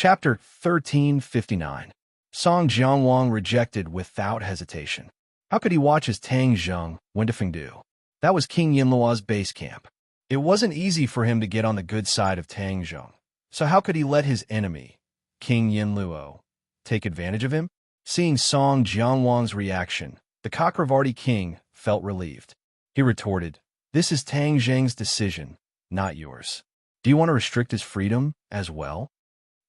Chapter 1359. Song Jianwang rejected without hesitation. How could he watch as Tang Zheng went to Fengdu? That was King Yinluo's base camp. It wasn't easy for him to get on the good side of Tang Zheng. So how could he let his enemy, King Yinluo, take advantage of him? Seeing Song Jianwang's reaction, the Chakravarti king felt relieved. He retorted, "This is Tang Zheng's decision, not yours. Do you want to restrict his freedom as well?"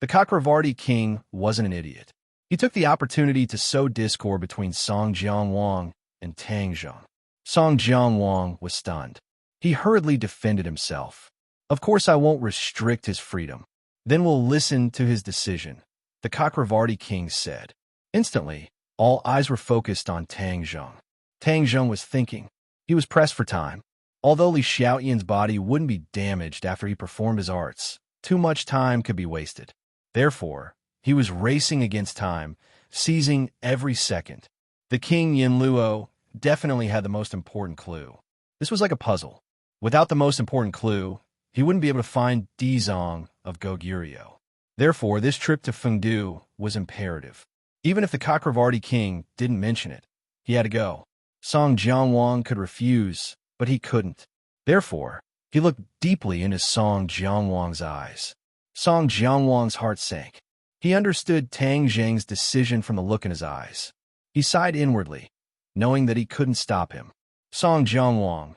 The Chakravarti king wasn't an idiot. He took the opportunity to sow discord between Song Jianwang and Tang Zheng. Song Jianwang was stunned. He hurriedly defended himself. "Of course I won't restrict his freedom. Then we'll listen to his decision," the Chakravarti king said. Instantly, all eyes were focused on Tang Zheng. Tang Zheng was thinking. He was pressed for time. Although Li Xiaoyan's body wouldn't be damaged after he performed his arts, too much time could be wasted. Therefore, he was racing against time, seizing every second. The king Yinluo definitely had the most important clue. This was like a puzzle. Without the most important clue, he wouldn't be able to find Dizong of Goguryeo. Therefore, this trip to Fengdu was imperative. Even if the Chakravarti king didn't mention it, he had to go. Song Jianwang could refuse, but he couldn't. Therefore, he looked deeply into Song Jianwang's eyes. Song Jianwang's heart sank. He understood Tang Zheng's decision from the look in his eyes. He sighed inwardly, knowing that he couldn't stop him. "Song Jianwang,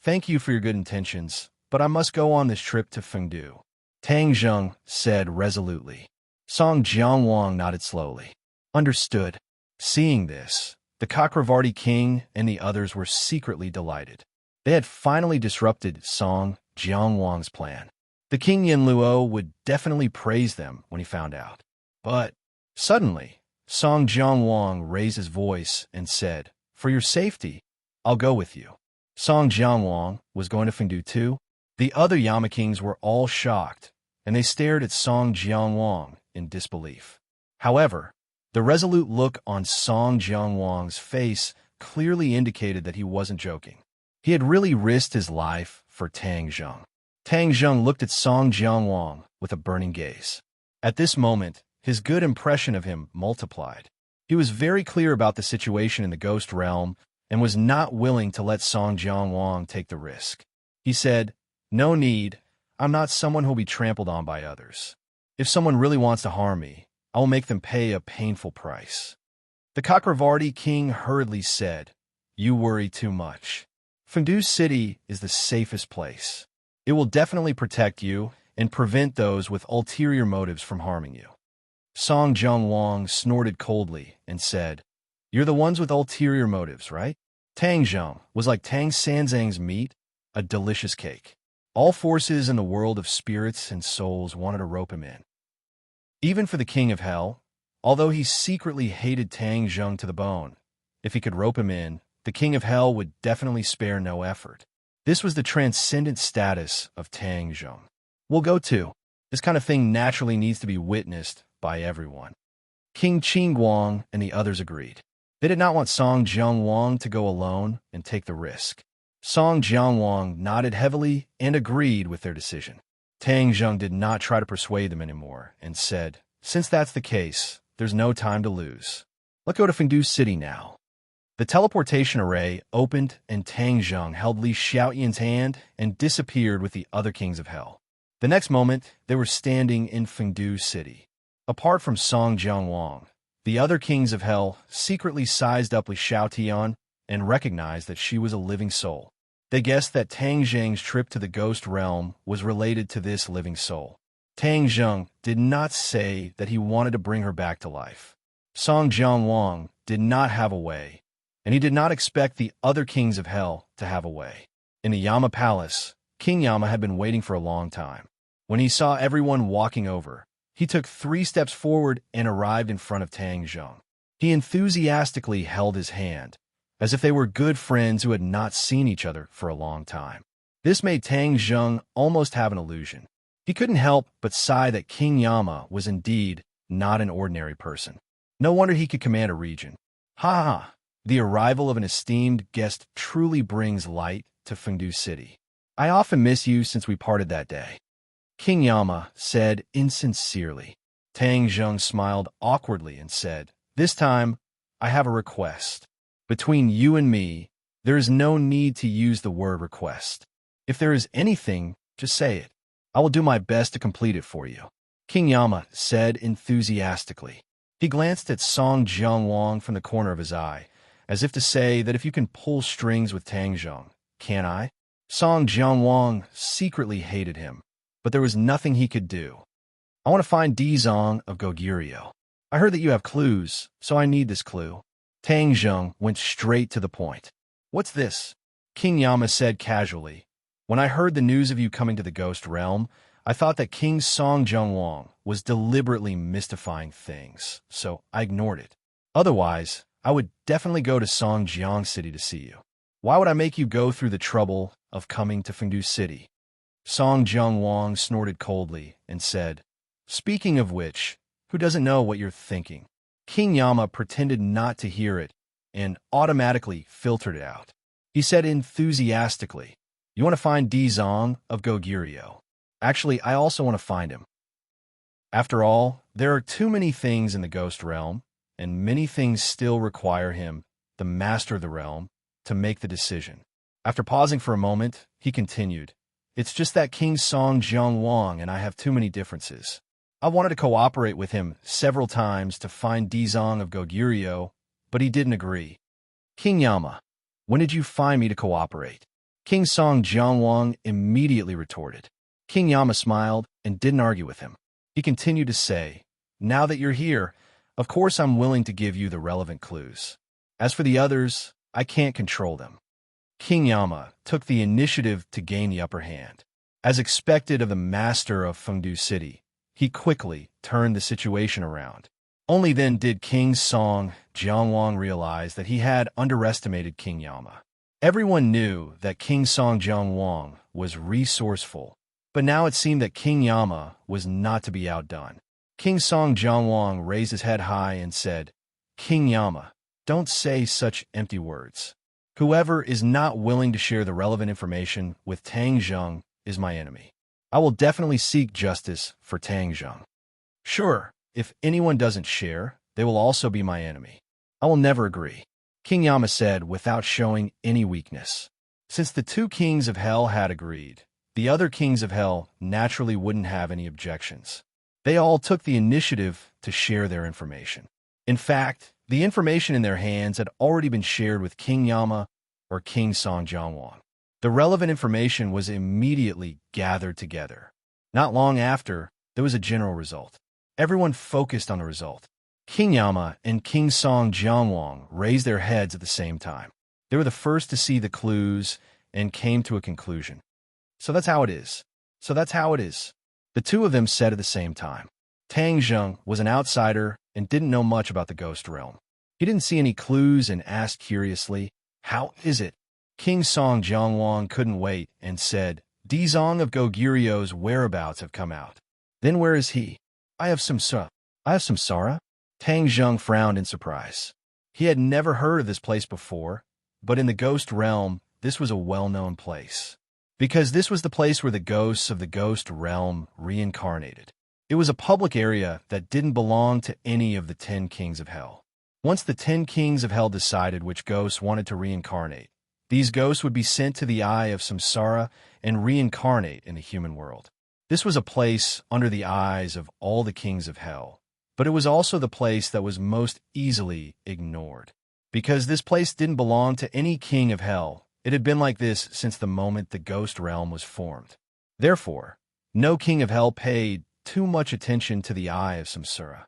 thank you for your good intentions, but I must go on this trip to Fengdu," Tang Zheng said resolutely. Song Jianwang nodded slowly. Understood. Seeing this, the Chakravarti king and the others were secretly delighted. They had finally disrupted Song Jianwang's plan. The king Yinluo would definitely praise them when he found out. But suddenly, Song Jianwang raised his voice and said, "For your safety, I'll go with you." Song Jianwang was going to Fengdu too. The other Yama kings were all shocked, and they stared at Song Jianwang in disbelief. However, the resolute look on Song Jianwang's face clearly indicated that he wasn't joking. He had really risked his life for Tang Zheng. Tang Zheng looked at Song Jianwang with a burning gaze. At this moment, his good impression of him multiplied. He was very clear about the situation in the ghost realm and was not willing to let Song Jianwang take the risk. He said, "No need. I'm not someone who'll be trampled on by others. If someone really wants to harm me, I will make them pay a painful price." The Chakravarti king hurriedly said, "You worry too much. Fengdu City is the safest place. It will definitely protect you and prevent those with ulterior motives from harming you." Song Jianwang snorted coldly and said, "You're the ones with ulterior motives, right?" Tang Zheng was like Tang Sanzang's meat, a delicious cake. All forces in the world of spirits and souls wanted to rope him in. Even for the king of hell, although he secretly hated Tang Zheng to the bone, if he could rope him in, the king of hell would definitely spare no effort. This was the transcendent status of Tang Zheng. "We'll go too. This kind of thing naturally needs to be witnessed by everyone." King Qingguang and the others agreed. They did not want Song Jianwang to go alone and take the risk. Song Jianwang nodded heavily and agreed with their decision. Tang Zheng did not try to persuade them anymore and said, "Since that's the case, there's no time to lose. Let's go to Fengdu City now." The teleportation array opened and Tang Zheng held Li Xiaoyan's hand and disappeared with the other kings of hell. The next moment, they were standing in Fengdu City. Apart from Song Jianwang, the other kings of hell secretly sized up Li Xiaotian and recognized that she was a living soul. They guessed that Tang Zheng's trip to the ghost realm was related to this living soul. Tang Zheng did not say that he wanted to bring her back to life. Song Jianwang did not have a way, and he did not expect the other kings of hell to have a way. In the Yama Palace, King Yama had been waiting for a long time. When he saw everyone walking over, he took 3 steps forward and arrived in front of Tang Zheng. He enthusiastically held his hand, as if they were good friends who had not seen each other for a long time. This made Tang Zheng almost have an illusion. He couldn't help but sigh that King Yama was indeed not an ordinary person. No wonder he could command a region. Ha ha! The arrival of an esteemed guest truly brings light to Fengdu City. I often miss you since we parted that day," King Yama said insincerely. Tang Zheng smiled awkwardly and said, "This time, I have a request. Between you and me, there is no need to use the word request. If there is anything, just say it. I will do my best to complete it for you," King Yama said enthusiastically. He glanced at Song Jianwang from the corner of his eye, as if to say that if you can pull strings with Tang Zheng, can I? Song Jianwang secretly hated him, but there was nothing he could do. "I want to find Dizong of Goguryeo. I heard that you have clues, so I need this clue." Tang Zheng went straight to the point. "What's this?" King Yama said casually. "When I heard the news of you coming to the Ghost Realm, I thought that King Song Jianwang was deliberately mystifying things, so I ignored it. Otherwise, I would definitely go to Songjiang City to see you. Why would I make you go through the trouble of coming to Fengdu City?" Song Jianwang snorted coldly and said, "Speaking of which, who doesn't know what you're thinking?" King Yama pretended not to hear it and automatically filtered it out. He said enthusiastically, "You want to find Dizong of Goguryeo. Actually, I also want to find him. After all, there are too many things in the Ghost Realm, and many things still require him, the master of the realm, to make the decision." After pausing for a moment, he continued, "It's just that King Song Jianwang and I have too many differences. I wanted to cooperate with him several times to find Dizong of Goguryeo, but he didn't agree." "King Yama, when did you find me to cooperate?" King Song Jianwang immediately retorted. King Yama smiled and didn't argue with him. He continued to say, "Now that you're here, of course I'm willing to give you the relevant clues. As for the others, I can't control them." King Yama took the initiative to gain the upper hand. As expected of the master of Fengdu City, he quickly turned the situation around. Only then did King Song Jianwang realize that he had underestimated King Yama. Everyone knew that King Song Jianwang was resourceful, but now it seemed that King Yama was not to be outdone. King Song Jianwang raised his head high and said, "King Yama, don't say such empty words. Whoever is not willing to share the relevant information with Tang Zheng is my enemy. I will definitely seek justice for Tang Zheng. Sure, if anyone doesn't share, they will also be my enemy. I will never agree," King Yama said without showing any weakness. Since the two kings of hell had agreed, the other kings of hell naturally wouldn't have any objections. They all took the initiative to share their information. In fact, the information in their hands had already been shared with King Yama or King Song Jianwang. The relevant information was immediately gathered together. Not long after, there was a general result. Everyone focused on the result. King Yama and King Song Jianwang raised their heads at the same time. They were the first to see the clues and came to a conclusion. "So that's how it is. So that's how it is," the two of them said at the same time. Tang Zheng was an outsider and didn't know much about the Ghost Realm. He didn't see any clues and asked curiously, "How is it?" King Song Jianwang couldn't wait and said, "Dizong of Goguryeo's whereabouts have come out." "Then where is he?" I have Samsara?" Tang Zheng frowned in surprise. He had never heard of this place before, but in the Ghost Realm, this was a well-known place. Because this was the place where the ghosts of the Ghost Realm reincarnated. It was a public area that didn't belong to any of the 10 kings of hell. Once the 10 kings of hell decided which ghosts wanted to reincarnate, these ghosts would be sent to the Eye of Samsara and reincarnate in the human world. This was a place under the eyes of all the kings of hell, but it was also the place that was most easily ignored. Because this place didn't belong to any king of hell, it had been like this since the moment the Ghost Realm was formed. Therefore, no king of hell paid too much attention to the Eye of Samsara.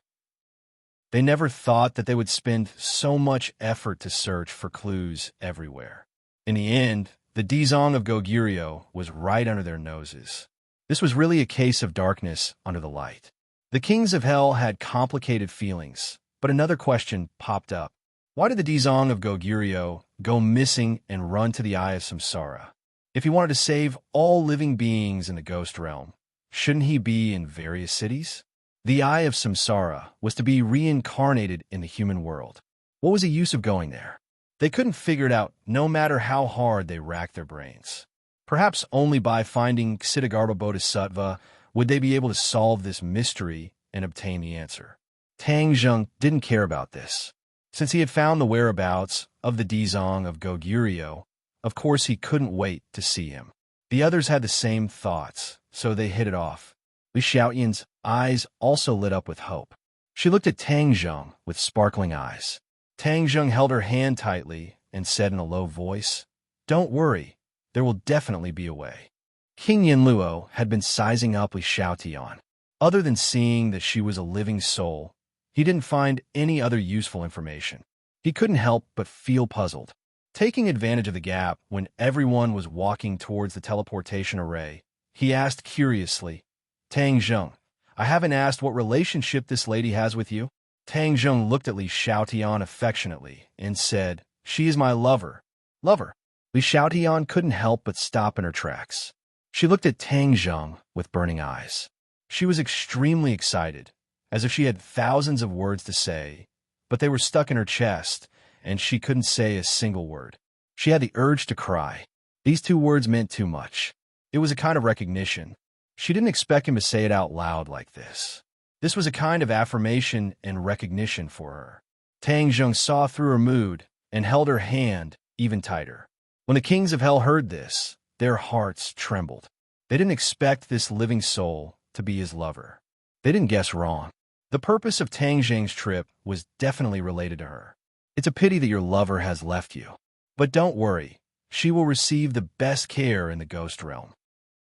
They never thought that they would spend so much effort to search for clues everywhere. In the end, the Dizong of Goguryeo was right under their noses. This was really a case of darkness under the light. The kings of hell had complicated feelings, but another question popped up. Why did the Dizong of Goguryeo go missing and run to the Eye of Samsara? If he wanted to save all living beings in the Ghost Realm, shouldn't he be in various cities? The Eye of Samsara was to be reincarnated in the human world. What was the use of going there? They couldn't figure it out no matter how hard they racked their brains. Perhaps only by finding Ksitigarbha Bodhisattva would they be able to solve this mystery and obtain the answer. Tang Zheng didn't care about this. Since he had found the whereabouts of the Dizong of Goguryeo, of course he couldn't wait to see him. The others had the same thoughts, so they hit it off. Li Xiaoyan's eyes also lit up with hope. She looked at Tang Zheng with sparkling eyes. Tang Zheng held her hand tightly and said in a low voice, "Don't worry, there will definitely be a way." King Yanluo had been sizing up Li Xiaotian. Other than seeing that she was a living soul, he didn't find any other useful information. He couldn't help but feel puzzled. Taking advantage of the gap when everyone was walking towards the teleportation array, he asked curiously, "Tang Zheng, I haven't asked what relationship this lady has with you?" Tang Zheng looked at Li Xiaotian affectionately and said, "She is my lover." Lover? Li Xiaotian couldn't help but stop in her tracks. She looked at Tang Zheng with burning eyes. She was extremely excited, as if she had thousands of words to say, but they were stuck in her chest, and she couldn't say a single word. She had the urge to cry. These two words meant too much. It was a kind of recognition. She didn't expect him to say it out loud like this. This was a kind of affirmation and recognition for her. Tang Zheng saw through her mood and held her hand even tighter. When the kings of hell heard this, their hearts trembled. They didn't expect this living soul to be his lover. They didn't guess wrong. The purpose of Tang Zheng's trip was definitely related to her. It's a pity that your lover has left you. But don't worry, she will receive the best care in the ghost realm.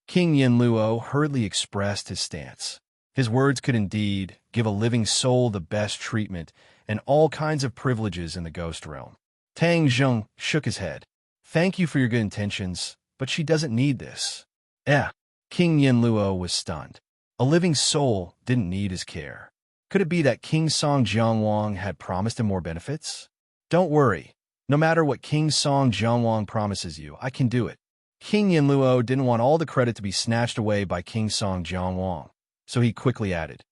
King Yanluo hurriedly expressed his stance. His words could indeed give a living soul the best treatment and all kinds of privileges in the ghost realm. Tang Zheng shook his head. "Thank you for your good intentions, but she doesn't need this." King Yanluo was stunned. A living soul didn't need his care. Could it be that King Song Jianwang had promised him more benefits? "Don't worry. No matter what King Song Jianwang promises you, I can do it." King Yanluo didn't want all the credit to be snatched away by King Song Jianwang, so he quickly added.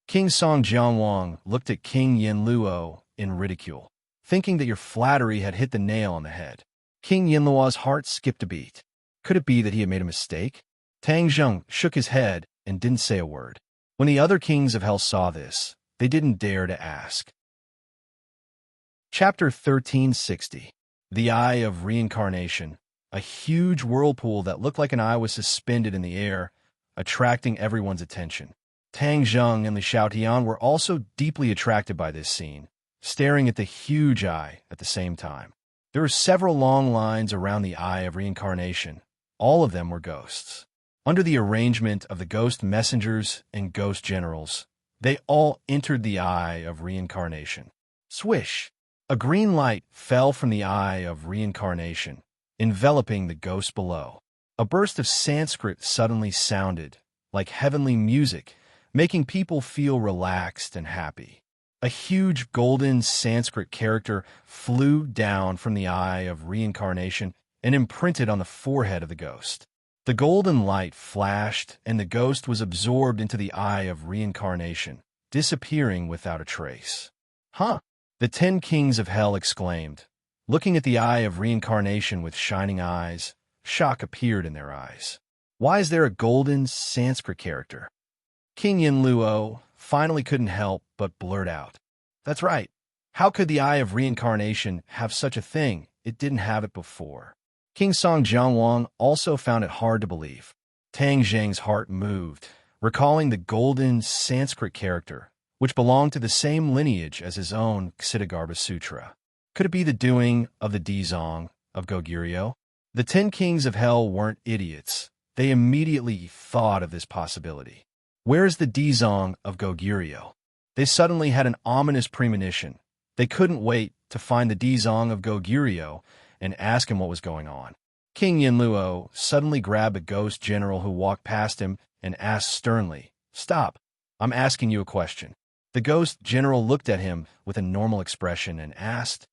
King Song Jianwang looked at King Yanluo in ridicule, thinking that your flattery had hit the nail on the head. King Yanluo's heart skipped a beat. Could it be that he had made a mistake? Tang Zheng shook his head and didn't say a word. When the other kings of hell saw this, they didn't dare to ask. Chapter 1360. The Eye of Reincarnation. A huge whirlpool that looked like an eye was suspended in the air, attracting everyone's attention. Tang Zheng and Li Xiaotian were also deeply attracted by this scene, staring at the huge eye at the same time. There were several long lines around the Eye of Reincarnation. All of them were ghosts. Under the arrangement of the ghost messengers and ghost generals, they all entered the Eye of Reincarnation. Swish! A green light fell from the Eye of Reincarnation, enveloping the ghosts below. A burst of Sanskrit suddenly sounded, like heavenly music, making people feel relaxed and happy. A huge golden Sanskrit character flew down from the Eye of Reincarnation and imprinted on the forehead of the ghost. The golden light flashed, and the ghost was absorbed into the Eye of Reincarnation, disappearing without a trace. "Huh!" the 10 kings of hell exclaimed. Looking at the Eye of Reincarnation with shining eyes, shock appeared in their eyes. Why is there a golden Sanskrit character? King Yanluo finally couldn't help but blurt out, "That's right. How could the Eye of Reincarnation have such a thing? It didn't have it before." King Song Jianwang also found it hard to believe. Tang Zheng's heart moved, recalling the golden Sanskrit character, which belonged to the same lineage as his own Ksitigarbha Sutra. Could it be the doing of the Dizong of Goguryeo? The 10 kings of hell weren't idiots. They immediately thought of this possibility. Where is the Dizong of Goguryeo? They suddenly had an ominous premonition. They couldn't wait to find the Dizong of Goguryeo and ask him what was going on. King Yanluo suddenly grabbed a ghost general who walked past him and asked sternly, "Stop, I'm asking you a question." The ghost general looked at him with a normal expression and asked,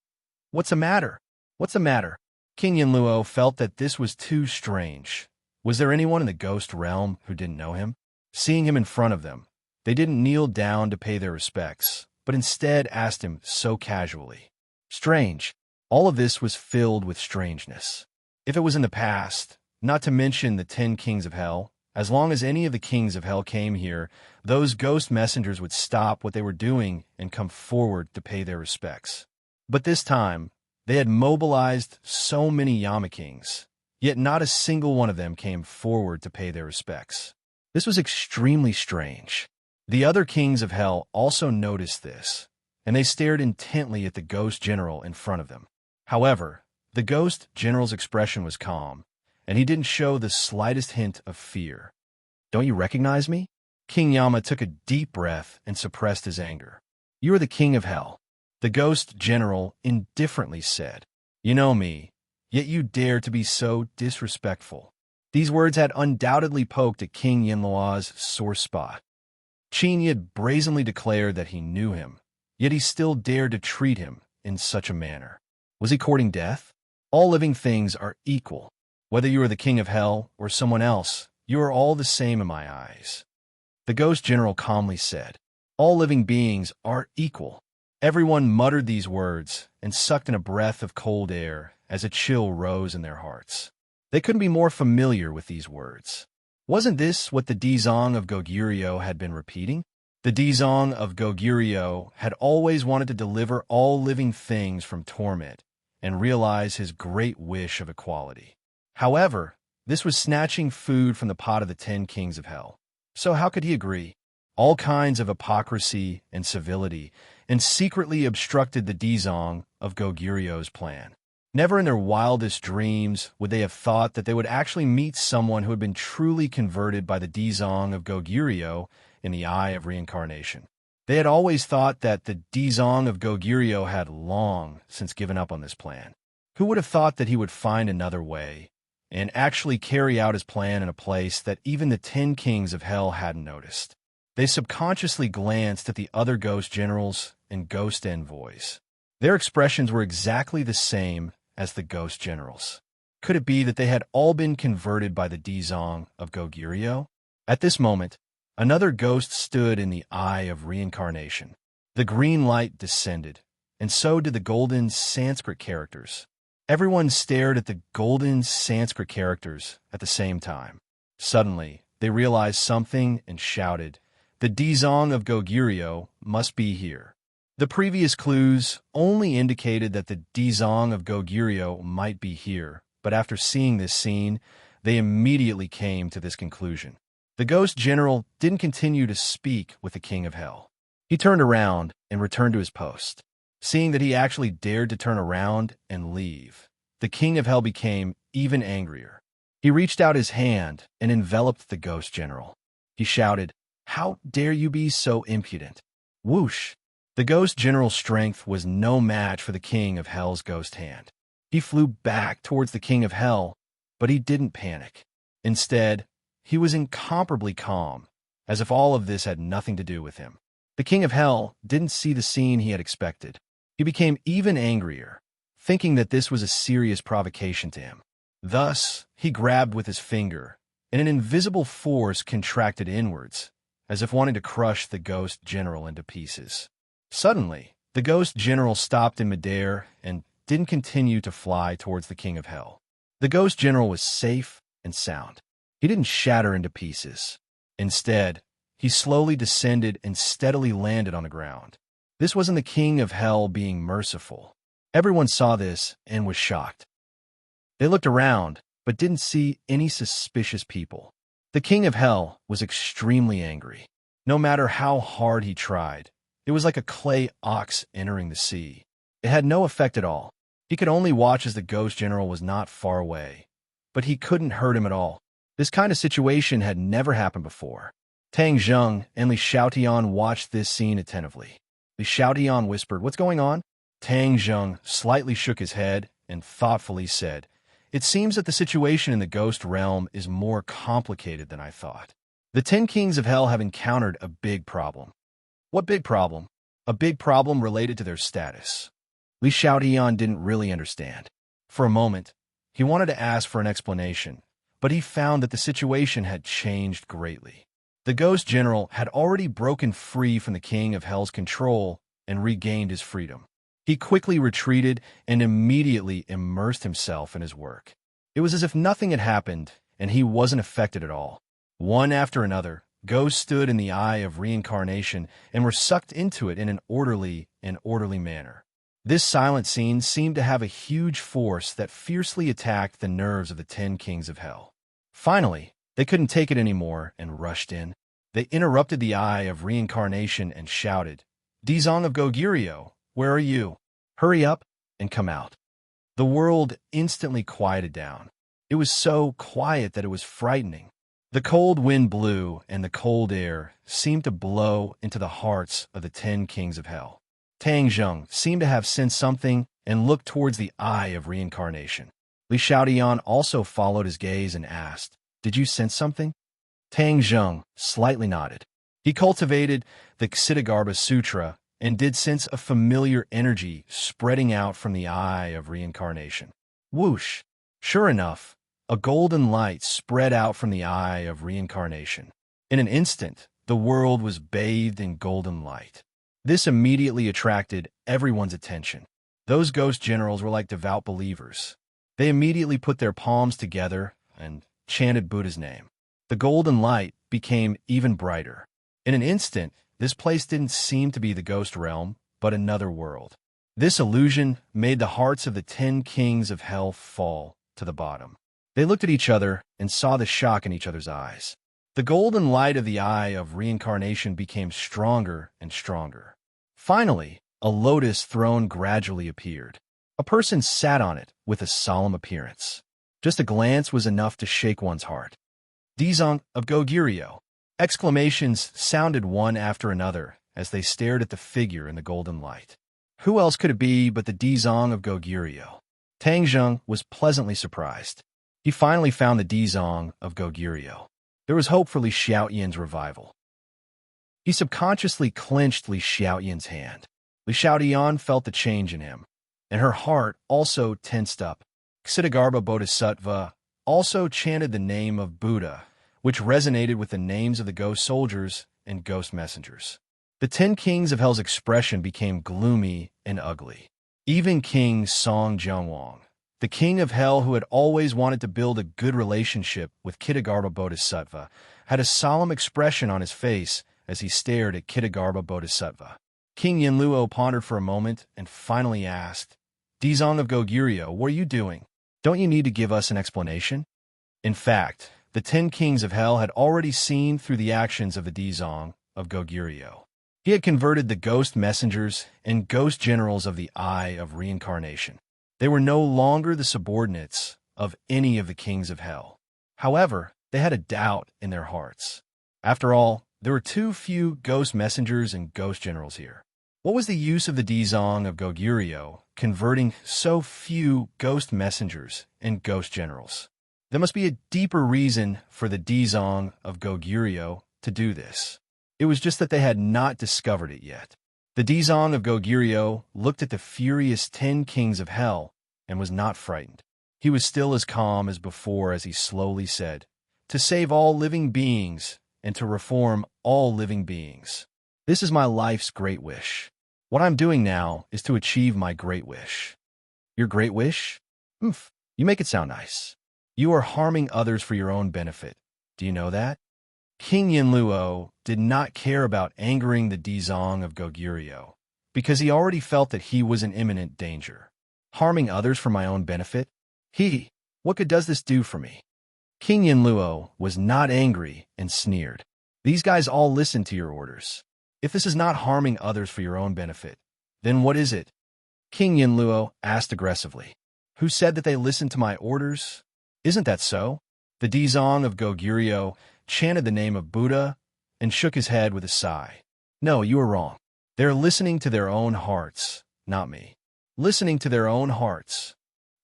"What's the matter? What's the matter?" King Yanluo felt that this was too strange. Was there anyone in the ghost realm who didn't know him? Seeing him in front of them, they didn't kneel down to pay their respects, but instead asked him so casually. Strange. All of this was filled with strangeness. If it was in the past, not to mention the 10 kings of hell, As long as any of the kings of hell came here, those ghost messengers would stop what they were doing and come forward to pay their respects. But this time, they had mobilized so many Yama kings, yet not a single one of them came forward to pay their respects. This was extremely strange. The other kings of hell also noticed this, and they stared intently at the ghost general in front of them. However, the ghost general's expression was calm, and he didn't show the slightest hint of fear. "Don't you recognize me?" King Yama took a deep breath and suppressed his anger. "You are the king of hell," the ghost general indifferently said. "You know me, yet you dare to be so disrespectful." These words had undoubtedly poked at King Yinlua's sore spot. Qin had brazenly declared that he knew him, yet he still dared to treat him in such a manner. Was he courting death? All living things are equal. Whether you are the king of hell or someone else, you are all the same in my eyes. The ghost general calmly said, "All living beings are equal." Everyone muttered these words and sucked in a breath of cold air as a chill rose in their hearts. They couldn't be more familiar with these words. Wasn't this what the Dizong of Goguryeo had been repeating? The Dizong of Goguryeo had always wanted to deliver all living things from torment and realize his great wish of equality. However, this was snatching food from the pot of the 10 kings of hell. So how could he agree? All kinds of hypocrisy and civility, and secretly obstructed the Dizong of Goguryeo's plan. Never in their wildest dreams would they have thought that they would actually meet someone who had been truly converted by the Dizong of Goguryeo in the eye of reincarnation. They had always thought that the Dizong of Goguryeo had long since given up on this plan. Who would have thought that he would find another way and actually carry out his plan in a place that even the 10 kings of hell hadn't noticed? They subconsciously glanced at the other ghost generals and ghost envoys. Their expressions were exactly the same as the ghost generals. Could it be that they had all been converted by the Dizong of Goguryeo? At this moment, another ghost stood in the eye of reincarnation. The green light descended, and so did the golden Sanskrit characters. Everyone stared at the golden Sanskrit characters at the same time. Suddenly, they realized something and shouted, "The Dizong of Goguryeo must be here." The previous clues only indicated that the Dizong of Goguryeo might be here, but after seeing this scene, they immediately came to this conclusion. The ghost general didn't continue to speak with the king of hell. He turned around and returned to his post. Seeing that he actually dared to turn around and leave, the king of hell became even angrier. He reached out his hand and enveloped the ghost general. He shouted, "How dare you be so impudent?" Whoosh! The ghost general's strength was no match for the king of hell's ghost hand. He flew back towards the king of hell, but he didn't panic. Instead, he was incomparably calm, as if all of this had nothing to do with him. The king of hell didn't see the scene he had expected. He became even angrier, thinking that this was a serious provocation to him. Thus, he grabbed with his finger, and an invisible force contracted inwards, as if wanting to crush the ghost general into pieces. Suddenly, the ghost general stopped in midair and didn't continue to fly towards the king of hell. The ghost general was safe and sound. He didn't shatter into pieces. Instead, he slowly descended and steadily landed on the ground. This wasn't the king of hell being merciful. Everyone saw this and was shocked. They looked around, but didn't see any suspicious people. The king of hell was extremely angry. No matter how hard he tried, it was like a clay ox entering the sea. It had no effect at all. He could only watch as the ghost general was not far away, but he couldn't hurt him at all. This kind of situation had never happened before. Tang Zheng and Li Xiaotian watched this scene attentively. Li Xiaotian whispered, "What's going on?" Tang Zheng slightly shook his head and thoughtfully said, "It seems that the situation in the ghost realm is more complicated than I thought. The 10 kings of hell have encountered a big problem." "What big problem?" "A big problem related to their status." Li Xiaotian didn't really understand. For a moment, he wanted to ask for an explanation, but he found that the situation had changed greatly. The ghost general had already broken free from the king of hell's control and regained his freedom. He quickly retreated and immediately immersed himself in his work. It was as if nothing had happened and he wasn't affected at all. One after another, ghosts stood in the eye of reincarnation and were sucked into it in an orderly manner. This silent scene seemed to have a huge force that fiercely attacked the nerves of the 10 kings of hell. Finally, they couldn't take it anymore and rushed in. They interrupted the eye of reincarnation and shouted, "Dizong of Goguryeo, where are you? Hurry up and come out." The world instantly quieted down. It was so quiet that it was frightening. The cold wind blew, and the cold air seemed to blow into the hearts of the 10 kings of hell. Tang Zheng seemed to have sensed something and looked towards the eye of reincarnation. Li Xiaodian also followed his gaze and asked, "Did you sense something?" Tang Zheng slightly nodded. He cultivated the Ksitigarbha Sutra and did sense a familiar energy spreading out from the eye of reincarnation. Whoosh! Sure enough, a golden light spread out from the eye of reincarnation. In an instant, the world was bathed in golden light. This immediately attracted everyone's attention. Those ghost generals were like devout believers. They immediately put their palms together and chanted Buddha's name. The golden light became even brighter. In an instant, this place didn't seem to be the ghost realm, but another world. This illusion made the hearts of the 10 kings of hell fall to the bottom. They looked at each other and saw the shock in each other's eyes. The golden light of the eye of reincarnation became stronger and stronger. Finally, a lotus throne gradually appeared. A person sat on it with a solemn appearance. Just a glance was enough to shake one's heart. "Dizong of Goguryeo!" Exclamations sounded one after another as they stared at the figure in the golden light. Who else could it be but the Dizong of Goguryeo? Tang Zheng was pleasantly surprised. He finally found the Dizong of Goguryeo. There was hope for Li Xiaoyan's revival. He subconsciously clenched Li Xiaoyan's hand. Li Xiaoyan felt the change in him, and her heart also tensed up. Ksitigarbha Bodhisattva also chanted the name of Buddha, which resonated with the names of the ghost soldiers and ghost messengers. The 10 kings of hell's expression became gloomy and ugly. Even King Song Jianwang, the king of hell who had always wanted to build a good relationship with Ksitigarbha Bodhisattva, had a solemn expression on his face as he stared at Ksitigarbha Bodhisattva. King Yinluo pondered for a moment and finally asked, "Dizong of Goguryeo, what are you doing? Don't you need to give us an explanation?" In fact, the 10 kings of hell had already seen through the actions of the Dizong of Goguryeo. He had converted the ghost messengers and ghost generals of the Eye of Reincarnation. They were no longer the subordinates of any of the kings of hell. However, they had a doubt in their hearts. After all, there were too few ghost messengers and ghost generals here. What was the use of the Dizong of Goguryeo converting so few ghost messengers and ghost generals? There must be a deeper reason for the Dizong of Goguryeo to do this. It was just that they had not discovered it yet. The Dizong of Goguryeo looked at the furious 10 kings of hell and was not frightened. He was still as calm as before as he slowly said, "To save all living beings and to reform all living beings. This is my life's great wish. What I'm doing now is to achieve my great wish." "Your great wish? Oof, you make it sound nice. You are harming others for your own benefit. Do you know that?" King Yinluo did not care about angering the Dizong of Goguryeo because he already felt that he was in imminent danger. Harming others for my own benefit? What good does this do for me? King Yinluo was not angry and sneered. "These guys all listen to your orders. If this is not harming others for your own benefit, then what is it?" King Yinluo asked aggressively. "Who said that they listened to my orders? Isn't that so?" The Dizong of Goguryeo chanted the name of Buddha and shook his head with a sigh. "No, you are wrong. They're listening to their own hearts, not me. Listening to their own hearts."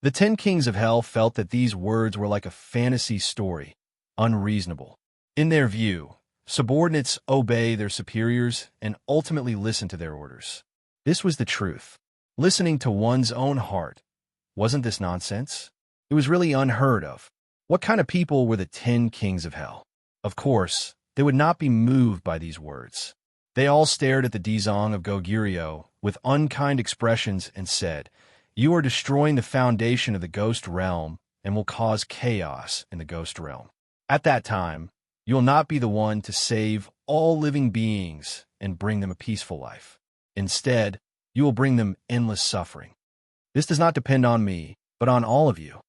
The 10 kings of hell felt that these words were like a fantasy story, unreasonable. In their view, subordinates obey their superiors and ultimately listen to their orders. This was the truth. Listening to one's own heart. Wasn't this nonsense? It was really unheard of. What kind of people were the 10 kings of hell? Of course, they would not be moved by these words. They all stared at the Dizong of Goguryeo with unkind expressions and said, "You are destroying the foundation of the ghost realm and will cause chaos in the ghost realm." At that time, You will not be the one to save all living beings and bring them a peaceful life. Instead, you will bring them endless suffering. This does not depend on me, but on all of you."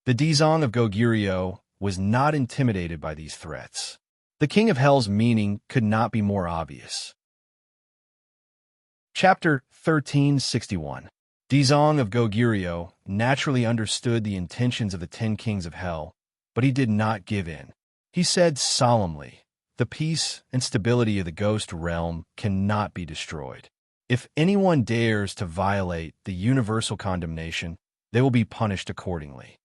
The Dizong of Goguryeo was not intimidated by these threats. The King of Hell's meaning could not be more obvious. Chapter 1361. Dizong of Goguryeo naturally understood the intentions of the 10 kings of Hell, but he did not give in. He said solemnly, "The peace and stability of the ghost realm cannot be destroyed. If anyone dares to violate the universal condemnation, they will be punished accordingly."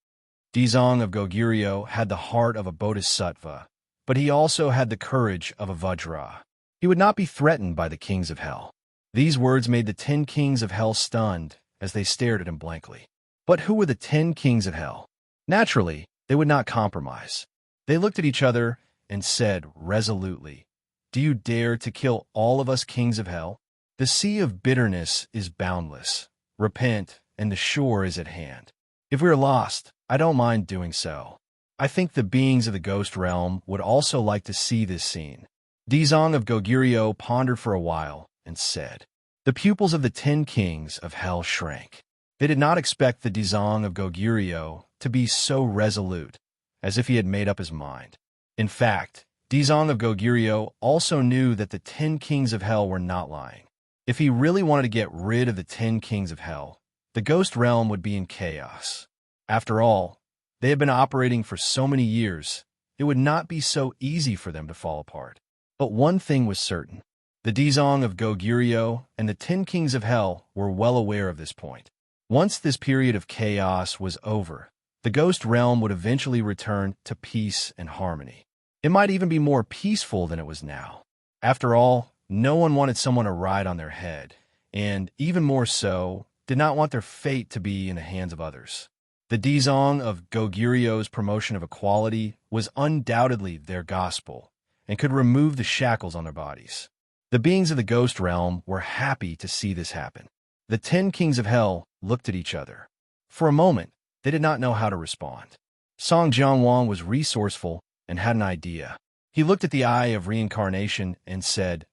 Dizong of Goguryeo had the heart of a bodhisattva, but he also had the courage of a vajra. He would not be threatened by the kings of Hell. These words made the 10 kings of Hell stunned as they stared at him blankly. But who were the 10 kings of Hell? Naturally, they would not compromise. They looked at each other and said resolutely, "Do you dare to kill all of us kings of Hell? The sea of bitterness is boundless. Repent, and the shore is at hand. If we are lost, I don't mind doing so." I think the beings of the ghost realm would also like to see this scene. Dizong of Goguryeo pondered for a while and said, The pupils of the 10 kings of Hell shrank. They did not expect the Dizong of Goguryeo to be so resolute, as if he had made up his mind. In fact, Dizong of Goguryeo also knew that the 10 kings of Hell were not lying. If he really wanted to get rid of the 10 kings of Hell, the ghost realm would be in chaos. After all, they had been operating for so many years, it would not be so easy for them to fall apart. But one thing was certain. The Dizong of Goguryeo and the 10 kings of Hell were well aware of this point. Once this period of chaos was over, the ghost realm would eventually return to peace and harmony. It might even be more peaceful than it was now. After all, no one wanted someone to ride on their head, and even more so, did not want their fate to be in the hands of others. The Dizong of Goguryeo's promotion of equality was undoubtedly their gospel, and could remove the shackles on their bodies. The beings of the ghost realm were happy to see this happen. The 10 kings of Hell looked at each other. For a moment, they did not know how to respond. Song Jianwang was resourceful and had an idea. He looked at the Eye of Reincarnation and said,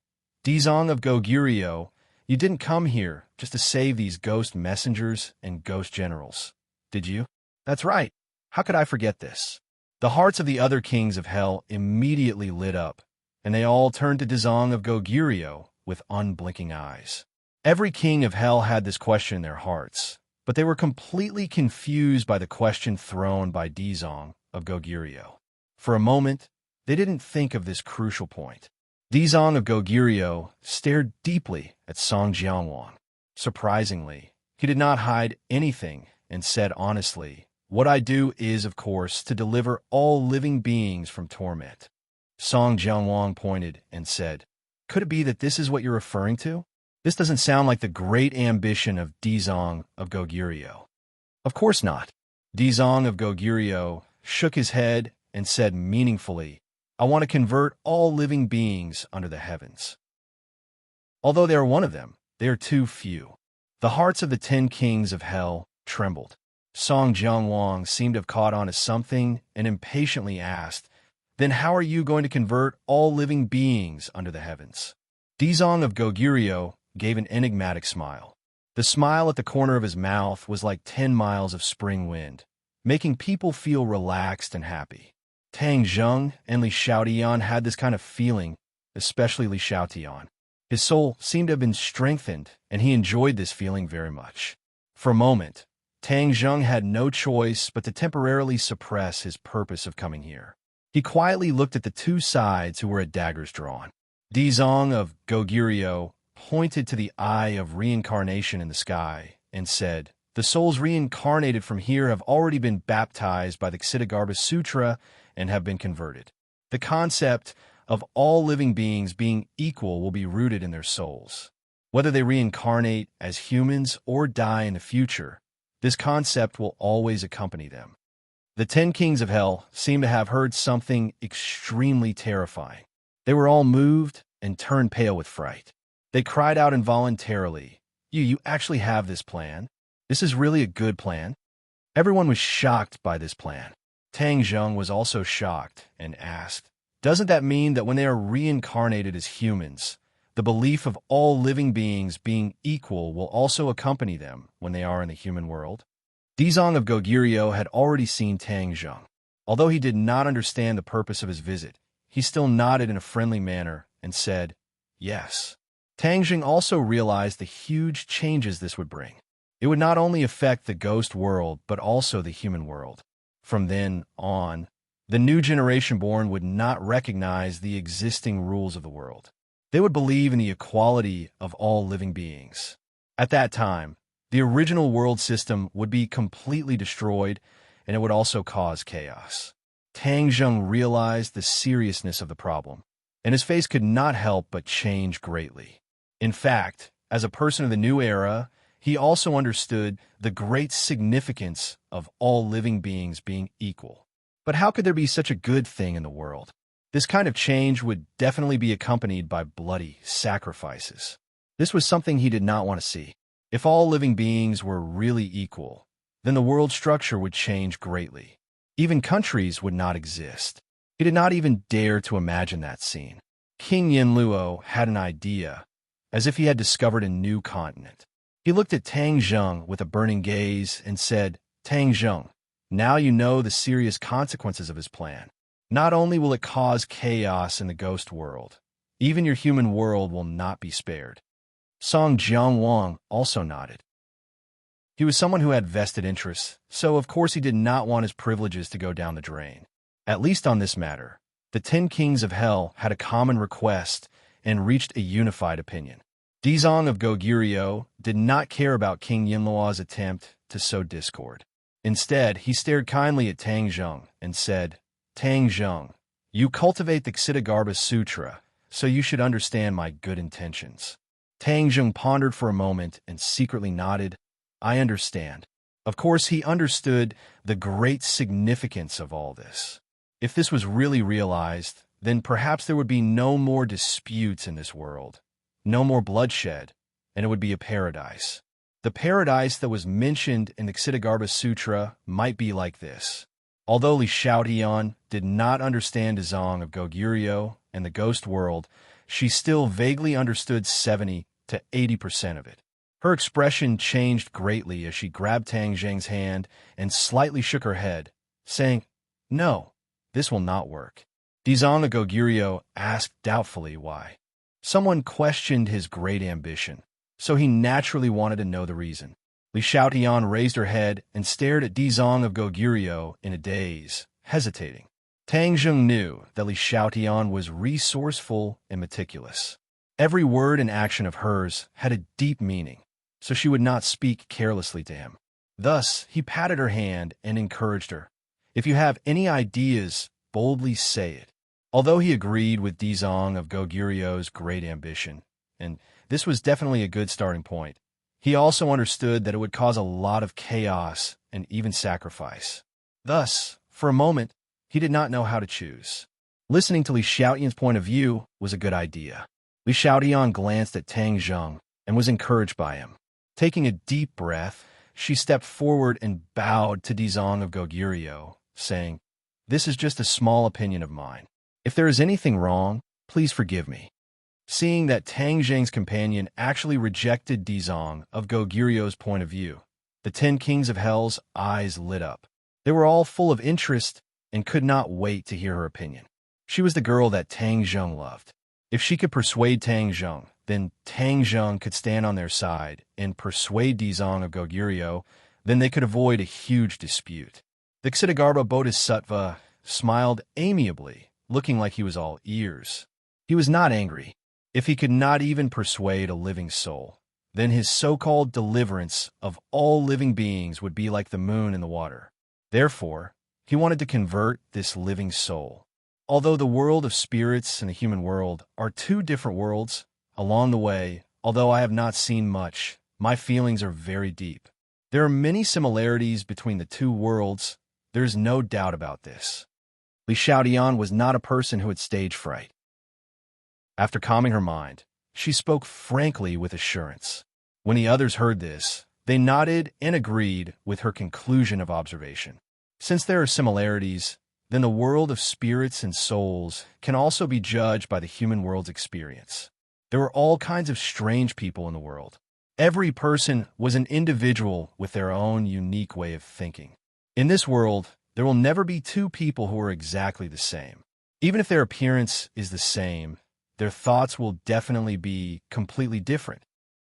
Dizong of Goguryeo, you didn't come here just to save these ghost messengers and ghost generals, did you? That's right. How could I forget this? The hearts of the other kings of Hell immediately lit up, and they all turned to Dizong of Goguryeo with unblinking eyes. Every king of Hell had this question in their hearts, but they were completely confused by the question thrown by Dizong of Goguryeo. For a moment, they didn't think of this crucial point. Dizong of Goguryeo stared deeply at Song Jianwang. Surprisingly, he did not hide anything and said honestly, what I do is, of course, to deliver all living beings from torment. Song Jianwang pointed and said, could it be that this is what you're referring to? This doesn't sound like the great ambition of Dizong of Goguryeo. Of course not. Dizong of Goguryeo shook his head and said meaningfully, I want to convert all living beings under the heavens. Although they are one of them, they are too few. The hearts of the 10 kings of Hell trembled. Song Jianwang seemed to have caught on to something and impatiently asked, then how are you going to convert all living beings under the heavens? Dizong of Goguryeo gave an enigmatic smile. The smile at the corner of his mouth was like 10 miles of spring wind, making people feel relaxed and happy. Tang Zheng and Li Xiaotian had this kind of feeling, especially Li Xiaotian. His soul seemed to have been strengthened, and he enjoyed this feeling very much. For a moment, Tang Zheng had no choice but to temporarily suppress his purpose of coming here. He quietly looked at the two sides who were at daggers drawn. Dizong of Goguryeo pointed to the Eye of Reincarnation in the sky and said, the souls reincarnated from here have already been baptized by the Ksitigarbha Sutra and have been converted. The concept of all living beings being equal will be rooted in their souls. Whether they reincarnate as humans or die in the future, this concept will always accompany them. The 10 kings of Hell seemed to have heard something extremely terrifying. They were all moved and turned pale with fright. They cried out involuntarily, You actually have this plan? This is really a good plan? Everyone was shocked by this plan. Tang Zheng was also shocked and asked, "Doesn't that mean that when they are reincarnated as humans, the belief of all living beings being equal will also accompany them when they are in the human world?" Dizong of Goguryeo had already seen Tang Zheng. Although he did not understand the purpose of his visit, he still nodded in a friendly manner and said, "Yes." Tang Zheng also realized the huge changes this would bring. It would not only affect the ghost world, but also the human world. From then on, the new generation born would not recognize the existing rules of the world. They would believe in the equality of all living beings. At that time, the original world system would be completely destroyed, and it would also cause chaos. Tang Zheng realized the seriousness of the problem, and his face could not help but change greatly. In fact, as a person of the new era, he also understood the great significance of all living beings being equal. But how could there be such a good thing in the world? This kind of change would definitely be accompanied by bloody sacrifices. This was something he did not want to see. If all living beings were really equal, then the world structure would change greatly. Even countries would not exist. He did not even dare to imagine that scene. King Yinluo had an idea, as if he had discovered a new continent. He looked at Tang Zheng with a burning gaze and said, "Tang Zheng, now you know the serious consequences of his plan. Not only will it cause chaos in the ghost world, even your human world will not be spared." Song Jianwang also nodded. He was someone who had vested interests, so of course he did not want his privileges to go down the drain. At least on this matter, the 10 kings of hell had a common request and reached a unified opinion. Dizong of Goguryeo did not care about King Yinluo's attempt to sow discord. Instead, he stared kindly at Tang Zheng and said, "Tang Zheng, you cultivate the Ksitigarbha Sutra, so you should understand my good intentions." Tang Zheng pondered for a moment and secretly nodded. "I understand." Of course, he understood the great significance of all this. If this was really realized, then perhaps there would be no more disputes in this world, no more bloodshed, and it would be a paradise. The paradise that was mentioned in the Ksitigarbha Sutra might be like this. Although Li Shaotian did not understand Dizong of Goguryeo and the ghost world, she still vaguely understood 70 to 80% of it. Her expression changed greatly as she grabbed Tang Zheng's hand and slightly shook her head, saying, "No, this will not work." Dizong of Goguryeo asked doubtfully why. Someone questioned his great ambition, so he naturally wanted to know the reason. Li Shaotian raised her head and stared at Dizong of Goguryeo in a daze, hesitating. Tang Zheng knew that Li Shaotian was resourceful and meticulous. Every word and action of hers had a deep meaning, so she would not speak carelessly to him. Thus, he patted her hand and encouraged her. "If you have any ideas, boldly say it." Although he agreed with Dizong of Goguryeo's great ambition, and this was definitely a good starting point, he also understood that it would cause a lot of chaos and even sacrifice. Thus, for a moment, he did not know how to choose. Listening to Li Shaotian's point of view was a good idea. Li Shaotian glanced at Tang Zheng and was encouraged by him. Taking a deep breath, she stepped forward and bowed to Dizong of Goguryeo, saying, "This is just a small opinion of mine. If there is anything wrong, please forgive me." Seeing that Tang Zheng's companion actually rejected Dizong of Goguryeo's point of view, the 10 kings of hell's eyes lit up. They were all full of interest and could not wait to hear her opinion. She was the girl that Tang Zheng loved. If she could persuade Tang Zheng, then Tang Zheng could stand on their side and persuade Dizong of Goguryeo, then they could avoid a huge dispute. The Ksitigarbha Bodhisattva smiled amiably, looking like he was all ears. He was not angry. If he could not even persuade a living soul, then his so-called deliverance of all living beings would be like the moon in the water. Therefore, he wanted to convert this living soul. Although the world of spirits and the human world are two different worlds, along the way, although I have not seen much, my feelings are very deep. There are many similarities between the two worlds. There is no doubt about this. Li Shaotian was not a person who had stage fright. After calming her mind, she spoke frankly with assurance. When the others heard this, they nodded and agreed with her conclusion of observation. Since there are similarities, then the world of spirits and souls can also be judged by the human world's experience. There were all kinds of strange people in the world. Every person was an individual with their own unique way of thinking. In this world, there will never be two people who are exactly the same. Even if their appearance is the same, their thoughts will definitely be completely different.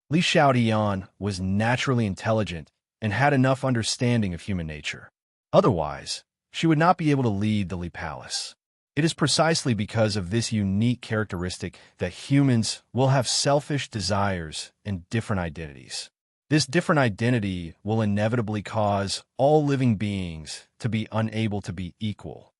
Li Xiaotian was naturally intelligent and had enough understanding of human nature. Otherwise, she would not be able to lead the Li Palace. It is precisely because of this unique characteristic that humans will have selfish desires and different identities. This different identity will inevitably cause all living beings to be unable to be equal.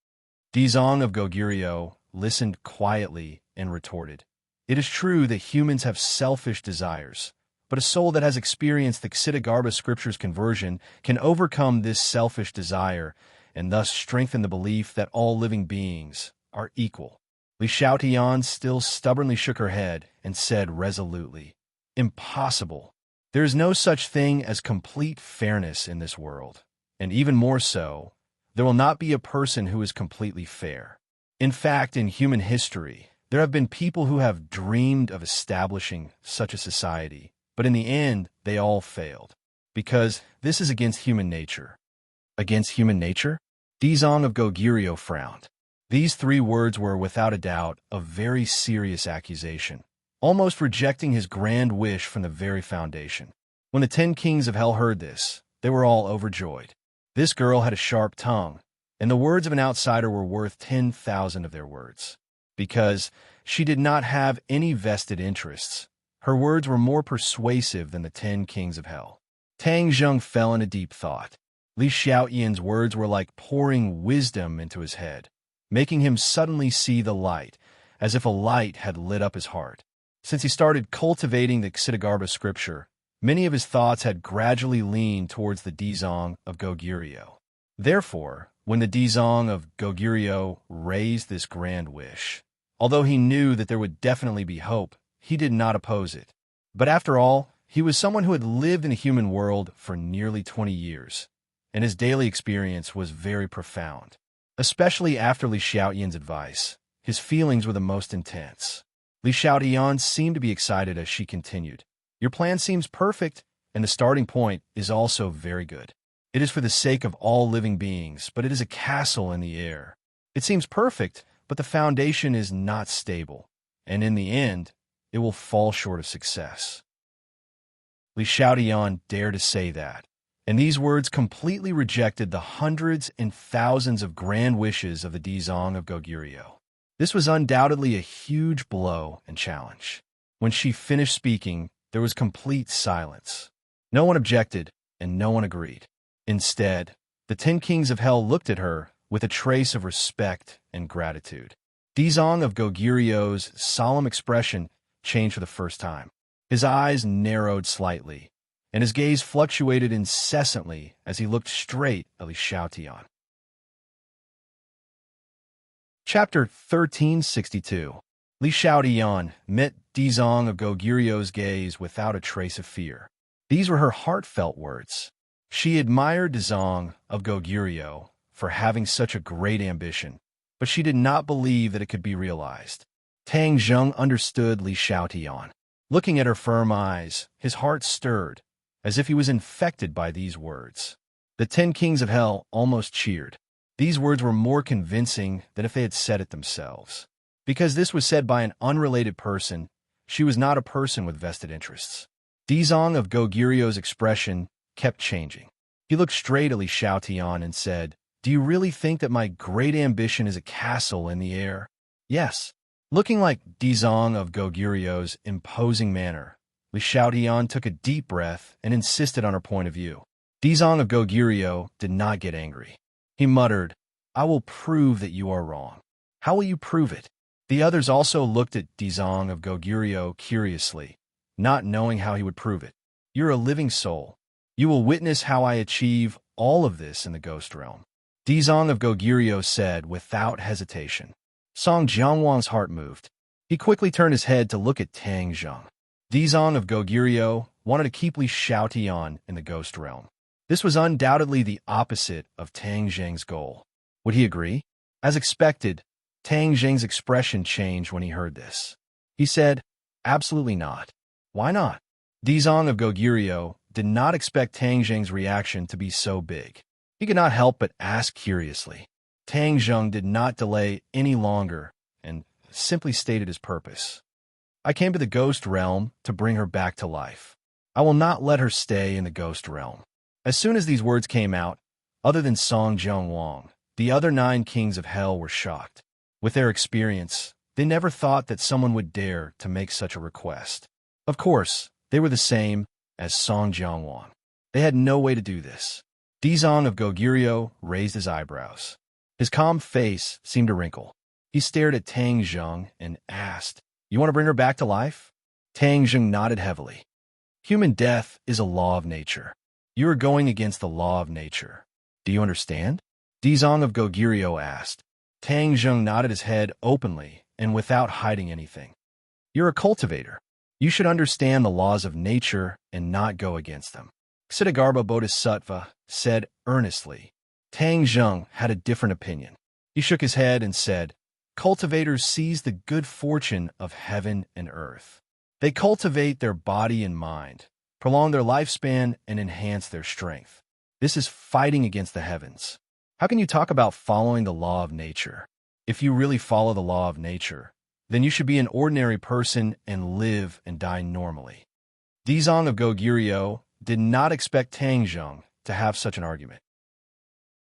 Dizong of Goguryeo listened quietly and retorted, "It is true that humans have selfish desires, but a soul that has experienced the Ksiddhagarbha scripture's conversion can overcome this selfish desire and thus strengthen the belief that all living beings are equal." Li Xiaotian still stubbornly shook her head and said resolutely, "Impossible. There is no such thing as complete fairness in this world, and even more so, there will not be a person who is completely fair. In fact, in human history, there have been people who have dreamed of establishing such a society, but in the end, they all failed, because this is against human nature." Against human nature? Dizong of Goguryeo frowned. These three words were, without a doubt, a very serious accusation, almost rejecting his grand wish from the very foundation. When the 10 kings of hell heard this, they were all overjoyed. This girl had a sharp tongue, and the words of an outsider were worth 10,000 of their words. Because she did not have any vested interests, her words were more persuasive than the 10 kings of hell. Tang Zheng fell into deep thought. Li Xiaotian's words were like pouring wisdom into his head, making him suddenly see the light, as if a light had lit up his heart. Since he started cultivating the Ksiddhagarbha scripture, many of his thoughts had gradually leaned towards the Dizong of Goguryeo. Therefore, when the Dizong of Goguryeo raised this grand wish, although he knew that there would definitely be hope, he did not oppose it. But after all, he was someone who had lived in the human world for nearly 20 years, and his daily experience was very profound. Especially after Li Xiaotian's advice, his feelings were the most intense. Li Xiaotian seemed to be excited as she continued, "Your plan seems perfect, and the starting point is also very good. It is for the sake of all living beings, but it is a castle in the air. It seems perfect, but the foundation is not stable, and in the end, it will fall short of success." Li Xiaotian dared to say that, and these words completely rejected the hundreds and thousands of grand wishes of the Dizong of Goguryeo. This was undoubtedly a huge blow and challenge. When she finished speaking, there was complete silence. No one objected, and no one agreed. Instead, the 10 kings of hell looked at her with a trace of respect and gratitude. Dizong of Goguryeo's solemn expression changed for the first time. His eyes narrowed slightly, and his gaze fluctuated incessantly as he looked straight at Li Xiaotian. Chapter 1362. Li Xiaotian met Dizong of Goguryeo's gaze without a trace of fear. These were her heartfelt words. She admired Dizong of Goguryeo for having such a great ambition, but she did not believe that it could be realized. Tang Zheng understood Li Xiaotian. Looking at her firm eyes, his heart stirred, as if he was infected by these words. The 10 kings of hell almost cheered. These words were more convincing than if they had said it themselves. Because this was said by an unrelated person, she was not a person with vested interests. Dizong of Goguryeo's expression kept changing. He looked straight at Li Xiaotian and said, "Do you really think that my great ambition is a castle in the air?" "Yes." Looking like Dizong of Goguryeo's imposing manner, Li Xiaotian took a deep breath and insisted on her point of view. Dizong of Goguryeo did not get angry. He muttered, "I will prove that you are wrong." "How will you prove it?" The others also looked at Dizong of Goguryeo curiously, not knowing how he would prove it. "You're a living soul. You will witness how I achieve all of this in the ghost realm." Dizong of Goguryeo said without hesitation. Song Jianwang's heart moved. He quickly turned his head to look at Tang Zheng. Dizong of Goguryeo wanted to keep Li Xiaotian in the ghost realm. This was undoubtedly the opposite of Tang Zheng's goal. Would he agree? As expected, Tang Zheng's expression changed when he heard this. He said, "Absolutely not." "Why not?" Dizong of Goguryeo did not expect Tang Zheng's reaction to be so big. He could not help but ask curiously. Tang Zheng did not delay any longer and simply stated his purpose. "I came to the ghost realm to bring her back to life. I will not let her stay in the ghost realm." As soon as these words came out, other than Song Jianwang, the other 9 kings of hell were shocked. With their experience, they never thought that someone would dare to make such a request. Of course, they were the same as Song Jianwang. They had no way to do this. Dizong of Goguryeo raised his eyebrows. His calm face seemed to wrinkle. He stared at Tang Zheng and asked, "You want to bring her back to life?" Tang Zheng nodded heavily. "Human death is a law of nature. You are going against the law of nature. Do you understand?" Dizong of Goguryeo asked. Tang Zheng nodded his head openly and without hiding anything. "You're a cultivator. You should understand the laws of nature and not go against them," Ksitigarbha Bodhisattva said earnestly. Tang Zheng had a different opinion. He shook his head and said, "Cultivators seize the good fortune of heaven and earth. They cultivate their body and mind, prolong their lifespan, and enhance their strength. This is fighting against the heavens. How can you talk about following the law of nature? If you really follow the law of nature, then you should be an ordinary person and live and die normally." Dizong of Goguryeo did not expect Tang Zheng to have such an argument.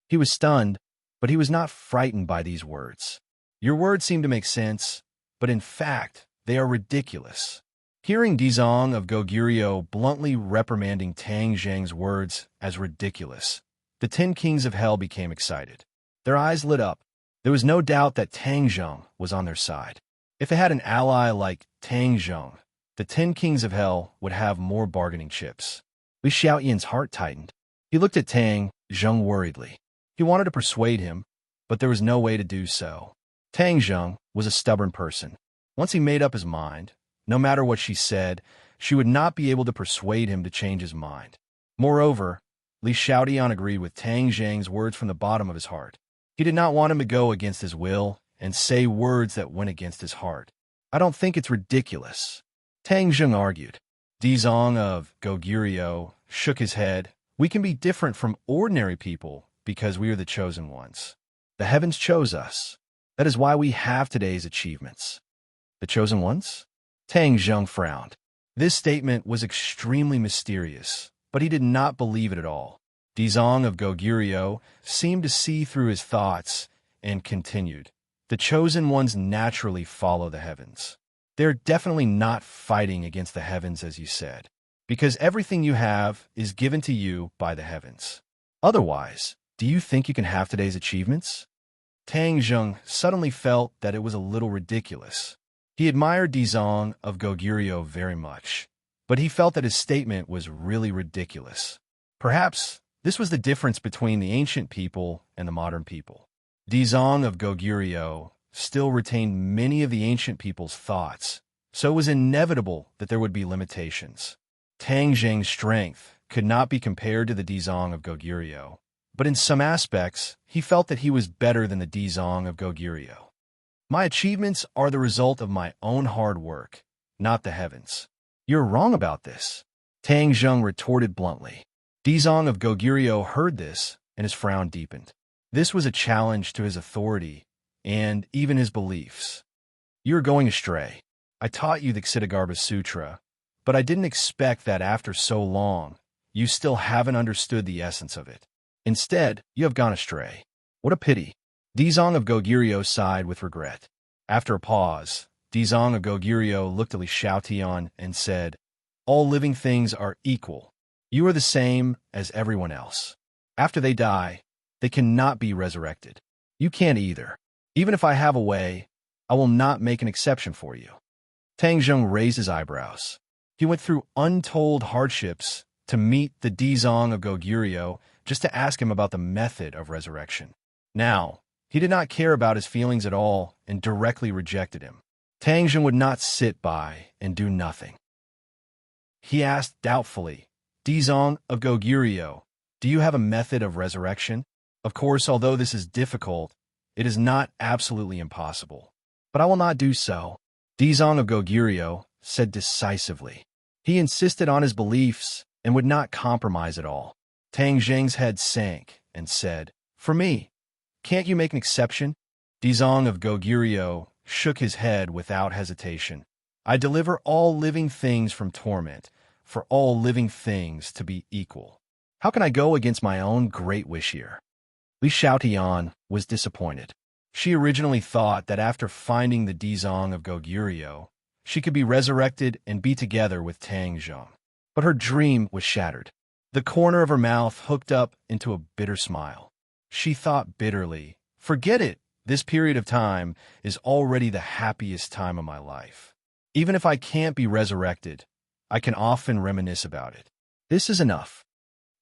He was stunned, but he was not frightened by these words. "Your words seem to make sense, but in fact, they are ridiculous." Hearing Dizong of Goguryeo bluntly reprimanding Tang Zheng's words as ridiculous, the 10 kings of hell became excited. Their eyes lit up. There was no doubt that Tang Zheng was on their side. If they had an ally like Tang Zheng, the 10 kings of hell would have more bargaining chips. Li Xiaoyan's heart tightened. He looked at Tang Zheng worriedly. He wanted to persuade him, but there was no way to do so. Tang Zheng was a stubborn person. Once he made up his mind, no matter what she said, she would not be able to persuade him to change his mind. Moreover, Li Xiaoyan agreed with Tang Zheng's words from the bottom of his heart. He did not want him to go against his will and say words that went against his heart. "I don't think it's ridiculous," Tang Zheng argued. Dizong of Goguryeo shook his head. "We can be different from ordinary people because we are the chosen ones. The heavens chose us. That is why we have today's achievements." "The chosen ones?" Tang Zheng frowned. This statement was extremely mysterious, but he did not believe it at all. Dizong of Goguryeo seemed to see through his thoughts and continued, "The chosen ones naturally follow the heavens. They're definitely not fighting against the heavens as you said, because everything you have is given to you by the heavens. Otherwise, do you think you can have today's achievements?" Tang Zheng suddenly felt that it was a little ridiculous. He admired Dizong of Goguryeo very much, but he felt that his statement was really ridiculous. Perhaps this was the difference between the ancient people and the modern people. Dizong of Goguryeo still retained many of the ancient people's thoughts, so it was inevitable that there would be limitations. Tang Zheng's strength could not be compared to the Dizong of Goguryeo, but in some aspects, he felt that he was better than the Dizong of Goguryeo. "My achievements are the result of my own hard work, not the heavens." "You're wrong about this," Tang Zheng retorted bluntly. Dizong of Goguryeo heard this, and his frown deepened. This was a challenge to his authority and even his beliefs. "You're going astray. I taught you the Ksitigarbha Sutra, but I didn't expect that after so long, you still haven't understood the essence of it. Instead, you have gone astray. What a pity." Dizong of Goguryeo sighed with regret. After a pause, Dizong of Goguryeo looked at Li Xiaoyan and said, "All living things are equal. You are the same as everyone else. After they die, they cannot be resurrected. You can't either. Even if I have a way, I will not make an exception for you." Tang Zheng raised his eyebrows. He went through untold hardships to meet the Dizong of Goguryeo just to ask him about the method of resurrection. Now, he did not care about his feelings at all and directly rejected him. Tang Zheng would not sit by and do nothing. He asked doubtfully, "Dizong of Goguryeo, Do you have a method of resurrection? Of course, although this is difficult, it is not absolutely impossible. But I will not do so, Dizong of Goguryeo said decisively. He insisted on his beliefs and would not compromise at all. Tang Zheng's head sank and said, "For me, can't you make an exception?" Dizong of Goguryeo shook his head without hesitation. "I deliver all living things from torment, for all living things to be equal. How can I go against my own great wish here?" Li Xiaotian was disappointed. She originally thought that after finding the Dizong of Goguryeo, she could be resurrected and be together with Tang Zheng. But her dream was shattered. The corner of her mouth hooked up into a bitter smile. She thought bitterly, "Forget it. This period of time is already the happiest time of my life. Even if I can't be resurrected, I can often reminisce about it. This is enough."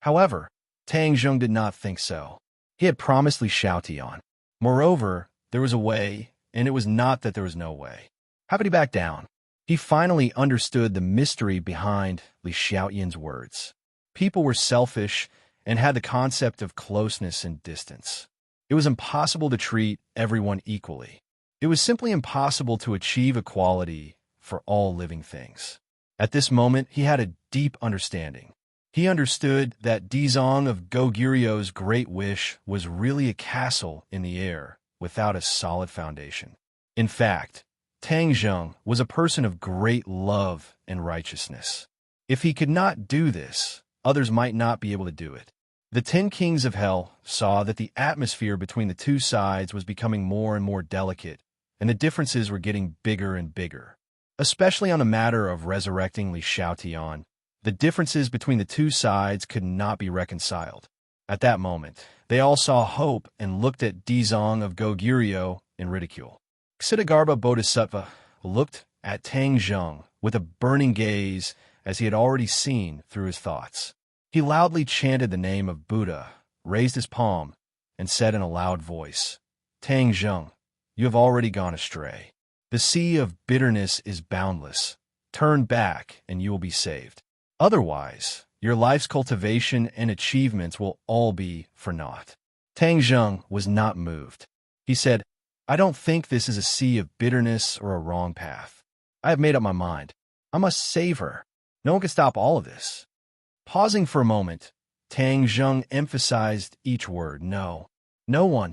However, Tang Zheng did not think so. He had promised Li Xiaotian. Moreover, there was a way, and it was not that there was no way. How could he back down? He finally understood the mystery behind Li Xiaotian's words. People were selfish and had the concept of closeness and distance. It was impossible to treat everyone equally. It was simply impossible to achieve equality for all living things. At this moment, he had a deep understanding. He understood that Dizong of Goguryeo's great wish was really a castle in the air without a solid foundation. In fact, Tang Zheng was a person of great love and righteousness. If he could not do this, others might not be able to do it. The 10 kings of hell saw that the atmosphere between the two sides was becoming more and more delicate, and the differences were getting bigger and bigger. Especially on the matter of resurrecting Li Xiaotian, the differences between the two sides could not be reconciled. At that moment, they all saw hope and looked at Dizong of Goguryeo in ridicule. Ksitigarbha Bodhisattva looked at Tang Zheng with a burning gaze as he had already seen through his thoughts. He loudly chanted the name of Buddha, raised his palm, and said in a loud voice, "Tang Zheng, you have already gone astray. The sea of bitterness is boundless. Turn back and you will be saved. Otherwise, your life's cultivation and achievements will all be for naught." Tang Zheng was not moved. He said, "I don't think this is a sea of bitterness or a wrong path. I have made up my mind. I must save her. No one can stop all of this." Pausing for a moment, Tang Zheng emphasized each word, "No. No one."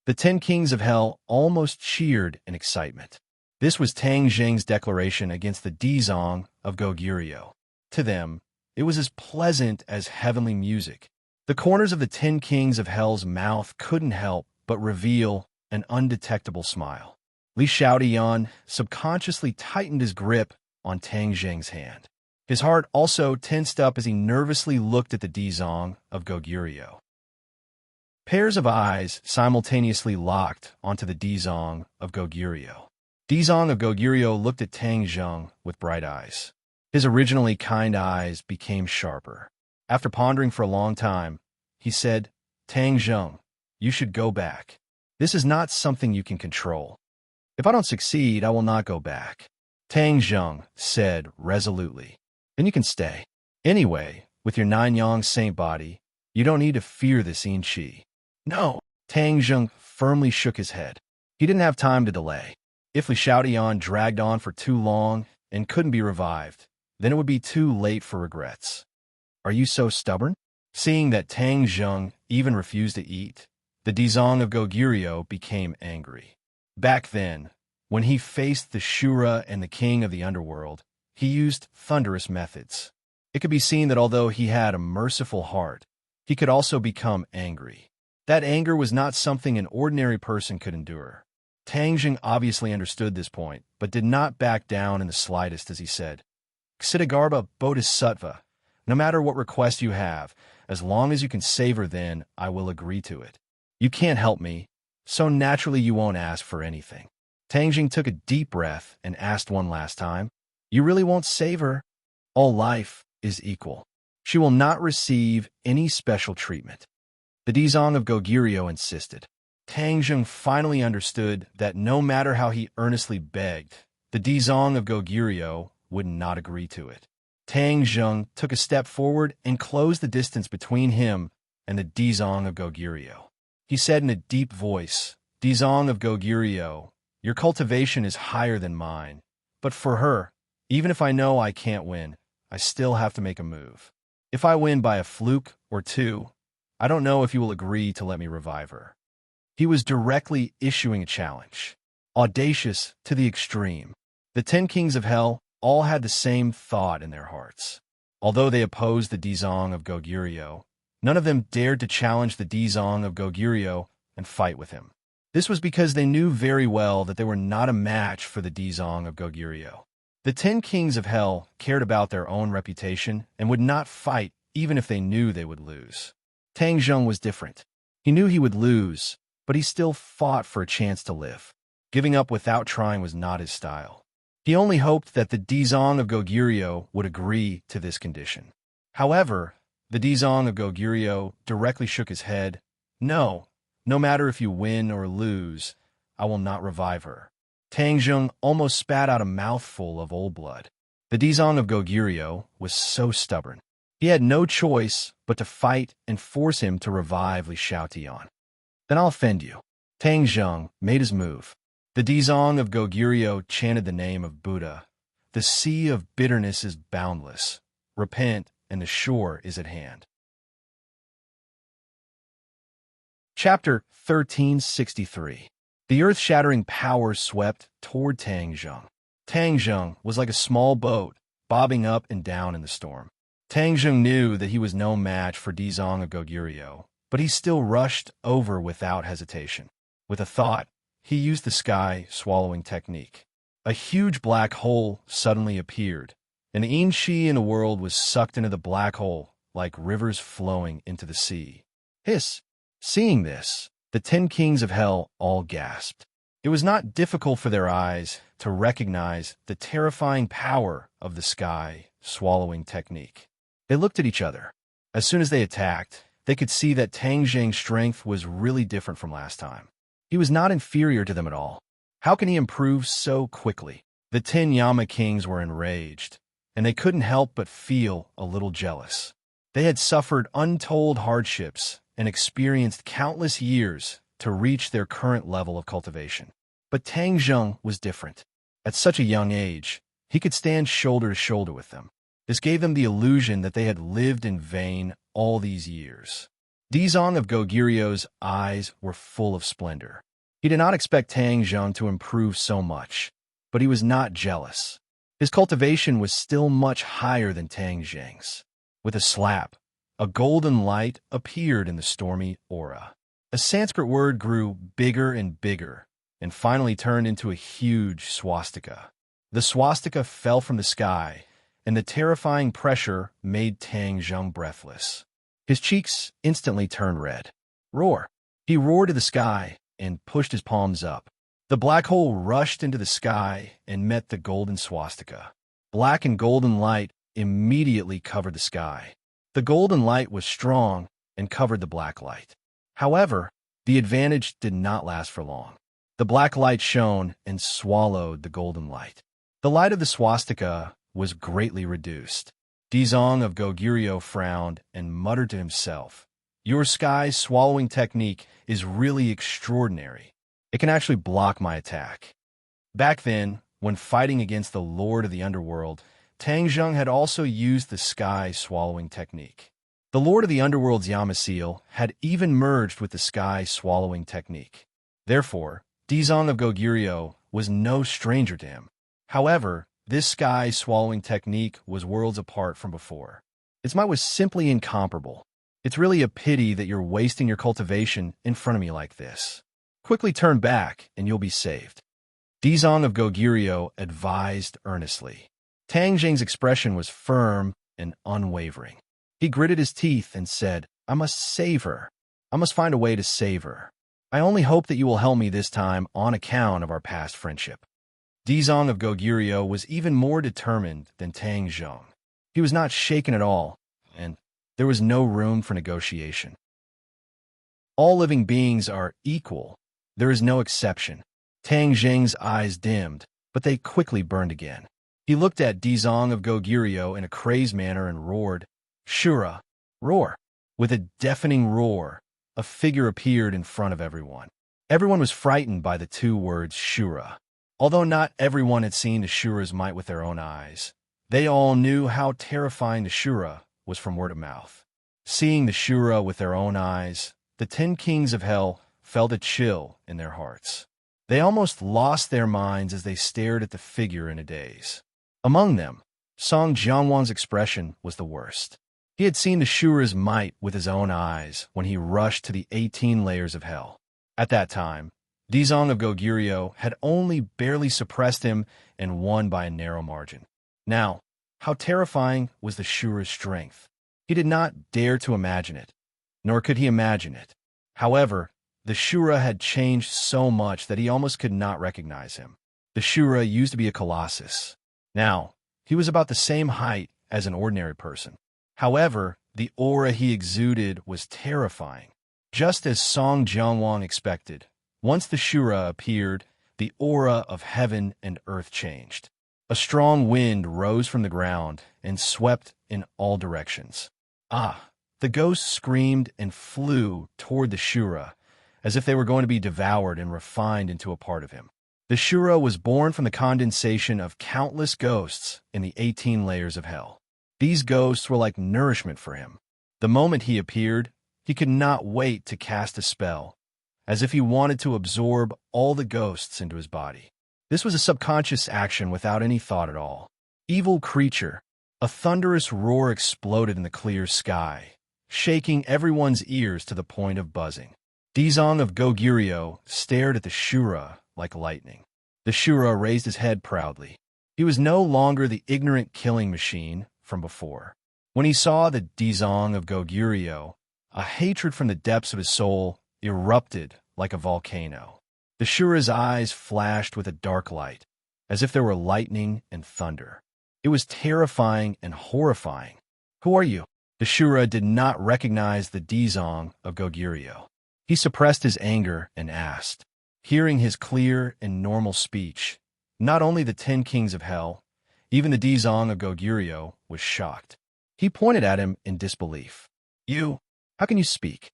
The 10 kings of hell almost cheered in excitement. This was Tang Zheng's declaration against the Dizong of Goguryeo. To them, it was as pleasant as heavenly music. The corners of the 10 kings of hell's mouth couldn't help but reveal an undetectable smile. Li Xiaotian subconsciously tightened his grip on Tang Zheng's hand. His heart also tensed up as he nervously looked at the Dizong of Goguryeo. Pairs of eyes simultaneously locked onto the Dizong of Goguryeo. Dizong of Goguryeo looked at Tang Zheng with bright eyes. His originally kind eyes became sharper. After pondering for a long time, he said, "Tang Zheng, you should go back. This is not something you can control. If I don't succeed, I will not go back." Tang Zheng said resolutely, "Then you can stay. Anyway, with your 9-yang saint body, you don't need to fear this Yin Qi." "No." Tang Zheng firmly shook his head. He didn't have time to delay. If Li Xiaotian dragged on for too long and couldn't be revived, then it would be too late for regrets. "Are you so stubborn?" Seeing that Tang Zheng even refused to eat, the Dizong of Goguryeo became angry. Back then, when he faced the Shura and the king of the underworld, he used thunderous methods. It could be seen that although he had a merciful heart, he could also become angry. That anger was not something an ordinary person could endure. Tang Zheng obviously understood this point, but did not back down in the slightest as he said, "Ksitigarbha Bodhisattva, no matter what request you have, as long as you can save her, then I will agree to it. You can't help me, so naturally you won't ask for anything." Tang Zheng took a deep breath and asked one last time, "You really won't save her? All life is equal. She will not receive any special treatment." The Dizong of Goguryeo insisted. Tang Zheng finally understood that no matter how he earnestly begged, the Dizong of Goguryeo would not agree to it. Tang Zheng took a step forward and closed the distance between him and the Dizong of Goguryeo. He said in a deep voice, Dizong of Goguryeo, your cultivation is higher than mine, but for her, even if I know I can't win, I still have to make a move. If I win by a fluke or two, I don't know if you will agree to let me revive her. He was directly issuing a challenge, audacious to the extreme. The 10 kings of hell all had the same thought in their hearts. Although they opposed the Dizong of Goguryeo, none of them dared to challenge the Dizong of Goguryeo and fight with him. This was because they knew very well that they were not a match for the Dizong of Goguryeo. The 10 kings of hell cared about their own reputation and would not fight even if they knew they would lose. Tang Zheng was different. He knew he would lose, but he still fought for a chance to live. Giving up without trying was not his style. He only hoped that the Dizong of Goguryeo would agree to this condition. However, the Dizong of Goguryeo directly shook his head. No matter if you win or lose, I will not revive her. Tang Zheng almost spat out a mouthful of old blood. The Dizong of Goguryeo was so stubborn. He had no choice but to fight and force him to revive Li Xiaotian. Then I'll offend you. Tang Zheng made his move. The Dizong of Goguryeo chanted the name of Buddha. The sea of bitterness is boundless. Repent, and the shore is at hand. Chapter 1363. The earth-shattering power swept toward Tang Zheng. Tang Zheng was like a small boat, bobbing up and down in the storm. Tang Zheng knew that he was no match for Dizong of Goguryeo, but he still rushed over without hesitation. With a thought, he used the sky-swallowing technique. A huge black hole suddenly appeared, and the Inshi in the world was sucked into the black hole like rivers flowing into the sea. Hiss! Seeing this, the 10 kings of hell all gasped. It was not difficult for their eyes to recognize the terrifying power of the sky-swallowing technique. They looked at each other. As soon as they attacked, they could see that Tang Zheng's strength was really different from last time. He was not inferior to them at all. How can he improve so quickly? The 10 Yama kings were enraged, and they couldn't help but feel a little jealous. They had suffered untold hardships and experienced countless years to reach their current level of cultivation. But Tang Zheng was different. At such a young age, he could stand shoulder to shoulder with them. This gave them the illusion that they had lived in vain all these years. Dizong of Goguryeo's eyes were full of splendor. He did not expect Tang Zheng to improve so much, but he was not jealous. His cultivation was still much higher than Tang Zheng's. With a slap, a golden light appeared in the stormy aura. A Sanskrit word grew bigger and bigger, and finally turned into a huge swastika. The swastika fell from the sky, and the terrifying pressure made Tang Zheng breathless. His cheeks instantly turned red. Roar! He roared to the sky and pushed his palms up. The black hole rushed into the sky and met the golden swastika. Black and golden light immediately covered the sky. The golden light was strong and covered the black light. However, the advantage did not last for long. The black light shone and swallowed the golden light. The light of the swastika was greatly reduced. Dizong of Goguryeo frowned and muttered to himself, "Your sky-swallowing technique is really extraordinary. It can actually block my attack." Back then, when fighting against the Lord of the Underworld, Tang Zheng had also used the sky-swallowing technique. The Lord of the Underworld's Yamasil had even merged with the sky-swallowing technique. Therefore, Dizong of Goguryeo was no stranger to him. However, this sky-swallowing technique was worlds apart from before. Its might was simply incomparable. It's really a pity that you're wasting your cultivation in front of me like this. Quickly turn back, and you'll be saved. Dizong of Goguryeo advised earnestly. Tang Zheng's expression was firm and unwavering. He gritted his teeth and said, "I must save her. I must find a way to save her. I only hope that you will help me this time on account of our past friendship." Dizong of Goguryeo was even more determined than Tang Zheng. He was not shaken at all, and there was no room for negotiation. All living beings are equal. There is no exception. Tang Zheng's eyes dimmed, but they quickly burned again. He looked at Dizong of Goguryeo in a crazed manner and roared, "Shura, roar!" With a deafening roar, a figure appeared in front of everyone. Everyone was frightened by the two words Shura. Although not everyone had seen the Shura's might with their own eyes, they all knew how terrifying the Shura was from word of mouth. Seeing the Shura with their own eyes, the 10 kings of hell felt a chill in their hearts. They almost lost their minds as they stared at the figure in a daze. Among them, Song Jianwang's expression was the worst. He had seen the Shura's might with his own eyes when he rushed to the 18 layers of hell. At that time, Dizong of Goguryeo had only barely suppressed him and won by a narrow margin. Now, how terrifying was the Shura's strength? He did not dare to imagine it, nor could he imagine it. However, the Shura had changed so much that he almost could not recognize him. The Shura used to be a colossus. Now, he was about the same height as an ordinary person. However, the aura he exuded was terrifying. Just as Song Jianwang expected, once the Shura appeared, the aura of heaven and earth changed. A strong wind rose from the ground and swept in all directions. The ghosts screamed and flew toward the Shura, as if they were going to be devoured and refined into a part of him. The Shura was born from the condensation of countless ghosts in the 18 layers of hell. These ghosts were like nourishment for him. The moment he appeared, he could not wait to cast a spell, as if he wanted to absorb all the ghosts into his body. This was a subconscious action without any thought at all. Evil creature. A thunderous roar exploded in the clear sky, shaking everyone's ears to the point of buzzing. Dizong of Goguryeo stared at the Shura like lightning. The Shura raised his head proudly. He was no longer the ignorant killing machine from before. When he saw the Dizong of Goguryeo, a hatred from the depths of his soul erupted like a volcano. The Shura's eyes flashed with a dark light, as if there were lightning and thunder. It was terrifying and horrifying. Who are you? The Shura did not recognize the Dizong of Goguryeo. He suppressed his anger and asked. Hearing his clear and normal speech, not only the 10 kings of hell, even the Dizong of Goguryeo was shocked. He pointed at him in disbelief. You, how can you speak?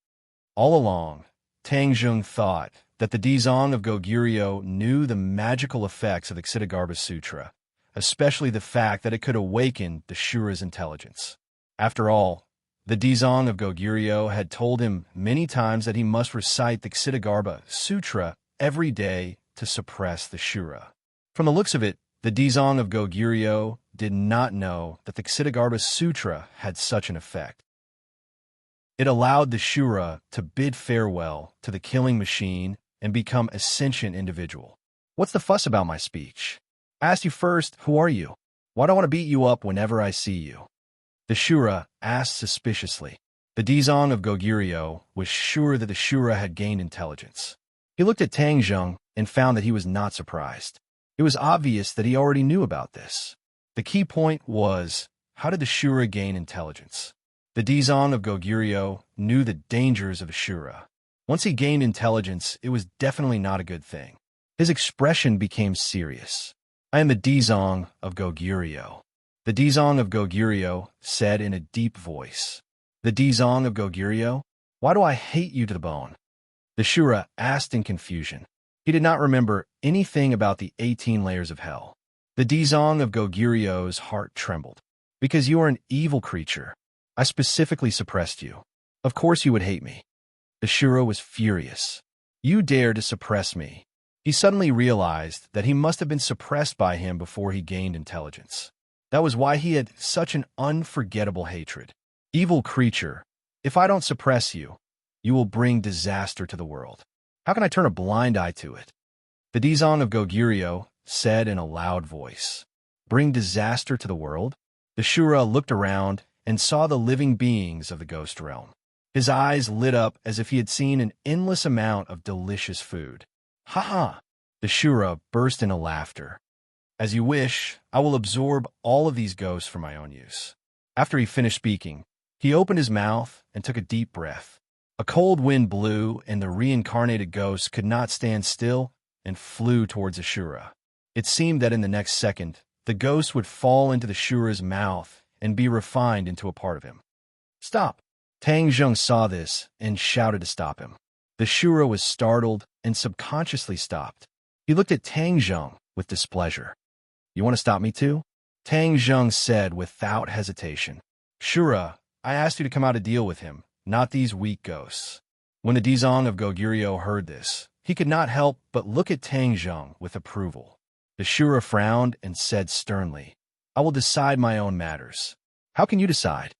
All along, Tang Zheng thought that the Dizong of Goguryeo knew the magical effects of the Ksitigarbha Sutra, especially the fact that it could awaken the Shura's intelligence. After all, the Dizong of Goguryeo had told him many times that he must recite the Ksitigarbha Sutra every day to suppress the Shura. From the looks of it, the Dizong of Goguryeo did not know that the Ksitigarbha Sutra had such an effect. It allowed the Shura to bid farewell to the killing machine and become a sentient individual. What's the fuss about my speech? I asked you first, who are you? Why do I want to beat you up whenever I see you? The Shura asked suspiciously. The Dizong of Goguryeo was sure that the Shura had gained intelligence. He looked at Tang Zheng and found that he was not surprised. It was obvious that he already knew about this. The key point was, how did the Shura gain intelligence? The Dizong of Goguryeo knew the dangers of a Shura. Once he gained intelligence, it was definitely not a good thing. His expression became serious. I am the Dizong of Goguryeo. The Dizong of Goguryeo said in a deep voice. The Dizong of Goguryeo? Why do I hate you to the bone? The Shura asked in confusion. He did not remember anything about the 18 layers of hell. The Dizong of Goguryeo's heart trembled. Because you are an evil creature. I specifically suppressed you. Of course you would hate me. The Shura was furious. You dare to suppress me. He suddenly realized that he must have been suppressed by him before he gained intelligence. That was why he had such an unforgettable hatred. Evil creature, if I don't suppress you, you will bring disaster to the world. How can I turn a blind eye to it? The Dizong of Goguryeo said in a loud voice. Bring disaster to the world? The Shura looked around and saw the living beings of the ghost realm. His eyes lit up as if he had seen an endless amount of delicious food. Ha ha! The Shura burst into laughter. As you wish, I will absorb all of these ghosts for my own use. After he finished speaking, he opened his mouth and took a deep breath. A cold wind blew, and the reincarnated ghosts could not stand still and flew towards the Shura. It seemed that in the next second, the ghost would fall into the Shura's mouth and be refined into a part of him. Stop! Tang Zheng saw this and shouted to stop him. The Shura was startled and subconsciously stopped. He looked at Tang Zheng with displeasure. You want to stop me too? Tang Zheng said without hesitation. Shura, I asked you to come out to deal with him, not these weak ghosts. When the Dizong of Goguryeo heard this, he could not help but look at Tang Zheng with approval. The Shura frowned and said sternly, I will decide my own matters. How can you decide?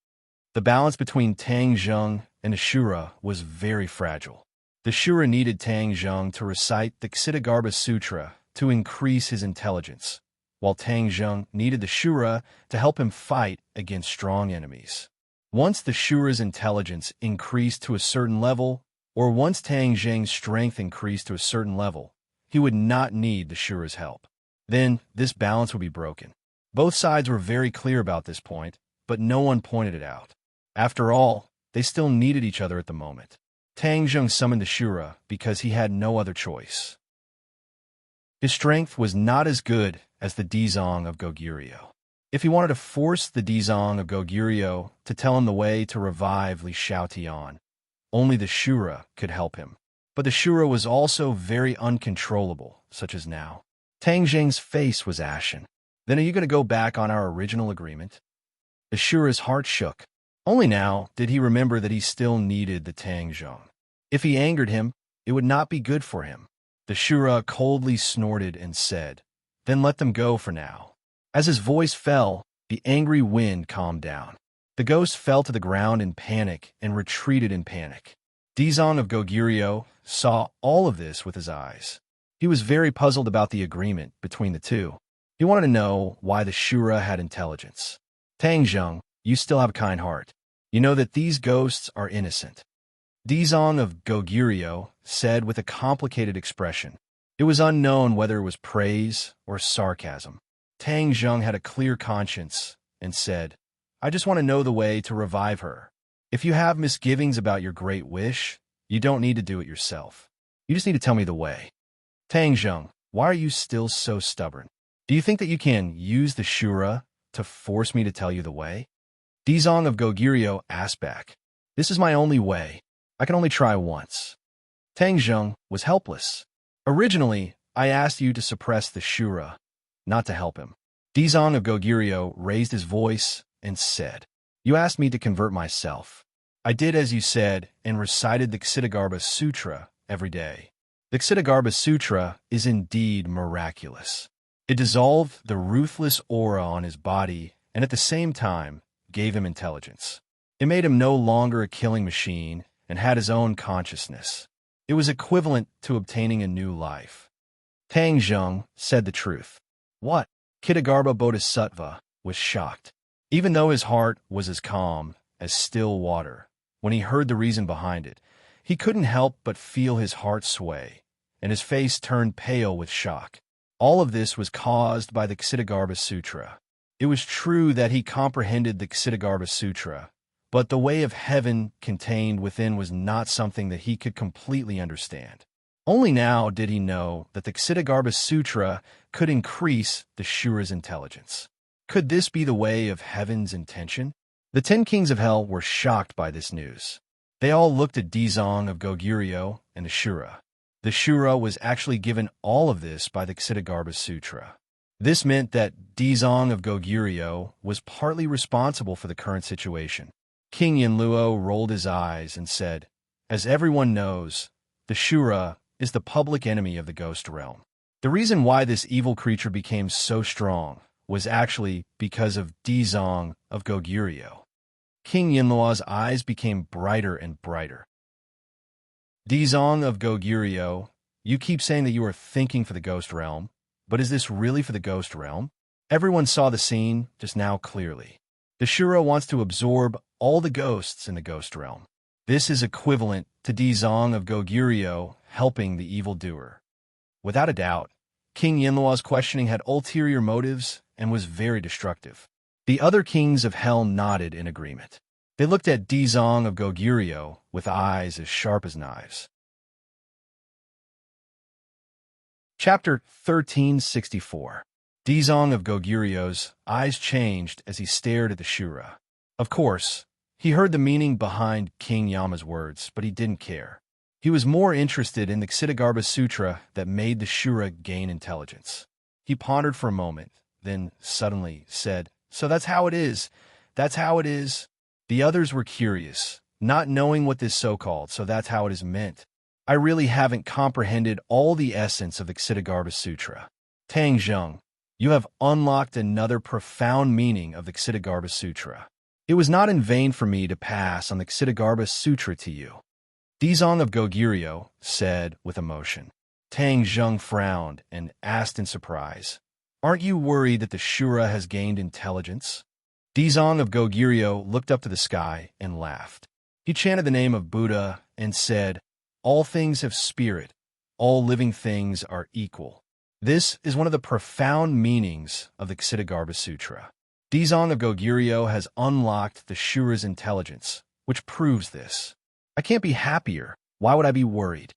The balance between Tang Zheng and the Shura was very fragile. The Shura needed Tang Zheng to recite the Ksitigarbha Sutra to increase his intelligence, while Tang Zheng needed the Shura to help him fight against strong enemies. Once the Shura's intelligence increased to a certain level, or once Tang Zheng's strength increased to a certain level, he would not need the Shura's help. Then, this balance would be broken. Both sides were very clear about this point, but no one pointed it out. After all, they still needed each other at the moment. Tang Zheng summoned the Shura because he had no other choice. His strength was not as good as the Dizong of Goguryeo. If he wanted to force the Dizong of Goguryeo to tell him the way to revive Li Xiaotian, only the Shura could help him. But the Shura was also very uncontrollable, such as now. Tang Zheng's face was ashen. Then are you going to go back on our original agreement? The Shura's heart shook. Only now did he remember that he still needed the Tang Zheng. If he angered him, it would not be good for him. The Shura coldly snorted and said, Then let them go for now. As his voice fell, the angry wind calmed down. The ghost fell to the ground in panic and retreated in panic. Dizong of Goguryeo saw all of this with his eyes. He was very puzzled about the agreement between the two. He wanted to know why the Shura had intelligence. Tang Zheng, you still have a kind heart. You know that these ghosts are innocent. Dizong of Goguryeo said with a complicated expression. It was unknown whether it was praise or sarcasm. Tang Zheng had a clear conscience and said, I just want to know the way to revive her. If you have misgivings about your great wish, you don't need to do it yourself. You just need to tell me the way. Tang Zheng, why are you still so stubborn? Do you think that you can use the Shura to force me to tell you the way? Dizong of Goguryeo asked back. This is my only way. I can only try once. Tang Zheng was helpless. Originally, I asked you to suppress the Shura, not to help him. Dizong of Goguryeo raised his voice and said, You asked me to convert myself. I did as you said and recited the Ksitigarbha Sutra every day. The Ksitigarbha Sutra is indeed miraculous. It dissolved the ruthless aura on his body and at the same time gave him intelligence. It made him no longer a killing machine and had his own consciousness. It was equivalent to obtaining a new life. Tang Zheng said the truth. What? Ksitigarbha Bodhisattva was shocked. Even though his heart was as calm as still water, when he heard the reason behind it, he couldn't help but feel his heart sway, and his face turned pale with shock. All of this was caused by the Ksitigarbha Sutra. It was true that he comprehended the Ksitigarbha Sutra, but the way of heaven contained within was not something that he could completely understand. Only now did he know that the Ksitigarbha Sutra could increase the Shura's intelligence. Could this be the way of heaven's intention? The 10 kings of hell were shocked by this news. They all looked at Dizong of Goguryeo and the Shura. The Shura was actually given all of this by the Ksitigarbha Sutra. This meant that Dizong of Goguryeo was partly responsible for the current situation. King Yinluo rolled his eyes and said, As everyone knows, the Shura is the public enemy of the ghost realm. The reason why this evil creature became so strong was actually because of Dizong of Goguryeo. King Yinluo's eyes became brighter and brighter. Dizong of Goguryeo, you keep saying that you are thinking for the ghost realm, but is this really for the ghost realm? Everyone saw the scene just now clearly. The Shura wants to absorb all the ghosts in the ghost realm. This is equivalent to Dizong of Goguryeo helping the evildoer. Without a doubt, King Yinluo's questioning had ulterior motives and was very destructive. The other kings of hell nodded in agreement. They looked at Dizong of Goguryeo with eyes as sharp as knives. Chapter 1364. Dizong of Goguryeo's eyes changed as he stared at the Shura. Of course, He heard the meaning behind King Yama's words, but he didn't care. He was more interested in the Ksitigarbha Sutra that made the Shura gain intelligence. He pondered for a moment, then suddenly said, "So that's how it is. That's how it is." The others were curious, not knowing what this so-called "so that's how it is" meant. I really haven't comprehended all the essence of the Ksitigarbha Sutra. Tang Zheng, you have unlocked another profound meaning of the Ksitigarbha Sutra. It was not in vain for me to pass on the Ksitigarbha Sutra to you. Dizong of Goguryeo said with emotion. Tang Zheng frowned and asked in surprise, "Aren't you worried that the Shura has gained intelligence?" Dizong of Goguryeo looked up to the sky and laughed. He chanted the name of Buddha and said, "All things have spirit. All living things are equal." This is one of the profound meanings of the Ksitigarbha Sutra. Dizong of Goguryeo has unlocked the Shura's intelligence, which proves this. I can't be happier. Why would I be worried?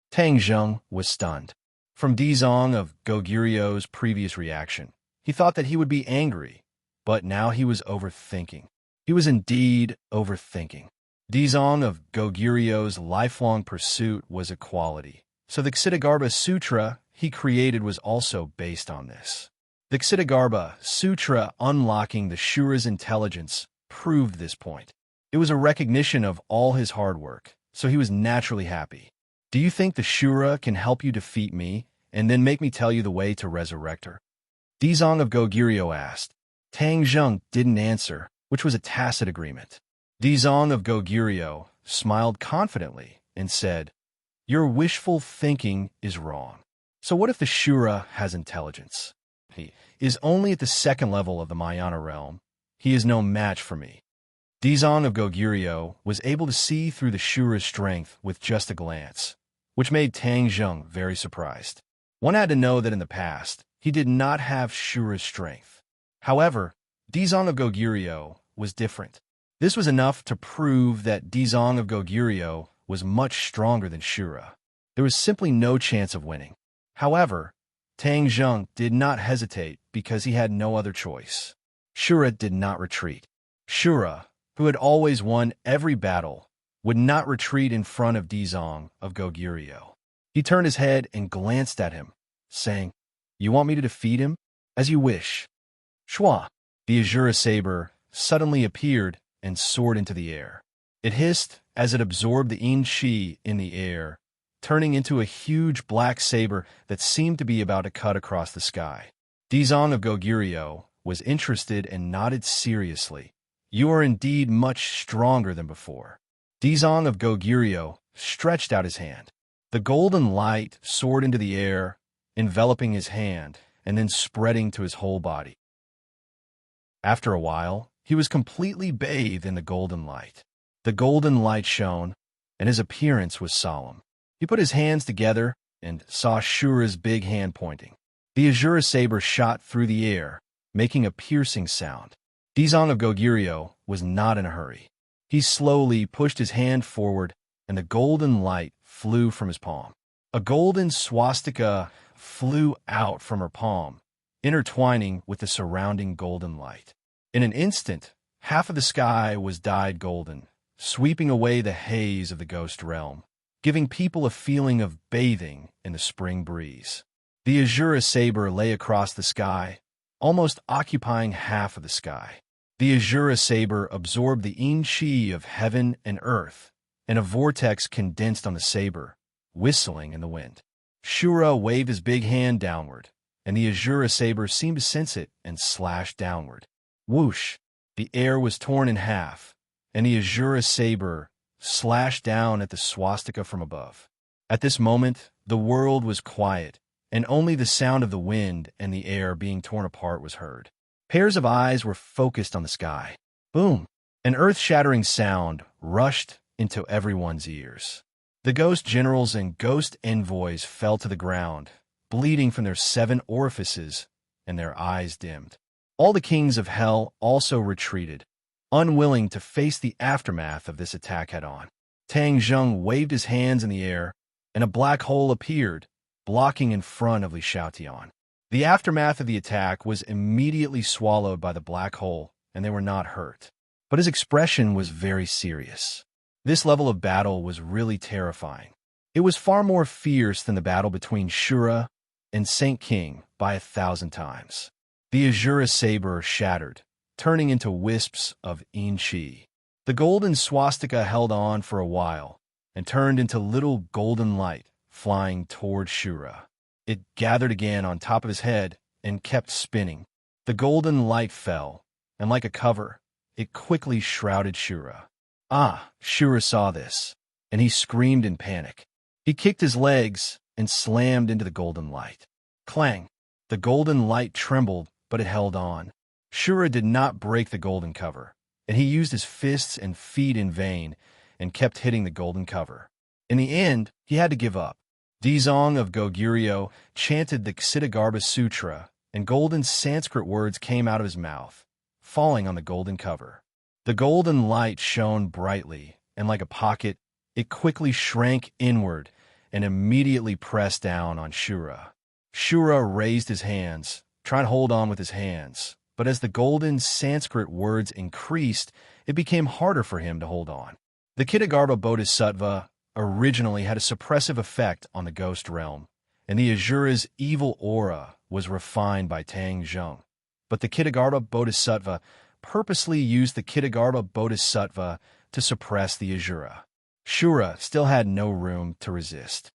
Tang Zheng was stunned. From Dizong of Goguryeo's previous reaction, he thought that he would be angry, but now he was overthinking. He was indeed overthinking. Dizong of Goguryeo's lifelong pursuit was equality, so the Ksitigarbha Sutra he created was also based on this. The Ksitigarbha Sutra unlocking the Shura's intelligence proved this point. It was a recognition of all his hard work, so he was naturally happy. Do you think the Shura can help you defeat me and then make me tell you the way to resurrect her? Dizong of Goguryeo asked. Tang Zheng didn't answer, which was a tacit agreement. Dizong of Goguryeo smiled confidently and said, "Your wishful thinking is wrong. So what if the Shura has intelligence? He is only at the second level of the Mayana realm. He is no match for me." Dizong of Goguryeo was able to see through the Shura's strength with just a glance, which made Tang Zheng very surprised. One had to know that in the past, he did not have Shura's strength. However, Dizong of Goguryeo was different. This was enough to prove that Dizong of Goguryeo was much stronger than Shura. There was simply no chance of winning. However, Tang Zheng did not hesitate because he had no other choice. Shura did not retreat. Shura, who had always won every battle, would not retreat in front of Dizong of Goguryeo. He turned his head and glanced at him, saying, "You want me to defeat him? As you wish." Shwa, the Azura saber, suddenly appeared and soared into the air. It hissed as it absorbed the yin qi in the air, turning into a huge black saber that seemed to be about to cut across the sky. Dizong of Goguryeo was interested and nodded seriously. "You are indeed much stronger than before." Dizong of Goguryeo stretched out his hand. The golden light soared into the air, enveloping his hand and then spreading to his whole body. After a while, he was completely bathed in the golden light. The golden light shone, and his appearance was solemn. He put his hands together and saw Shura's big hand pointing. The Azura saber shot through the air, making a piercing sound. Dizong of Goguryeo was not in a hurry. He slowly pushed his hand forward, and the golden light flew from his palm. A golden swastika flew out from her palm, intertwining with the surrounding golden light. In an instant, half of the sky was dyed golden, sweeping away the haze of the ghost realm, giving people a feeling of bathing in the spring breeze. The Azura saber lay across the sky, almost occupying half of the sky. The Azura saber absorbed the yin qi of heaven and earth, and a vortex condensed on the saber, whistling in the wind. Shura waved his big hand downward, and the Azura saber seemed to sense it and slashed downward. Whoosh! The air was torn in half, and the Azura saber slashed down at the swastika from above. At this moment, the world was quiet, and only the sound of the wind and the air being torn apart was heard. Pairs of eyes were focused on the sky. Boom! An earth-shattering sound rushed into everyone's ears. The ghost generals and ghost envoys fell to the ground, bleeding from their 7 orifices, and their eyes dimmed. All the kings of hell also retreated, unwilling to face the aftermath of this attack head-on. Tang Zheng waved his hands in the air, and a black hole appeared, blocking in front of Li Xiaotian. The aftermath of the attack was immediately swallowed by the black hole, and they were not hurt. but his expression was very serious. This level of battle was really terrifying. It was far more fierce than the battle between Shura and Saint King by 1,000 times. The Azura saber shattered, turning into wisps of inchi. The golden swastika held on for a while and turned into little golden light flying toward Shura. It gathered again on top of his head and kept spinning. The golden light fell, and like a cover, it quickly shrouded Shura. Shura saw this, and he screamed in panic. He kicked his legs and slammed into the golden light. Clang! The golden light trembled, but it held on. Shura did not break the golden cover, and he used his fists and feet in vain and kept hitting the golden cover. In the end, he had to give up. Dizong of Goguryeo chanted the Ksitigarbha Sutra, and golden Sanskrit words came out of his mouth, falling on the golden cover. The golden light shone brightly, and like a pocket, it quickly shrank inward and immediately pressed down on Shura. Shura raised his hands, trying to hold on with his hands, but as the golden Sanskrit words increased, it became harder for him to hold on. The Ksitigarbha Bodhisattva originally had a suppressive effect on the ghost realm, and the Azura's evil aura was refined by Tang Zheng. But the Ksitigarbha Bodhisattva purposely used the Ksitigarbha Bodhisattva to suppress the Azura. Shura still had no room to resist.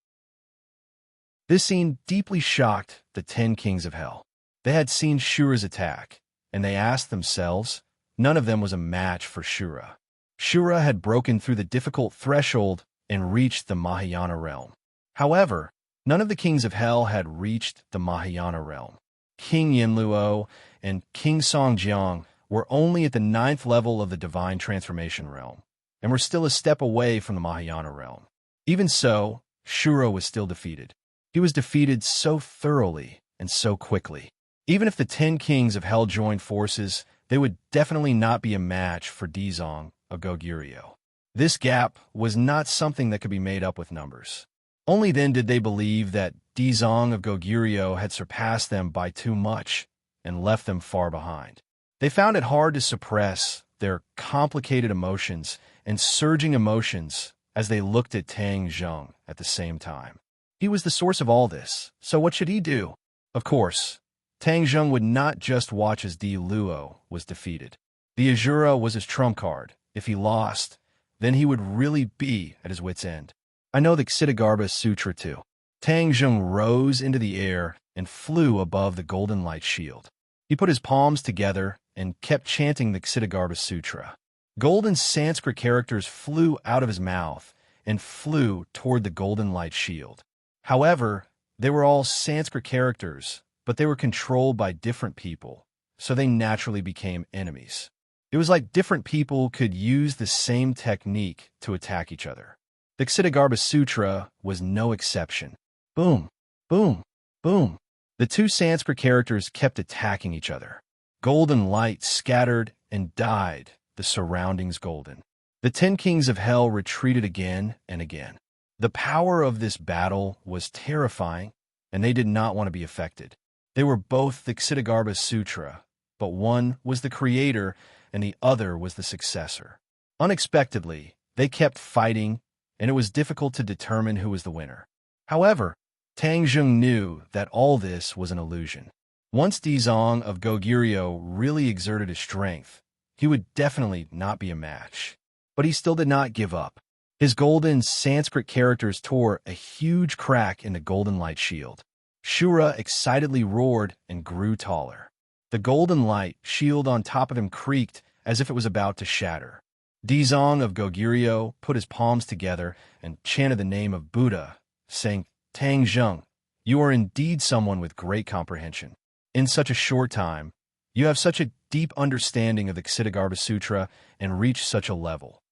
This scene deeply shocked the 10 kings of hell. They had seen Shura's attack, and they asked themselves, none of them was a match for Shura. Shura had broken through the difficult threshold and reached the Mahayana realm. However, none of the kings of hell had reached the Mahayana realm. King Yinluo and King Songjiang were only at the 9th level of the divine transformation realm, and were still a step away from the Mahayana realm. Even so, Shura was still defeated. He was defeated so thoroughly and so quickly. Even if the 10 kings of hell joined forces, they would definitely not be a match for Dizong of Goguryeo. This gap was not something that could be made up with numbers. Only then did they believe that Dizong of Goguryeo had surpassed them by too much and left them far behind. They found it hard to suppress their complicated emotions and surging emotions as they looked at Tang Zheng at the same time. He was the source of all this, so what should he do? Of course, Tang Zheng would not just watch as Di Luo was defeated. The Azura was his trump card. If he lost, then he would really be at his wit's end. I know the Ksitigarbha Sutra too. Tang Zheng rose into the air and flew above the golden light shield. He put his palms together and kept chanting the Ksitigarbha Sutra. Golden Sanskrit characters flew out of his mouth and flew toward the golden light shield. However, they were all Sanskrit characters, but they were controlled by different people, so they naturally became enemies. It was like different people could use the same technique to attack each other. The Ksitigarbha Sutra was no exception. Boom, boom, boom. The two Sanskrit characters kept attacking each other. Golden light scattered and dyed the surroundings golden. The 10 kings of hell retreated again and again. The power of this battle was terrifying, and they did not want to be affected. They were both the Ksitigarbha Sutra, but one was the creator and the other was the successor. Unexpectedly, they kept fighting, and it was difficult to determine who was the winner. However, Tang Zheng knew that all this was an illusion. Once Dizong of Goguryeo really exerted his strength, he would definitely not be a match. But he still did not give up. His golden Sanskrit characters tore a huge crack in the golden light shield. Shura excitedly roared and grew taller. The golden light shield on top of him creaked as if it was about to shatter. Dizong of Goguryeo put his palms together and chanted the name of Buddha, saying, Tang Zheng, you are indeed someone with great comprehension. In such a short time, you have such a deep understanding of the Ksitigarbha Sutra and reached such a level.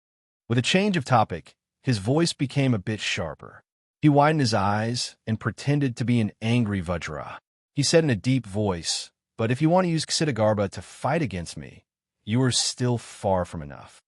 With a change of topic, his voice became a bit sharper. He widened his eyes and pretended to be an angry Vajra. He said in a deep voice, but if you want to use Ksitigarbha to fight against me, you are still far from enough.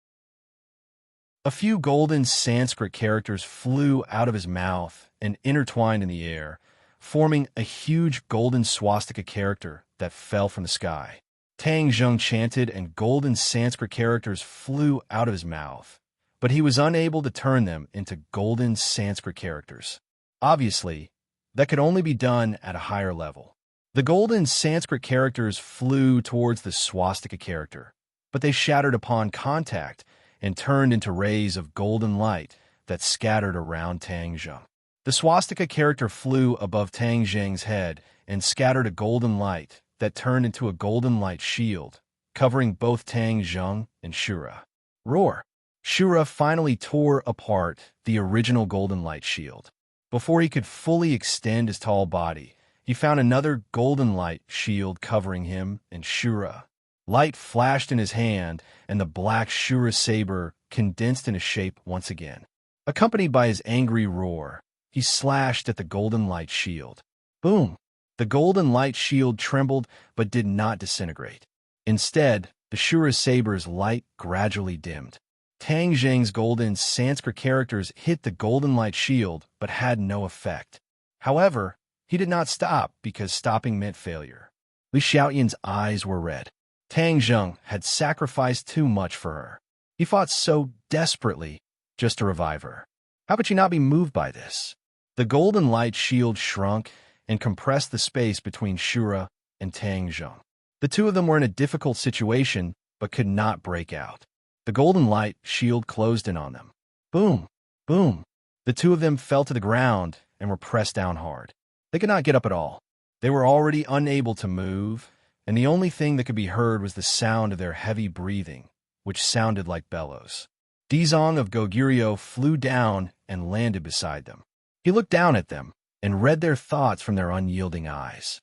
A few golden Sanskrit characters flew out of his mouth and intertwined in the air, forming a huge golden swastika character that fell from the sky. Tang Zheng chanted, and golden Sanskrit characters flew out of his mouth, but he was unable to turn them into golden Sanskrit characters. Obviously, that could only be done at a higher level. The golden Sanskrit characters flew towards the swastika character, but they shattered upon contact and turned into rays of golden light that scattered around Tang Zheng. The swastika character flew above Tang Zheng's head and scattered a golden light that turned into a golden light shield, covering both Tang Zheng and Shura. Roar! Shura finally tore apart the original golden light shield. Before he could fully extend his tall body, he found another golden light shield covering him and Shura. Light flashed in his hand, and the black Shura saber condensed into shape once again. Accompanied by his angry roar, he slashed at the golden light shield. Boom! The golden light shield trembled but did not disintegrate. Instead, the Shura saber's light gradually dimmed. Tang Zheng's golden Sanskrit characters hit the golden light shield but had no effect. However, he did not stop because stopping meant failure. Li Xiaoyan's eyes were red. Tang Zheng had sacrificed too much for her. He fought so desperately just to revive her. How could she not be moved by this? The golden light shield shrunk and compressed the space between Shura and Tang Zheng. The two of them were in a difficult situation but could not break out. The golden light shield closed in on them. Boom! Boom! The two of them fell to the ground and were pressed down hard. They could not get up at all. They were already unable to move, and the only thing that could be heard was the sound of their heavy breathing, which sounded like bellows. Dizong of Goguryeo flew down and landed beside them. He looked down at them and read their thoughts from their unyielding eyes.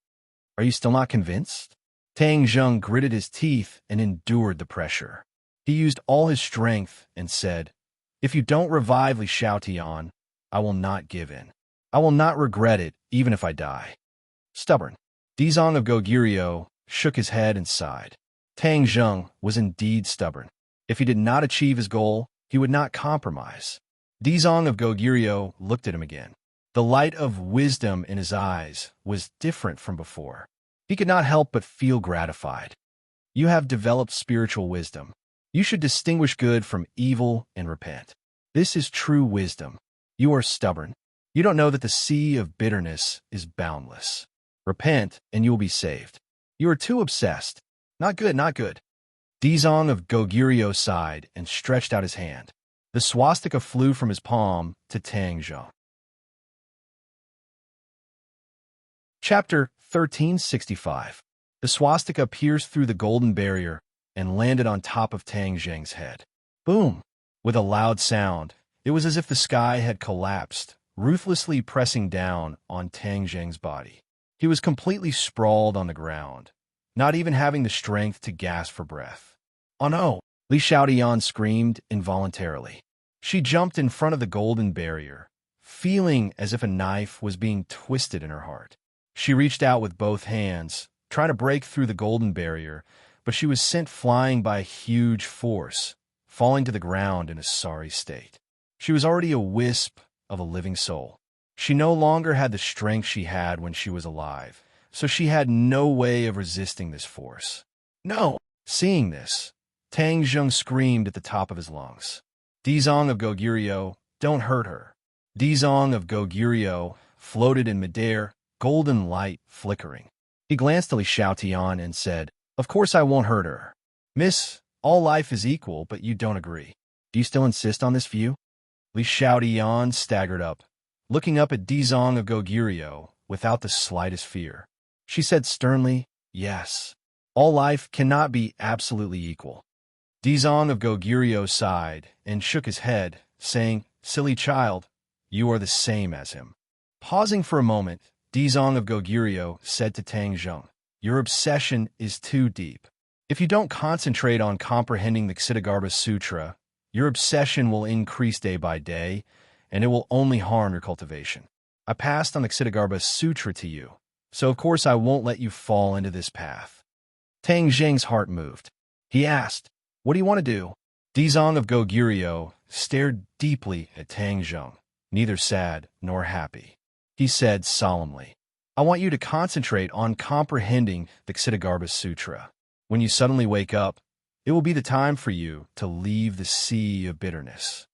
Are you still not convinced? Tang Zheng gritted his teeth and endured the pressure. He used all his strength and said, "If you don't revive Li Xiaotian, I will not give in. I will not regret it, even if I die." Stubborn. Dizong of Goguryeo shook his head and sighed. Tang Zheng was indeed stubborn. If he did not achieve his goal, he would not compromise. Dizong of Goguryeo looked at him again. The light of wisdom in his eyes was different from before. He could not help but feel gratified. You have developed spiritual wisdom. You should distinguish good from evil and repent. This is true wisdom. You are stubborn. You don't know that the sea of bitterness is boundless. Repent, and you will be saved. You are too obsessed. Not good, not good. Dizong of Goguryeo sighed and stretched out his hand. The swastika flew from his palm to Tang Zheng. Chapter 1365. The swastika pierced through the golden barrier and landed on top of Tang Zheng's head. Boom! With a loud sound, it was as if the sky had collapsed, ruthlessly pressing down on Tang Zheng's body. He was completely sprawled on the ground, not even having the strength to gasp for breath. Oh no! Li Xiaotian screamed involuntarily. She jumped in front of the golden barrier, feeling as if a knife was being twisted in her heart. She reached out with both hands, trying to break through the golden barrier, but she was sent flying by a huge force, falling to the ground in a sorry state. She was already a wisp of a living soul. She no longer had the strength she had when she was alive, so she had no way of resisting this force. No! Seeing this, Tang Zheng screamed at the top of his lungs. Dizong of Goguryeo, don't hurt her. Dizong of Goguryeo floated in midair, golden light flickering. He glanced at Li Xiaotian and said, "Of course I won't hurt her. Miss, all life is equal, but you don't agree. Do you still insist on this view?" Li Xiaotian staggered up, looking up at Dizong of Goguryeo without the slightest fear. She said sternly, "Yes. All life cannot be absolutely equal." Dizong of Goguryeo sighed and shook his head, saying, "Silly child, you are the same as him." Pausing for a moment, Dizong of Goguryeo said to Tang Zheng, "Your obsession is too deep. If you don't concentrate on comprehending the Ksitigarbha Sutra, your obsession will increase day by day, and it will only harm your cultivation. I passed on the Ksitigarbha Sutra to you, so of course I won't let you fall into this path." Tang Zheng's heart moved. He asked, "What do you want to do?" Dizong of Goguryeo stared deeply at Tang Zheng, neither sad nor happy. He said solemnly, "I want you to concentrate on comprehending the Ksitigarbha Sutra. When you suddenly wake up, it will be the time for you to leave the sea of bitterness.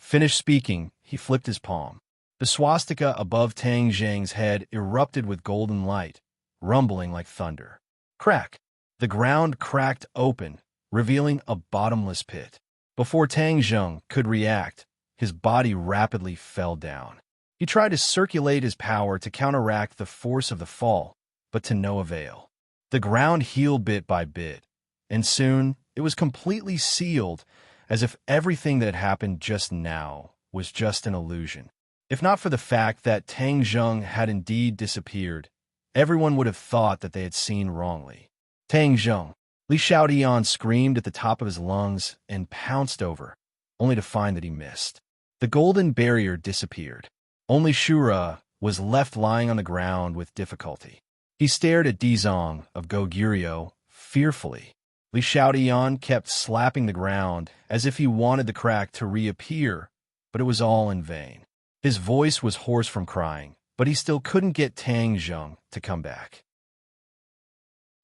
Finished speaking, he flipped his palm. The swastika above Tang Zhang's head erupted with golden light, rumbling like thunder. Crack! The ground cracked open, revealing a bottomless pit. Before Tang Zhang could react, his body rapidly fell down. He tried to circulate his power to counteract the force of the fall, but to no avail. The ground healed bit by bit, and soon it was completely sealed, as if everything that had happened just now was just an illusion. If not for the fact that Tang Zhang had indeed disappeared, everyone would have thought that they had seen wrongly. Tang Zhang! Li Xiaodian screamed at the top of his lungs and pounced over, only to find that he missed. The golden barrier disappeared. Only Shura was left lying on the ground with difficulty. He stared at Dizong of Goguryeo fearfully. Li Xiaodian kept slapping the ground as if he wanted the crack to reappear, but it was all in vain. His voice was hoarse from crying, but he still couldn't get Tang Zhang to come back.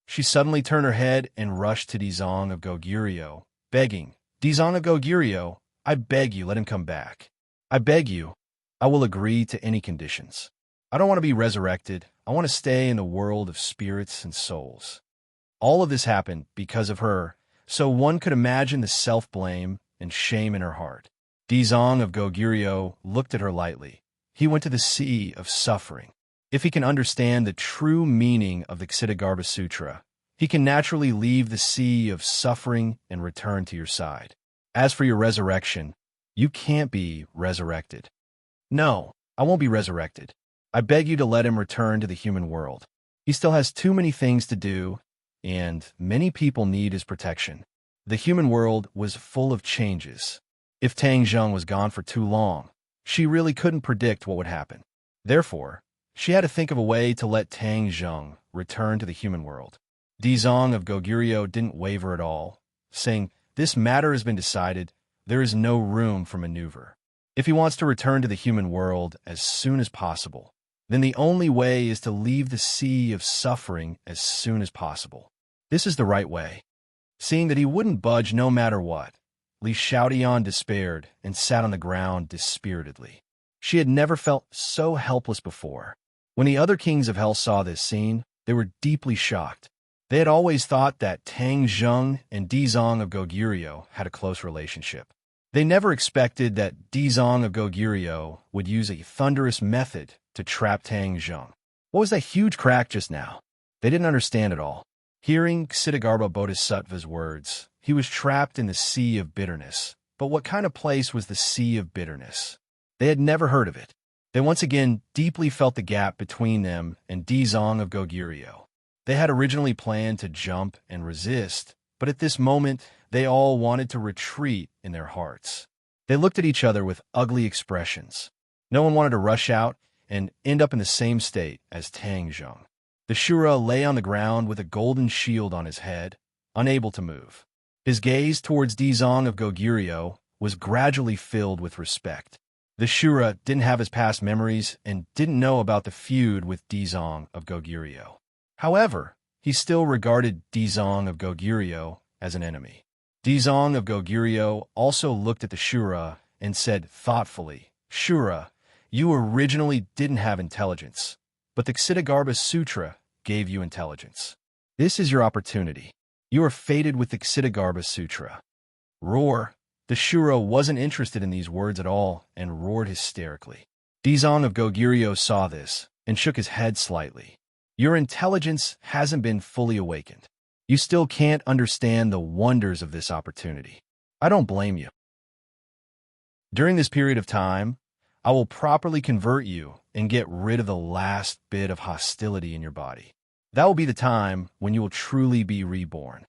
She suddenly turned her head and rushed to Dizong of Goguryeo, begging, "Dizong of Goguryeo, I beg you, let him come back. I beg you, I will agree to any conditions. I don't want to be resurrected. I want to stay in the world of spirits and souls." All of this happened because of her, so one could imagine the self-blame and shame in her heart. Dizong of Goguryeo looked at her lightly. He went to the sea of suffering. If he can understand the true meaning of the Ksitigarbha Sutra, he can naturally leave the sea of suffering and return to your side. As for your resurrection, you can't be resurrected. No, I won't be resurrected. I beg you to let him return to the human world. He still has too many things to do, and many people need his protection. The human world was full of changes. If Tang Zhang was gone for too long, she really couldn't predict what would happen. Therefore, she had to think of a way to let Tang Zhang return to the human world. Dizong of Goguryeo didn't waver at all, saying, "This matter has been decided. There is no room for maneuver. If he wants to return to the human world as soon as possible, then the only way is to leave the sea of suffering as soon as possible. This is the right way." Seeing that he wouldn't budge no matter what, Li Xiaodian despaired and sat on the ground dispiritedly. She had never felt so helpless before. When the other kings of hell saw this scene, they were deeply shocked. They had always thought that Tang Zhang and Dizong of Goguryeo had a close relationship. They never expected that Dizong of Goguryeo would use a thunderous method to trap Tang Zhang. What was that huge crack just now? They didn't understand at all. Hearing Ksitigarbha Bodhisattva's words, he was trapped in the sea of bitterness. But what kind of place was the sea of bitterness? They had never heard of it. They once again deeply felt the gap between them and Dizong of Goguryeo. They had originally planned to jump and resist, but at this moment, they all wanted to retreat in their hearts. They looked at each other with ugly expressions. No one wanted to rush out and end up in the same state as Tang Zhang. The Shura lay on the ground with a golden shield on his head, unable to move. His gaze towards Dizong of Goguryeo was gradually filled with respect. The Shura didn't have his past memories and didn't know about the feud with Dizong of Goguryeo. However, he still regarded Dizong of Goguryeo as an enemy. Dizong of Goguryeo also looked at the Shura and said thoughtfully, "Shura, you originally didn't have intelligence, but the Ksitigarbha Sutra gave you intelligence. This is your opportunity. You are fated with the Ksitigarbha Sutra." Roar! The Shura wasn't interested in these words at all and roared hysterically. Dizong of Goguryeo saw this and shook his head slightly. "Your intelligence hasn't been fully awakened. You still can't understand the wonders of this opportunity. I don't blame you. During this period of time, I will properly convert you and get rid of the last bit of hostility in your body. That will be the time when you will truly be reborn."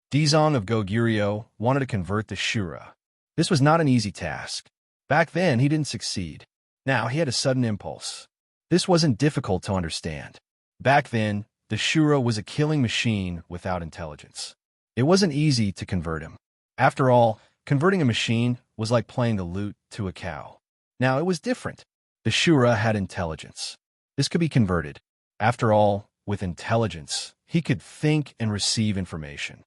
Dizong of Goguryeo wanted to convert the Shura. This was not an easy task. Back then, he didn't succeed. Now, he had a sudden impulse. This wasn't difficult to understand. Back then, the Shura was a killing machine without intelligence. It wasn't easy to convert him. After all, converting a machine was like playing the lute to a cow. Now, it was different. The Shura had intelligence. This could be converted. After all, with intelligence, he could think and receive information.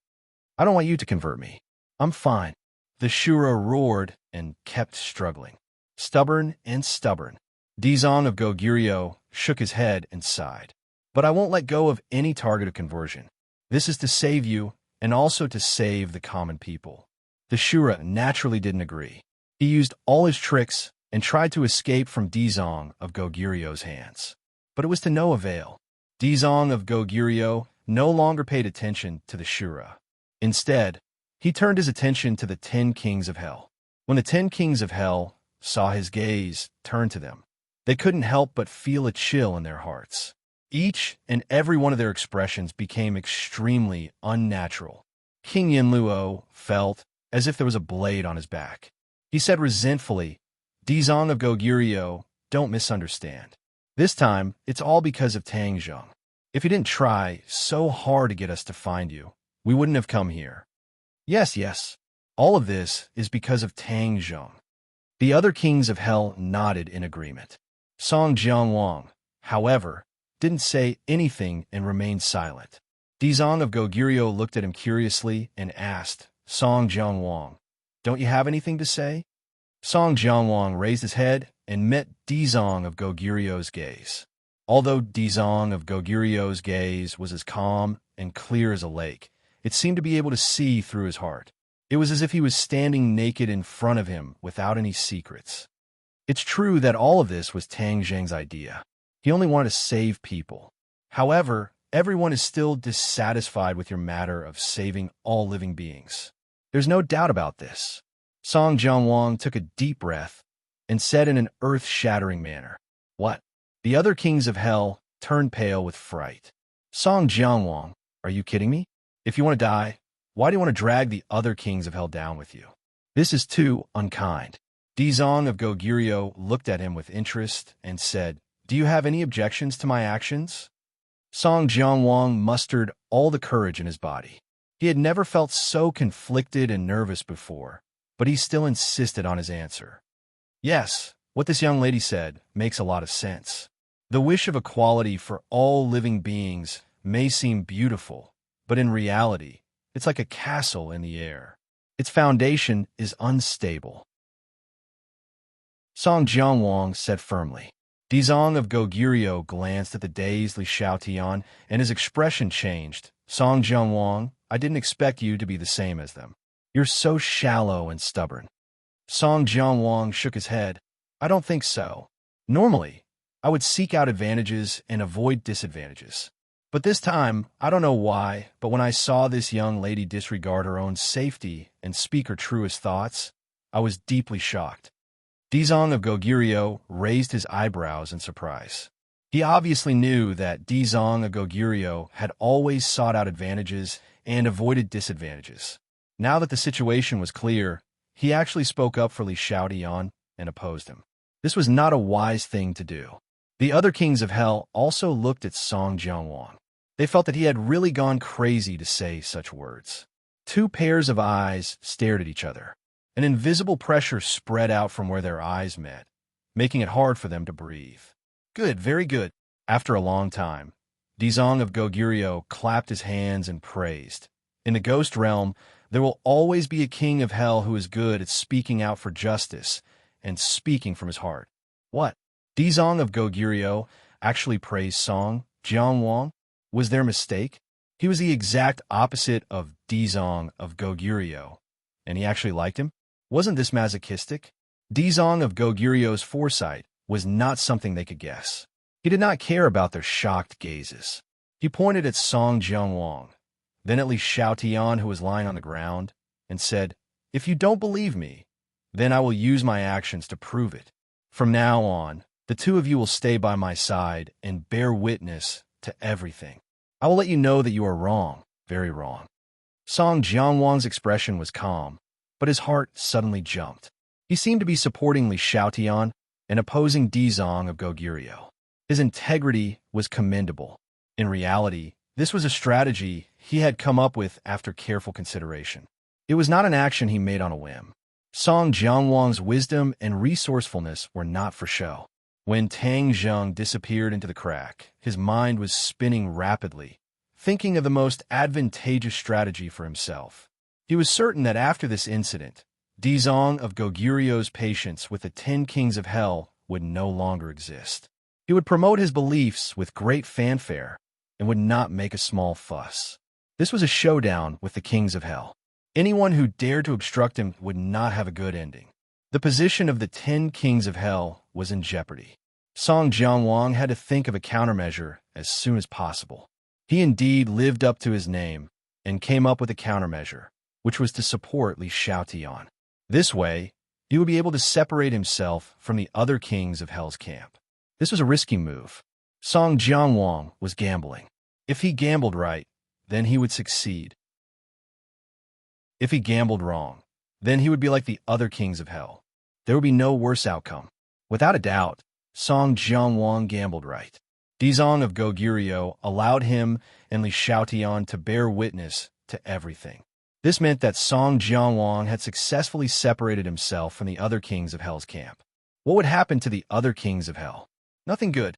I don't want you to convert me. I'm fine. The Shura roared and kept struggling. Stubborn and stubborn. Dizong of Goguryeo shook his head and sighed. But I won't let go of any target of conversion. This is to save you and also to save the common people. The Shura naturally didn't agree. He used all his tricks and tried to escape from Dizong of Goguryeo's hands. But it was to no avail. Dizong of Goguryeo no longer paid attention to the Shura. Instead, he turned his attention to the 10 kings of hell. When the 10 kings of hell saw his gaze turn to them, they couldn't help but feel a chill in their hearts. Each and every one of their expressions became extremely unnatural. King Yinluo felt as if there was a blade on his back. He said resentfully, Dizong of Goguryeo, don't misunderstand. This time, it's all because of Tang Zheng. If you didn't try so hard to get us to find you, we wouldn't have come here. Yes. All of this is because of Tang Zheng. The other kings of hell nodded in agreement. Song Jianwang, however, didn't say anything and remained silent. Dizong of Goguryeo looked at him curiously and asked, Song Jianwang, don't you have anything to say? Song Jianwang raised his head and met Dizong of Goguryeo's gaze. Although Dizong of Goguryeo's gaze was as calm and clear as a lake, it seemed to be able to see through his heart. It was as if he was standing naked in front of him without any secrets. It's true that all of this was Tang Zheng's idea. He only wanted to save people. However, everyone is still dissatisfied with your matter of saving all living beings. There's no doubt about this. Song Jianwang took a deep breath and said in an earth-shattering manner, What? The other kings of hell turned pale with fright. Song Jianwang, are you kidding me? If you want to die, why do you want to drag the other kings of hell down with you? This is too unkind. Dizong of Goguryeo looked at him with interest and said, Do you have any objections to my actions? Song Jianwang mustered all the courage in his body. He had never felt so conflicted and nervous before, but he still insisted on his answer. Yes, what this young lady said makes a lot of sense. The wish of equality for all living beings may seem beautiful, but in reality, it's like a castle in the air. Its foundation is unstable. Song Jianwang said firmly. Dizong of Goguryeo glanced at the dazed Li Xiaotian, and his expression changed. Song Jianwang, I didn't expect you to be the same as them. You're so shallow and stubborn. Song Jianwang shook his head. I don't think so. Normally, I would seek out advantages and avoid disadvantages. But this time, I don't know why, but when I saw this young lady disregard her own safety and speak her truest thoughts, I was deeply shocked. Dizong of Goguryeo raised his eyebrows in surprise. He obviously knew that Dizong of Goguryeo had always sought out advantages and avoided disadvantages. Now that the situation was clear, he actually spoke up for Li Xiaotian and opposed him. This was not a wise thing to do. The other kings of hell also looked at Song Jianwang. They felt that he had really gone crazy to say such words. Two pairs of eyes stared at each other. An invisible pressure spread out from where their eyes met, making it hard for them to breathe. Good, very good. After a long time, Dizong of Goguryeo clapped his hands and praised. In the ghost realm, there will always be a king of hell who is good at speaking out for justice and speaking from his heart. What? Dizong of Goguryeo actually praised Song Jianwang? Was there a mistake? He was the exact opposite of Dizong of Goguryeo, and he actually liked him? Wasn't this masochistic? Dizong of Goguryeo's foresight was not something they could guess. He did not care about their shocked gazes. He pointed at Song Jianwang, then at Li Xiaotian, who was lying on the ground, and said, If you don't believe me, then I will use my actions to prove it. From now on, the two of you will stay by my side and bear witness to everything. I will let you know that you are wrong, very wrong. Song Jianwang's expression was calm, but his heart suddenly jumped. He seemed to be supporting Li Xiaotian and opposing Dizong of Goguryeo. His integrity was commendable. In reality, this was a strategy he had come up with after careful consideration. It was not an action he made on a whim. Song Jianwang's wisdom and resourcefulness were not for show. When Tang Zheng disappeared into the crack, his mind was spinning rapidly, thinking of the most advantageous strategy for himself. He was certain that after this incident, Dizong of Goguryu's patience with the 10 kings of hell would no longer exist. He would promote his beliefs with great fanfare and would not make a small fuss. This was a showdown with the kings of hell. Anyone who dared to obstruct him would not have a good ending. The position of the 10 kings of hell was in jeopardy. Song Jianwang had to think of a countermeasure as soon as possible. He indeed lived up to his name and came up with a countermeasure, which was to support Li Xiaotian. This way, he would be able to separate himself from the other kings of hell's camp. This was a risky move. Song Jianwang was gambling. If he gambled right, then he would succeed. If he gambled wrong, then he would be like the other kings of hell. There would be no worse outcome. Without a doubt, Song Jianwang gambled right. Dizong of Goguryo allowed him and Li Xiaotian to bear witness to everything. This meant that Song Jianwang had successfully separated himself from the other kings of hell's camp. What would happen to the other kings of hell? Nothing good.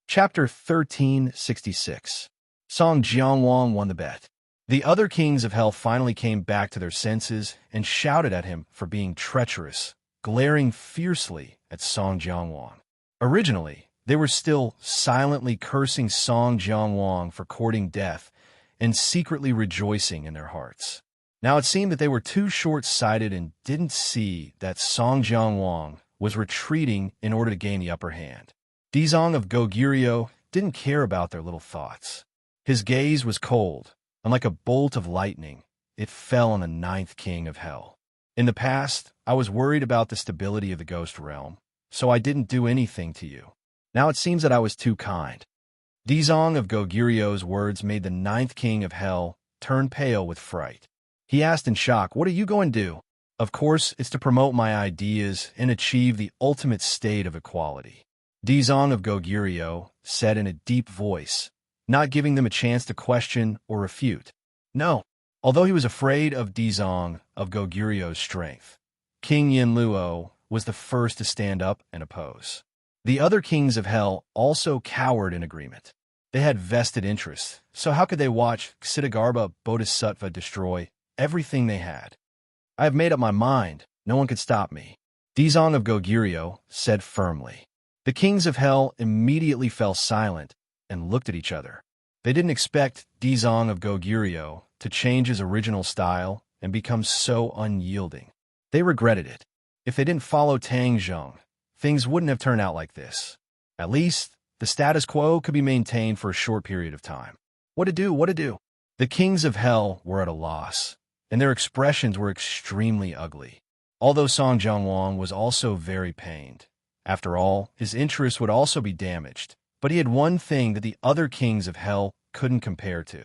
Chapter 1366. Song Jianwang won the bet. The other kings of hell finally came back to their senses and shouted at him for being treacherous, glaring fiercely at Song Jianwang. Originally, they were still silently cursing Song Jianwang for courting death and secretly rejoicing in their hearts. Now it seemed that they were too short-sighted and didn't see that Song Jianwang was retreating in order to gain the upper hand. Dizong of Goguryo didn't care about their little thoughts. His gaze was cold, and like a bolt of lightning, it fell on the 9th king of hell. In the past, I was worried about the stability of the ghost realm, so I didn't do anything to you. Now it seems that I was too kind. Dizong of Goguryo's words made the 9th king of hell turn pale with fright. He asked in shock, "What are you going to do?" "Of course, it's to promote my ideas and achieve the ultimate state of equality," Dizong of Goguryo said in a deep voice, not giving them a chance to question or refute. No. Although he was afraid of Dizong of Goguryo's strength, King Yinluo was the first to stand up and oppose. The other kings of hell also cowered in agreement. They had vested interests, so how could they watch Ksitigarbha Bodhisattva destroy everything they had? "I have made up my mind. No one could stop me," Dizong of Goguryo said firmly. The kings of hell immediately fell silent and looked at each other. They didn't expect Dizong of Goguryo to change his original style and become so unyielding. They regretted it. If they didn't follow Tang Zheng, things wouldn't have turned out like this. At least, the status quo could be maintained for a short period of time. What to do? What to do? The kings of hell were at a loss, and their expressions were extremely ugly. Although Song Jianwang was also very pained. After all, his interests would also be damaged, but he had one thing that the other kings of hell couldn't compare to.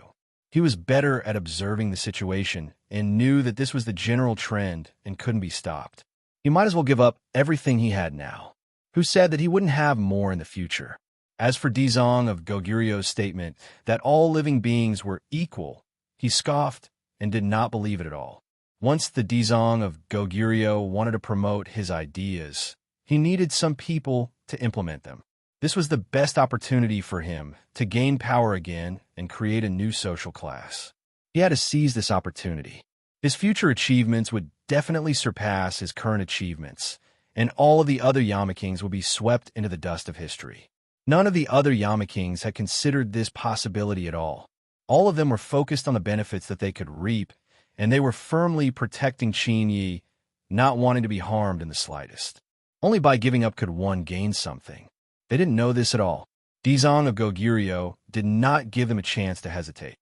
He was better at observing the situation and knew that this was the general trend and couldn't be stopped. He might as well give up everything he had now. Who said that he wouldn't have more in the future? As for Dizong of Goguryo's statement that all living beings were equal, he scoffed and did not believe it at all. Once the Dizong of Goguryo wanted to promote his ideas, he needed some people to implement them. This was the best opportunity for him to gain power again and create a new social class. He had to seize this opportunity. His future achievements would definitely surpass his current achievements, and all of the other Yama Kings would be swept into the dust of history. None of the other Yama Kings had considered this possibility at all. All of them were focused on the benefits that they could reap, and they were firmly protecting Qin Yi, not wanting to be harmed in the slightest. Only by giving up could one gain something. They didn't know this at all. Dizong of Goguryo did not give them a chance to hesitate.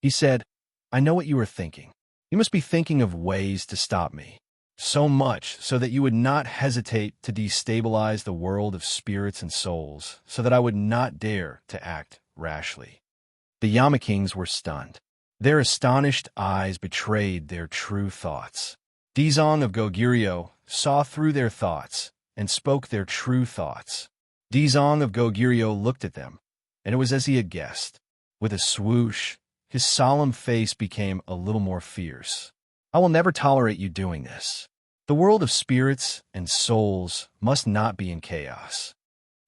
He said, "I know what you are thinking. You must be thinking of ways to stop me. So much so that you would not hesitate to destabilize the world of spirits and souls, so that I would not dare to act rashly." The Yama Kings were stunned. Their astonished eyes betrayed their true thoughts. Dizong of Goguryo saw through their thoughts and spoke their true thoughts. Dizong of Goguryo looked at them, and it was as he had guessed. With a swoosh, his solemn face became a little more fierce. "I will never tolerate you doing this. The world of spirits and souls must not be in chaos.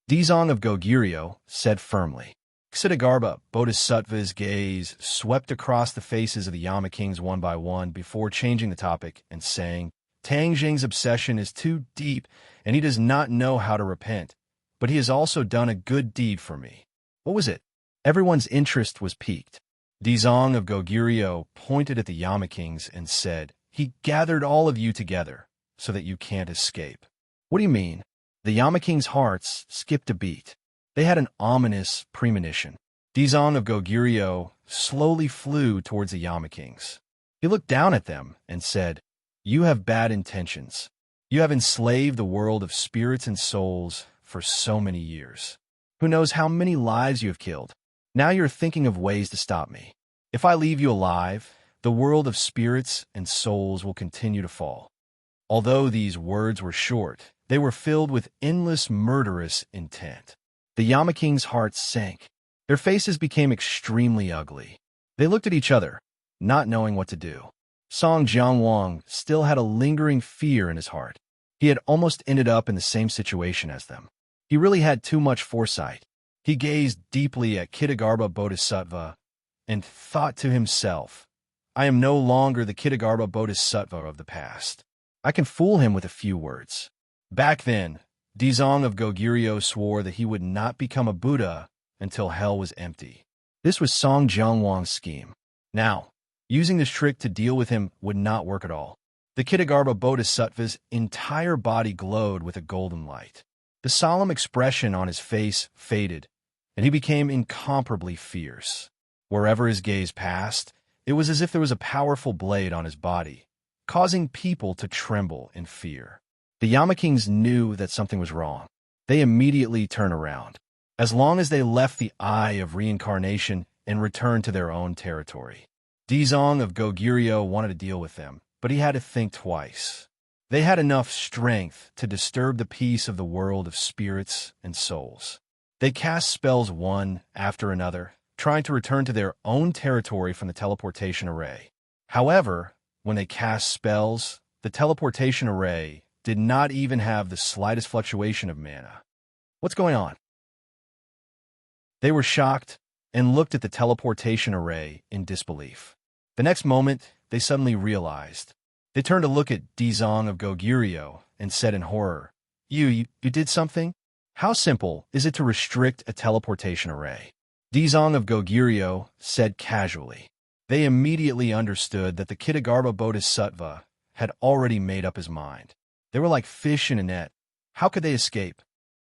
Dizong of Goguryeo said firmly. Ksitigarbha Bodhisattva's gaze swept across the faces of the Yama Kings one by one before changing the topic and saying, Tang Jing's obsession is too deep, and he does not know how to repent, but he has also done a good deed for me. What was it? Everyone's interest was piqued. Dizong of Goguryeo pointed at the Yama Kings and said, He gathered all of you together so that you can't escape. What do you mean? The Yama Kings' hearts skipped a beat. They had an ominous premonition. Dizong of Goguryeo slowly flew towards the Yama Kings. He looked down at them and said, You have bad intentions. You have enslaved the world of spirits and souls for so many years. Who knows how many lives you have killed? Now you're thinking of ways to stop me. If I leave you alive, the world of spirits and souls will continue to fall. Although these words were short, they were filled with endless murderous intent. The Yama Kings' hearts sank. Their faces became extremely ugly. They looked at each other, not knowing what to do. Song Jianwang still had a lingering fear in his heart. He had almost ended up in the same situation as them. He really had too much foresight. He gazed deeply at Ksitigarbha Bodhisattva and thought to himself, I am no longer the Ksitigarbha Bodhisattva of the past. I can fool him with a few words. Back then, Dizong of Goguryeo swore that he would not become a Buddha until hell was empty. This was Song Jianwang's scheme. Now, using this trick to deal with him would not work at all. The Ksitigarbha Bodhisattva's entire body glowed with a golden light. The solemn expression on his face faded, and he became incomparably fierce. Wherever his gaze passed, it was as if there was a powerful blade on his body, causing people to tremble in fear. The Yama Kings knew that something was wrong. They immediately turned around, as long as they left the eye of reincarnation and returned to their own territory. Dizong of Goguryeo wanted to deal with them, but he had to think twice. They had enough strength to disturb the peace of the world of spirits and souls. They cast spells one after another, trying to return to their own territory from the teleportation array. However, when they cast spells, the teleportation array did not even have the slightest fluctuation of mana. What's going on? They were shocked and looked at the teleportation array in disbelief. The next moment, they suddenly realized. They turned to look at Dizong of Goguryeo and said in horror, You did something? How simple is it to restrict a teleportation array? Dizong of Goguryeo said casually. They immediately understood that the Ksitigarbha Bodhisattva had already made up his mind. They were like fish in a net. How could they escape?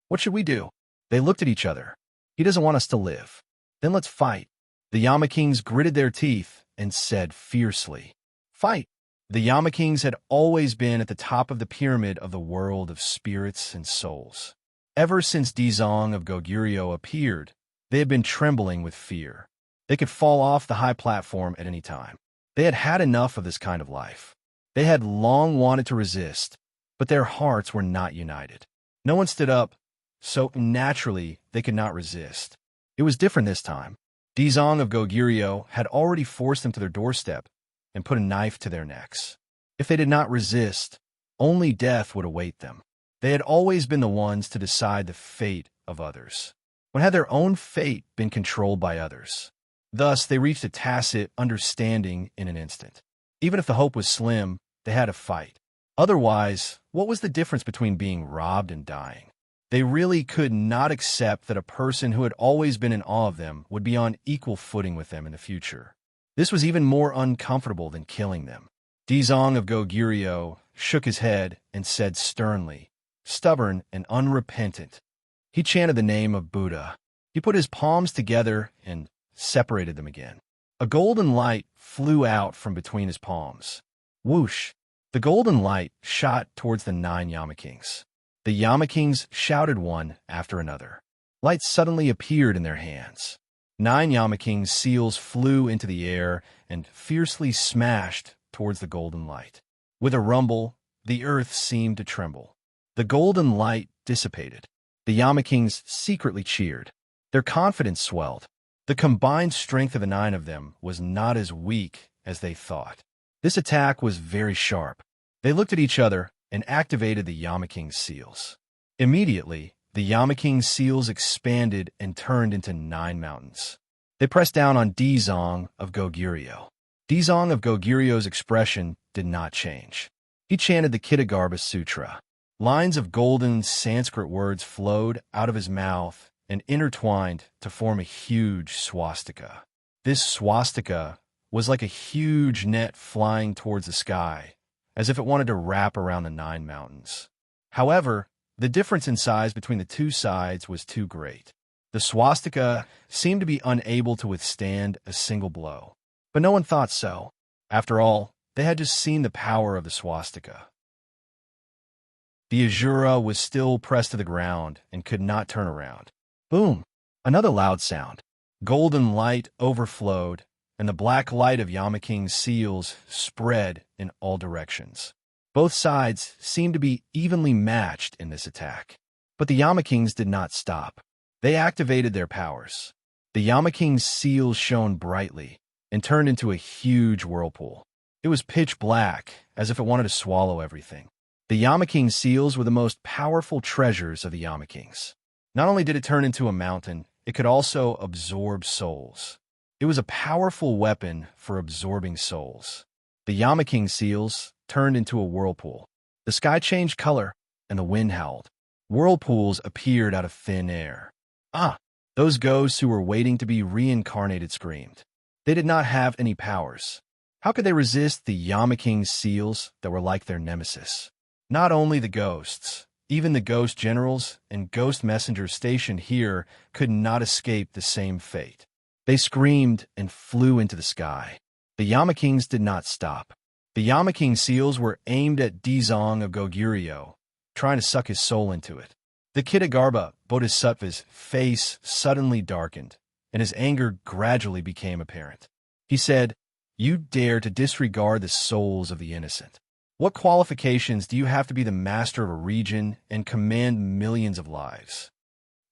What should we do? They looked at each other. He doesn't want us to live. Then let's fight. The Yama Kings gritted their teeth and said fiercely, Fight! The Yama Kings had always been at the top of the pyramid of the world of spirits and souls. Ever since Dizong of Goguryeo appeared, they had been trembling with fear. They could fall off the high platform at any time. They had had enough of this kind of life. They had long wanted to resist, but their hearts were not united. No one stood up, so naturally they could not resist. It was different this time. Dizong of Goguryeo had already forced them to their doorstep and put a knife to their necks. If they did not resist, only death would await them. They had always been the ones to decide the fate of others. When had their own fate been controlled by others? Thus, they reached a tacit understanding in an instant. Even if the hope was slim, they had to fight. Otherwise, what was the difference between being robbed and dying? They really could not accept that a person who had always been in awe of them would be on equal footing with them in the future. This was even more uncomfortable than killing them. Dizong of Goguryeo shook his head and said sternly, stubborn and unrepentant. He chanted the name of Buddha. He put his palms together and separated them again. A golden light flew out from between his palms. Whoosh! The golden light shot towards the 9 Yama Kings. The Yama Kings shouted one after another. Lights suddenly appeared in their hands. 9 Yama Kings' seals flew into the air and fiercely smashed towards the golden light. With a rumble, the earth seemed to tremble. The golden light dissipated. The Yama Kings secretly cheered. Their confidence swelled. The combined strength of the 9 of them was not as weak as they thought. This attack was very sharp. They looked at each other and activated the Yama King's seals. Immediately, the Yamaking's seals expanded and turned into 9 mountains. They pressed down on Dizong of Goguryeo. Dizong of Goguryeo expression did not change. He chanted the Kitagarbha Sutra. Lines of golden Sanskrit words flowed out of his mouth and intertwined to form a huge swastika. This swastika was like a huge net flying towards the sky, as if it wanted to wrap around the 9 mountains. However, the difference in size between the two sides was too great. The swastika seemed to be unable to withstand a single blow. But no one thought so. After all, they had just seen the power of the swastika. The Azura was still pressed to the ground and could not turn around. Boom! Another loud sound. Golden light overflowed, and the black light of Yamaking's seals spread in all directions. Both sides seemed to be evenly matched in this attack. But the Yamakings did not stop. They activated their powers. The Yamaking's seals shone brightly and turned into a huge whirlpool. It was pitch black, as if it wanted to swallow everything. The Yamaking's seals were the most powerful treasures of the Yamakings. Not only did it turn into a mountain, it could also absorb souls. It was a powerful weapon for absorbing souls. The Yamaking's seals turned into a whirlpool. The sky changed color, and the wind howled. Whirlpools appeared out of thin air. Ah! Those ghosts who were waiting to be reincarnated screamed. They did not have any powers. How could they resist the Yamaking's seals that were like their nemesis? Not only the ghosts, even the ghost generals and ghost messengers stationed here could not escape the same fate. They screamed and flew into the sky. The Yamakings did not stop. The Yamaking seals were aimed at Dizong of Goguryeo, trying to suck his soul into it. The Kitagarbha Bodhisattva's face suddenly darkened, and his anger gradually became apparent. He said, "You dare to disregard the souls of the innocent. What qualifications do you have to be the master of a region and command millions of lives?"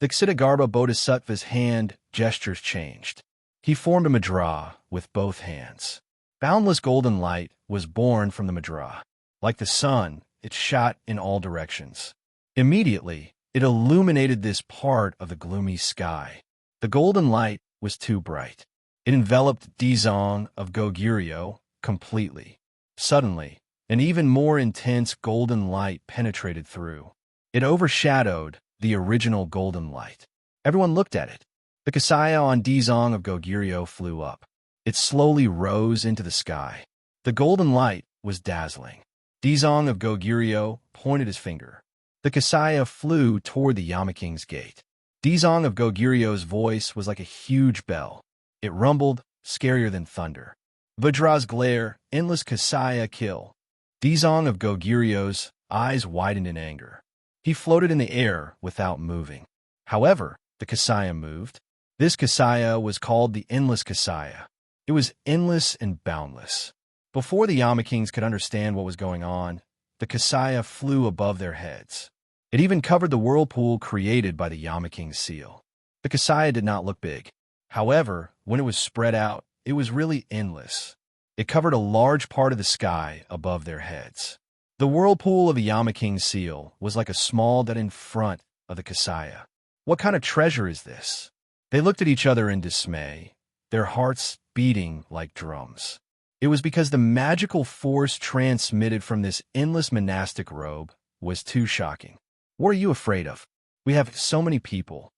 The Kitagarbha Bodhisattva's hand gestures changed. He formed a mudra with both hands. Boundless golden light was born from the mudra. Like the sun, it shot in all directions. Immediately, it illuminated this part of the gloomy sky. The golden light was too bright. It enveloped Dizong of Goguryeo completely. Suddenly, an even more intense golden light penetrated through. It overshadowed the original golden light. Everyone looked at it. The Kasaya on Dizong of Goguryeo flew up. It slowly rose into the sky. The golden light was dazzling. Dizong of Goguryeo pointed his finger. The Kasaya flew toward the Yamaking's gate. Dizong of Goguryeo's voice was like a huge bell. It rumbled, scarier than thunder. Vajra's glare, endless Kasaya kill. Dizong of Goguryeo's eyes widened in anger. He floated in the air without moving. However, the Kasaya moved. This Kasaya was called the Endless Kasaya. It was endless and boundless. Before the Yamakings could understand what was going on, the Kasaya flew above their heads. It even covered the whirlpool created by the Yamaking's seal. The Kasaya did not look big. However, when it was spread out, it was really endless. It covered a large part of the sky above their heads. The whirlpool of the Yamaking's seal was like a small dot in front of the Kasaya. What kind of treasure is this? They looked at each other in dismay, their hearts beating like drums. It was because the magical force transmitted from this endless monastic robe was too shocking. What are you afraid of? We have so many people.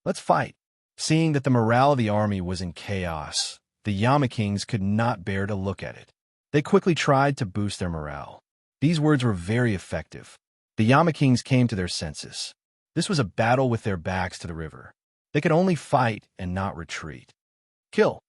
Let's fight. Seeing that the morale of the army was in chaos, the Yamakings could not bear to look at it. They quickly tried to boost their morale. These words were very effective. The Yamakings came to their senses. This was a battle with their backs to the river. They could only fight and not retreat. Kill.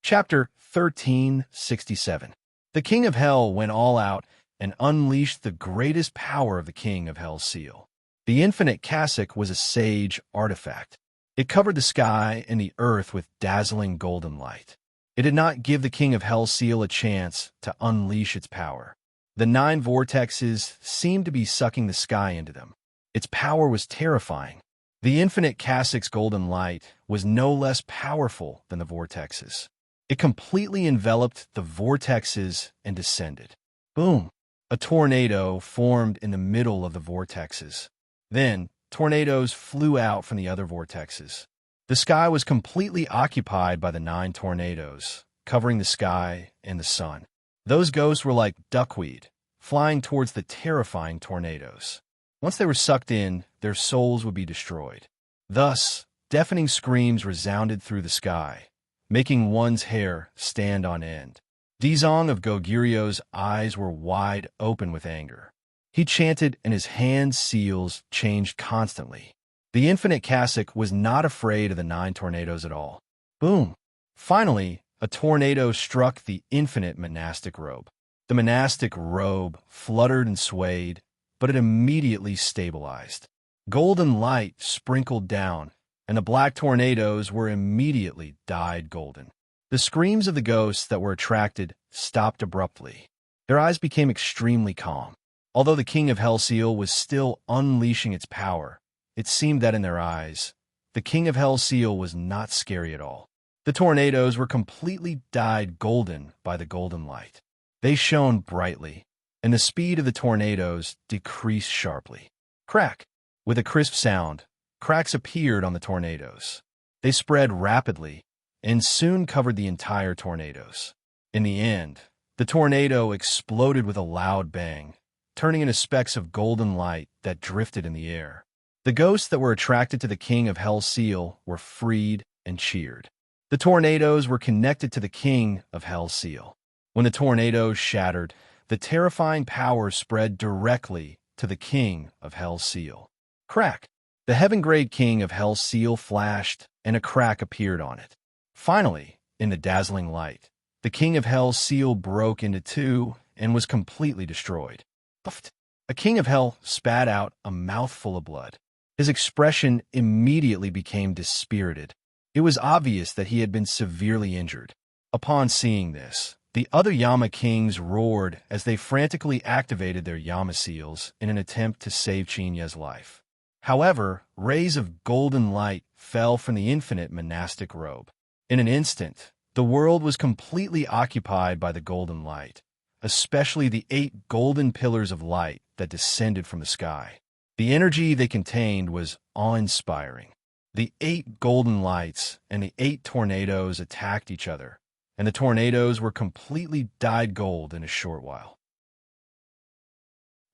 Chapter 1367. The King of Hell went all out and unleashed the greatest power of the King of Hell's seal. The infinite cassock was a sage artifact. It covered the sky and the earth with dazzling golden light. It did not give the King of Hell's seal a chance to unleash its power. The 9 vortexes seemed to be sucking the sky into them. Its power was terrifying. The infinite cassock's golden light was no less powerful than the vortexes. It completely enveloped the vortexes and descended. Boom! A tornado formed in the middle of the vortexes. Then, tornadoes flew out from the other vortexes. The sky was completely occupied by the 9 tornadoes, covering the sky and the sun. Those ghosts were like duckweed, flying towards the terrifying tornadoes. Once they were sucked in, their souls would be destroyed. Thus, deafening screams resounded through the sky, making one's hair stand on end. Dizong of Gogirio's eyes were wide open with anger. He chanted and his hand seals changed constantly. The infinite cassock was not afraid of the 9 tornadoes at all. Boom! Finally, a tornado struck the infinite monastic robe. The monastic robe fluttered and swayed, but it immediately stabilized. Golden light sprinkled down, and the black tornadoes were immediately dyed golden. The screams of the ghosts that were attracted stopped abruptly. Their eyes became extremely calm. Although the King of Hell Seal was still unleashing its power, it seemed that in their eyes, the King of Hell Seal was not scary at all. The tornadoes were completely dyed golden by the golden light. They shone brightly, and the speed of the tornadoes decreased sharply. Crack! With a crisp sound, cracks appeared on the tornadoes. They spread rapidly and soon covered the entire tornadoes. In the end, the tornado exploded with a loud bang, turning into specks of golden light that drifted in the air. The ghosts that were attracted to the King of Hell Seal were freed and cheered. The tornadoes were connected to the King of Hell Seal. When the tornadoes shattered, the terrifying power spread directly to the King of Hell Seal. Crack! The heaven-grade King of Hell Seal flashed, and a crack appeared on it. Finally, in the dazzling light, the King of Hell Seal broke into 2 and was completely destroyed. Puffed! A King of Hell spat out a mouthful of blood. His expression immediately became dispirited. It was obvious that he had been severely injured. Upon seeing this, the other Yama kings roared as they frantically activated their Yama seals in an attempt to save Chinya's life. However, rays of golden light fell from the infinite monastic robe. In an instant, the world was completely occupied by the golden light, especially the 8 golden pillars of light that descended from the sky. The energy they contained was awe-inspiring. The 8 golden lights and the 8 tornadoes attacked each other, and the tornadoes were completely dyed gold in a short while.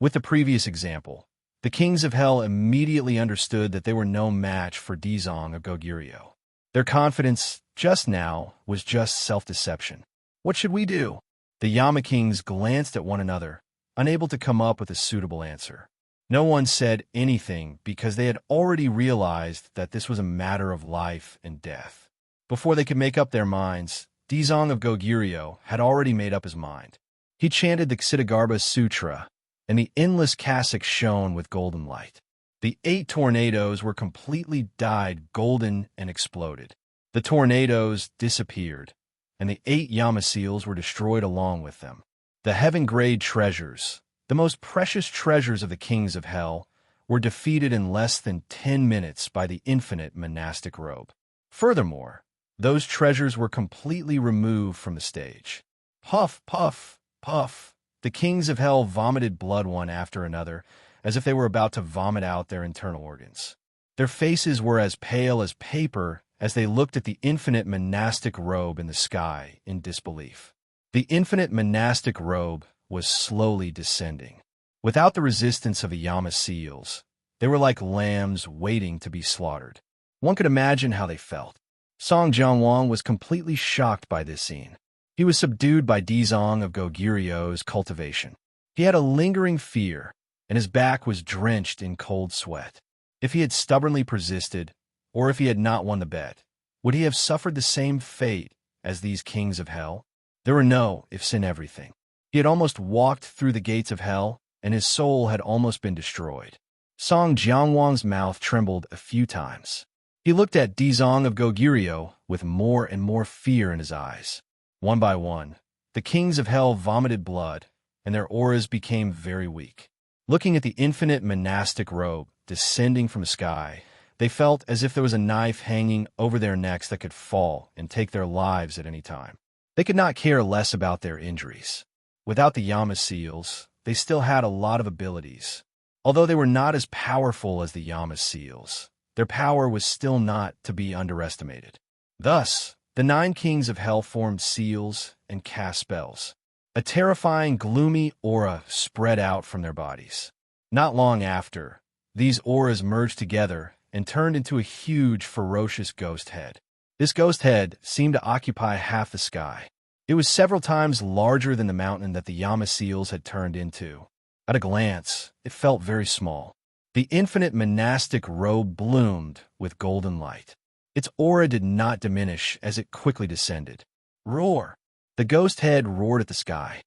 With the previous example, the kings of hell immediately understood that they were no match for Dizong of Goguryeo. Their confidence just now was just self-deception. What should we do? The Yama kings glanced at one another, unable to come up with a suitable answer. No one said anything because they had already realized that this was a matter of life and death. Before they could make up their minds, Dizong of Goguryeo had already made up his mind. He chanted the Ksitigarbha Sutra, and the endless cassock shone with golden light. The 8 tornadoes were completely dyed golden and exploded. The tornadoes disappeared, and the 8 Yama seals were destroyed along with them. The heaven-grade treasures, the most precious treasures of the kings of hell, were defeated in less than 10 minutes by the infinite monastic robe. Furthermore, those treasures were completely removed from the stage. Puff, puff, puff. The kings of hell vomited blood one after another, as if they were about to vomit out their internal organs. Their faces were as pale as paper as they looked at the infinite monastic robe in the sky in disbelief. The infinite monastic robe was slowly descending. Without the resistance of the Yama seals, they were like lambs waiting to be slaughtered. One could imagine how they felt. Song Jianwang was completely shocked by this scene. He was subdued by Dizong of Goguryeo's cultivation. He had a lingering fear, and his back was drenched in cold sweat. If he had stubbornly persisted, or if he had not won the bet, would he have suffered the same fate as these kings of hell? There were no ifs in everything. He had almost walked through the gates of hell, and his soul had almost been destroyed. Song Jianwang's mouth trembled a few times. He looked at Dizong of Goguryeo with more and more fear in his eyes. One by one, the kings of hell vomited blood, and their auras became very weak. Looking at the infinite monastic robe descending from the sky, they felt as if there was a knife hanging over their necks that could fall and take their lives at any time. They could not care less about their injuries. Without the Yama seals, they still had a lot of abilities. Although they were not as powerful as the Yama seals, their power was still not to be underestimated. Thus, the 9 kings of hell formed seals and cast spells. A terrifying, gloomy aura spread out from their bodies. Not long after, these auras merged together and turned into a huge, ferocious ghost head. This ghost head seemed to occupy half the sky. It was several times larger than the mountain that the Yama seals had turned into. At a glance, it felt very small. The infinite monastic robe bloomed with golden light. Its aura did not diminish as it quickly descended. Roar! The ghost head roared at the sky.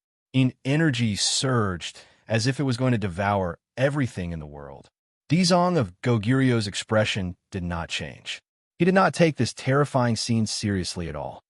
Energy surged as if it was going to devour everything in the world. Dizong of Goguryu's expression did not change. He did not take this terrifying scene seriously at all.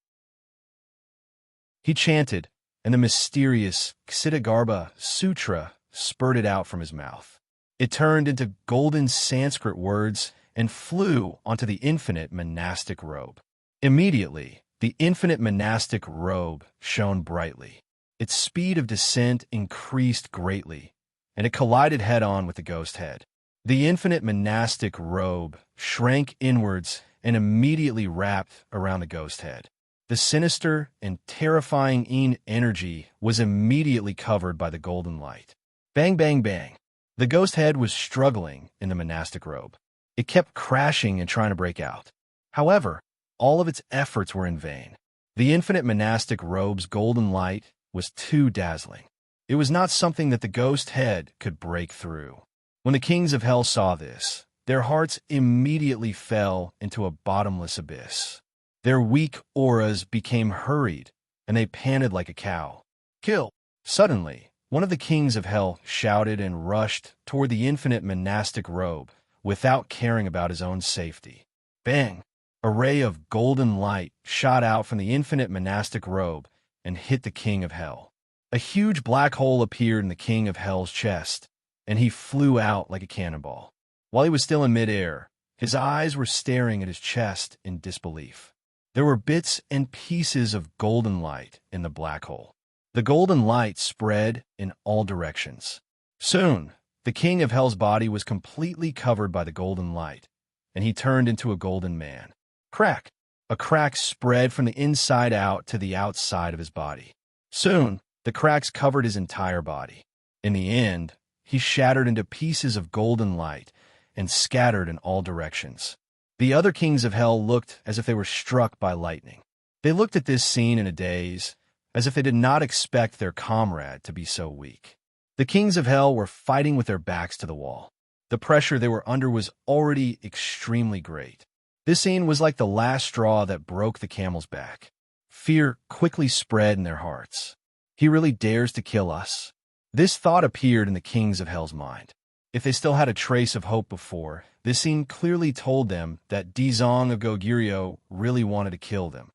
He chanted, and the mysterious Ksitigarbha Sutra spurted out from his mouth. It turned into golden Sanskrit words and flew onto the infinite monastic robe. Immediately, the infinite monastic robe shone brightly. Its speed of descent increased greatly, and it collided head-on with the ghost head. The infinite monastic robe shrank inwards and immediately wrapped around the ghost head. The sinister and terrifying energy was immediately covered by the golden light. Bang, bang, bang. The ghost head was struggling in the monastic robe. It kept crashing and trying to break out. However, all of its efforts were in vain. The infinite monastic robe's golden light was too dazzling. It was not something that the ghost head could break through. When the kings of hell saw this, their hearts immediately fell into a bottomless abyss. Their weak auras became hurried, and they panted like a cow. Kill! Suddenly, one of the kings of hell shouted and rushed toward the infinite monastic robe without caring about his own safety. Bang! A ray of golden light shot out from the infinite monastic robe and hit the king of hell. A huge black hole appeared in the king of hell's chest, and he flew out like a cannonball. While he was still in midair, his eyes were staring at his chest in disbelief. There were bits and pieces of golden light in the black hole. The golden light spread in all directions. Soon, the king of hell's body was completely covered by the golden light, and he turned into a golden man. Crack! A crack spread from the inside out to the outside of his body. Soon, the cracks covered his entire body. In the end, he shattered into pieces of golden light and scattered in all directions. The other kings of hell looked as if they were struck by lightning. They looked at this scene in a daze, as if they did not expect their comrade to be so weak. The kings of hell were fighting with their backs to the wall. The pressure they were under was already extremely great. This scene was like the last straw that broke the camel's back. Fear quickly spread in their hearts. He really dares to kill us? This thought appeared in the kings of hell's mind. If they still had a trace of hope before, this scene clearly told them that Dizong of Goguryeo really wanted to kill them.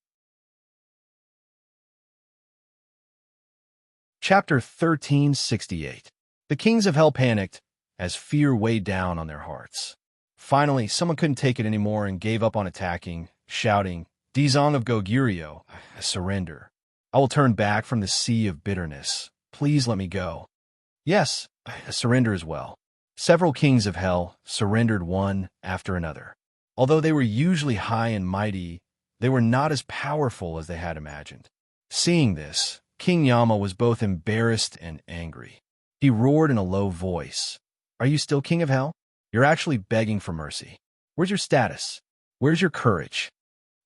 Chapter 1368. The kings of hell panicked as fear weighed down on their hearts. Finally, someone couldn't take it anymore and gave up on attacking, shouting, Dizong of Goguryeo, I surrender. I will turn back from the sea of bitterness. Please let me go. Yes, I surrender as well. Several kings of hell surrendered one after another. Although they were usually high and mighty, they were not as powerful as they had imagined. Seeing this, King Yama was both embarrassed and angry. He roared in a low voice, Are you still king of hell? You're actually begging for mercy. Where's your status? Where's your courage?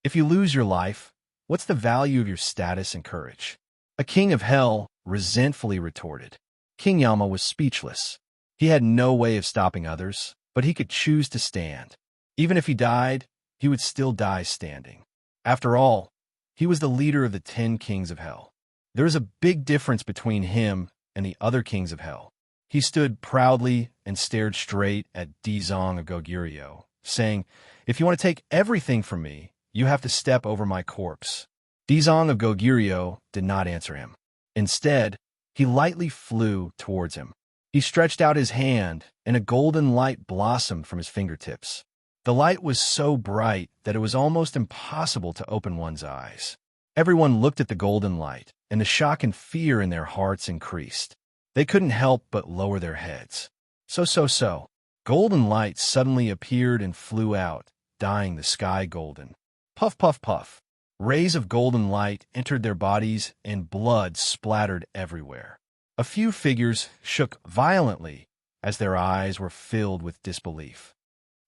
If you lose your life, what's the value of your status and courage? A king of hell resentfully retorted. King Yama was speechless. He had no way of stopping others, but he could choose to stand. Even if he died, he would still die standing. After all, he was the leader of the 10 kings of hell. There is a big difference between him and the other kings of hell. He stood proudly and stared straight at Dizong of Goguryeo, saying, If you want to take everything from me, you have to step over my corpse. Dizong of Goguryeo did not answer him. Instead, he lightly flew towards him. He stretched out his hand, and a golden light blossomed from his fingertips. The light was so bright that it was almost impossible to open one's eyes. Everyone looked at the golden light, and the shock and fear in their hearts increased. They couldn't help but lower their heads. So. Golden light suddenly appeared and flew out, dyeing the sky golden. Puff, puff, puff. Rays of golden light entered their bodies and blood splattered everywhere. A few figures shook violently as their eyes were filled with disbelief.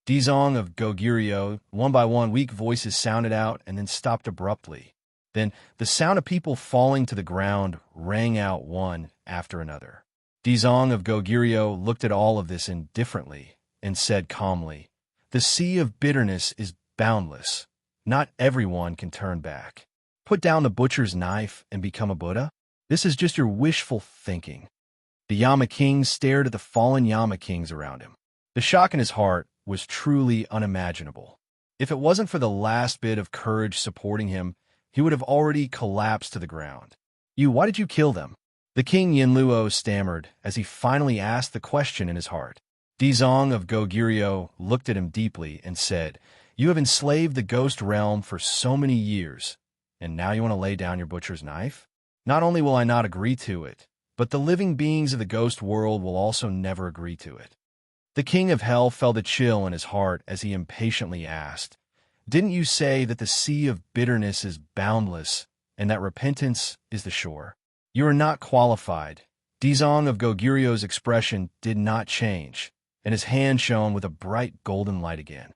Dizong of Goguryeo, one by one weak voices sounded out and then stopped abruptly. Then the sound of people falling to the ground rang out one after another. Dizong of Goguryeo looked at all of this indifferently and said calmly, "The sea of bitterness is boundless. Not everyone can turn back. Put down the butcher's knife and become a Buddha? This is just your wishful thinking." The Yama King stared at the fallen Yama Kings around him. The shock in his heart was truly unimaginable. If it wasn't for the last bit of courage supporting him, he would have already collapsed to the ground. Why did you kill them?" The King Yinluo stammered as he finally asked the question in his heart. Dizong of Goguryeo looked at him deeply and said, "You have enslaved the ghost realm for so many years, and now you want to lay down your butcher's knife? Not only will I not agree to it, but the living beings of the ghost world will also never agree to it." The King of Hell felt a chill in his heart as he impatiently asked, "Didn't you say that the sea of bitterness is boundless and that repentance is the shore? You are not qualified." Dizong of Goguryo's expression did not change, and his hand shone with a bright golden light again.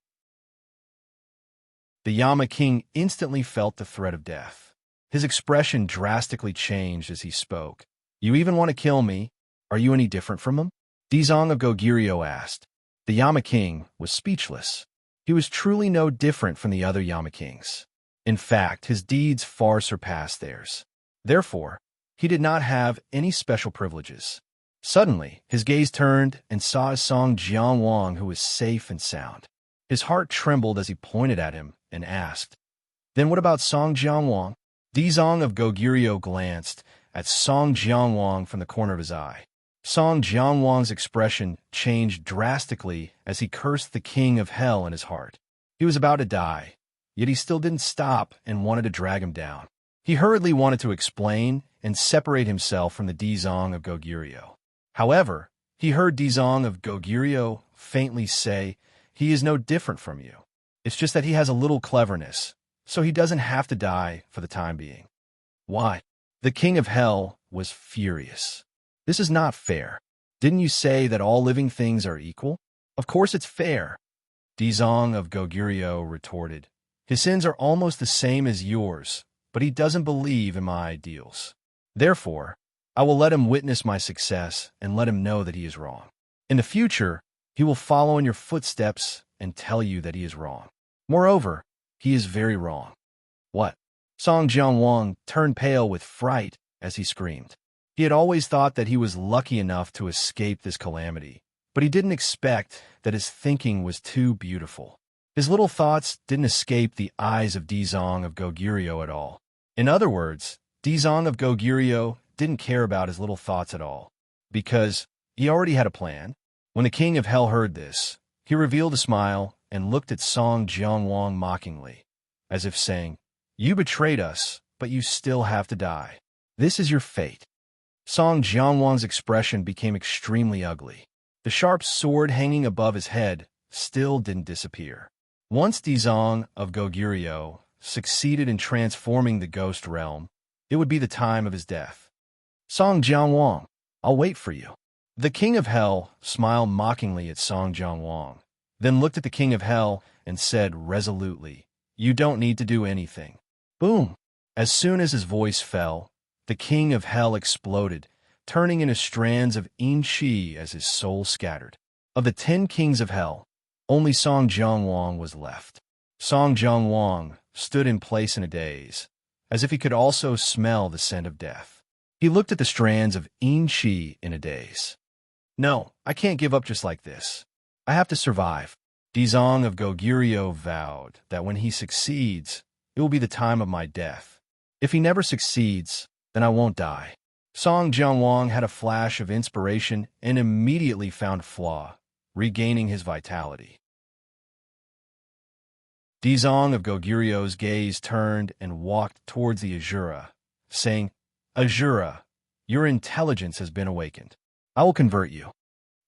The Yama King instantly felt the threat of death. His expression drastically changed as he spoke. "You even want to kill me? Are you any different from him?" Dizong of Goguryo asked. The Yama King was speechless. He was truly no different from the other Yama Kings. In fact, his deeds far surpassed theirs. Therefore, he did not have any special privileges. Suddenly, his gaze turned and saw Song Jianwang, who was safe and sound. His heart trembled as he pointed at him and asked, "Then what about Song Jianwang?" Dizong of Goguryo glanced at Song Jianwang from the corner of his eye. Song Jianwang's expression changed drastically as he cursed the King of Hell in his heart. He was about to die, yet he still didn't stop and wanted to drag him down. He hurriedly wanted to explain and separate himself from the Dizong of Goguryo. However, he heard Dizong of Goguryo faintly say, "He is no different from you. It's just that he has a little cleverness, so he doesn't have to die for the time being." Why? The King of Hell was furious. "This is not fair. Didn't you say that all living things are equal? Of course it's fair." Dizong of Goguryo retorted, "His sins are almost the same as yours, but he doesn't believe in my ideals. Therefore, I will let him witness my success and let him know that he is wrong. In the future, he will follow in your footsteps and tell you that he is wrong. Moreover, he is very wrong." "What?" Song Jianwang turned pale with fright as he screamed. He had always thought that he was lucky enough to escape this calamity, but he didn't expect that his thinking was too beautiful. His little thoughts didn't escape the eyes of Dizong of Goguryo at all. In other words, Dizong of Goguryo didn't care about his little thoughts at all, because he already had a plan. When the King of Hell heard this, he revealed a smile and looked at Song Jianwang mockingly, as if saying, "You betrayed us, but you still have to die. This is your fate." Song Jianwang's expression became extremely ugly. The sharp sword hanging above his head still didn't disappear. Once Dizong of Goguryo succeeded in transforming the ghost realm, it would be the time of his death. "Song Jianwang, I'll wait for you." The King of Hell smiled mockingly at Song Jianwang, then looked at the King of Hell and said resolutely, "You don't need to do anything." Boom! As soon as his voice fell, the King of Hell exploded, turning into strands of yin-chi as his soul scattered. Of the 10 kings of Hell, only Song Jianwang was left. Song Jianwang stood in place in a daze, as if he could also smell the scent of death. He looked at the strands of yin-chi in a daze. "No, I can't give up just like this. I have to survive." Dizong of Goguryo vowed that when he succeeds, it will be the time of my death. If he never succeeds, then I won't die. Song Jianwang had a flash of inspiration and immediately found flaw, regaining his vitality. Dizong of Goguryo's gaze turned and walked towards the Azura, saying, "Azura, your intelligence has been awakened. I will convert you.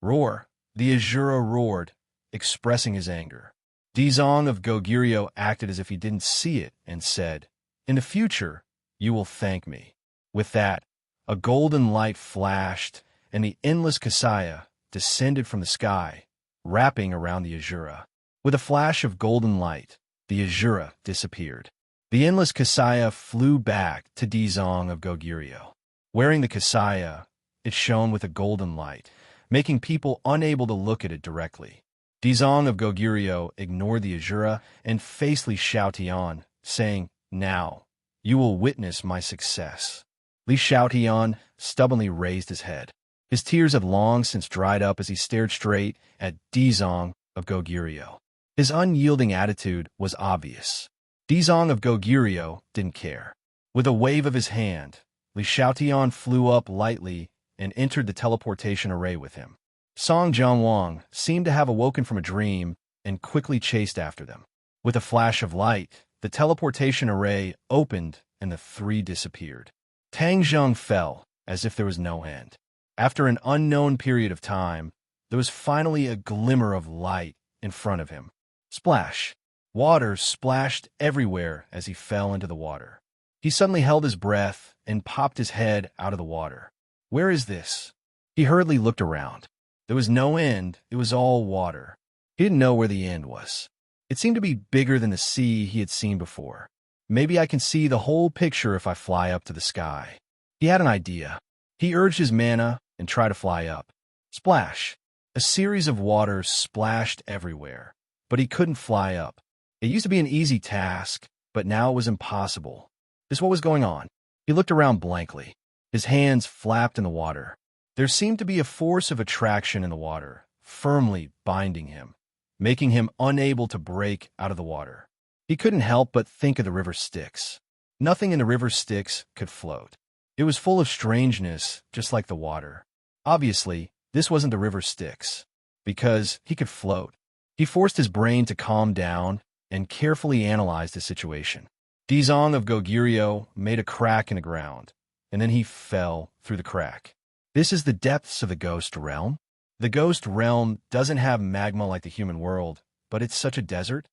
Roar. The Azura roared, expressing his anger. Dizong of Goguryeo acted as if he didn't see it and said, "In the future, you will thank me." With that, a golden light flashed, and the endless Kasaya descended from the sky, wrapping around the Azura. With a flash of golden light, the Azura disappeared. The endless Kasaya flew back to Dizong of Goguryeo. Wearing the Kasaya, it shone with a golden light, making people unable to look at it directly. Dizong of Goguryeo ignored the Azura and faced Li Xiaotian, saying, "Now, you will witness my success." Li Xiaotian stubbornly raised his head. His tears had long since dried up as he stared straight at Dizong of Goguryeo. His unyielding attitude was obvious. Dizong of Goguryeo didn't care. With a wave of his hand, Li Xiaotian flew up lightly and entered the teleportation array with him. Song Jianwang seemed to have awoken from a dream and quickly chased after them. With a flash of light, the teleportation array opened and the three disappeared. Tang Zheng fell as if there was no end. After an unknown period of time, there was finally a glimmer of light in front of him. Splash! Water splashed everywhere as he fell into the water. He suddenly held his breath and popped his head out of the water. Where is this? He hurriedly looked around. There was no end, it was all water. He didn't know where the end was. It seemed to be bigger than the sea he had seen before. Maybe I can see the whole picture if I fly up to the sky. He had an idea. He urged his mana and tried to fly up. Splash! A series of waters splashed everywhere, but he couldn't fly up. It used to be an easy task, but now it was impossible. This is what was going on. He looked around blankly. His hands flapped in the water. There seemed to be a force of attraction in the water, firmly binding him, making him unable to break out of the water. He couldn't help but think of the river Styx. Nothing in the river Styx could float. It was full of strangeness, just like the water. Obviously, this wasn't the river Styx, because he could float. He forced his brain to calm down and carefully analyzed the situation. Dizong of Goguryeo made a crack in the ground, and then he fell through the crack. This is the depths of the ghost realm? The ghost realm doesn't have magma like the human world, but it's such a desert.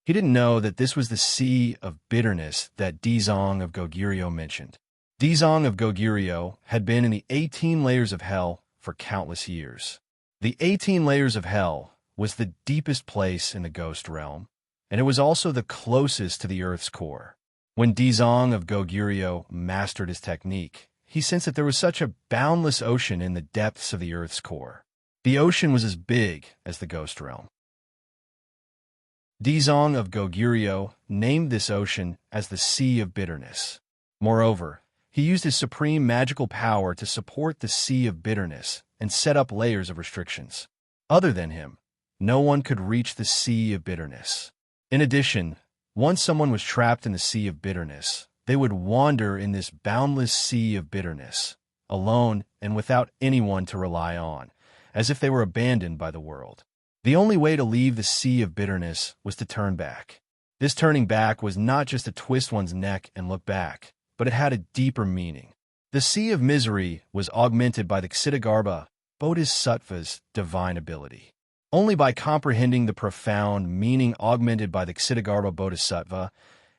He didn't know that this was the sea of bitterness that Dizong of Goguryeo mentioned. Dizong of Goguryeo had been in the 18 layers of hell for countless years. The 18 layers of hell was the deepest place in the ghost realm, and it was also the closest to the Earth's core. When Dizong of Goguryeo mastered his technique, he sensed that there was such a boundless ocean in the depths of the Earth's core. The ocean was as big as the ghost realm. Dizong of Goguryeo named this ocean as the Sea of Bitterness. Moreover, he used his supreme magical power to support the Sea of Bitterness and set up layers of restrictions. Other than him, no one could reach the Sea of Bitterness. In addition, once someone was trapped in the Sea of Bitterness, they would wander in this boundless Sea of Bitterness, alone and without anyone to rely on, as if they were abandoned by the world. The only way to leave the Sea of Bitterness was to turn back. This turning back was not just to twist one's neck and look back, but it had a deeper meaning. The Sea of Misery was augmented by the Ksitigarbha Bodhisattva's divine ability. Only by comprehending the profound meaning augmented by the Ksitigarbha Bodhisattva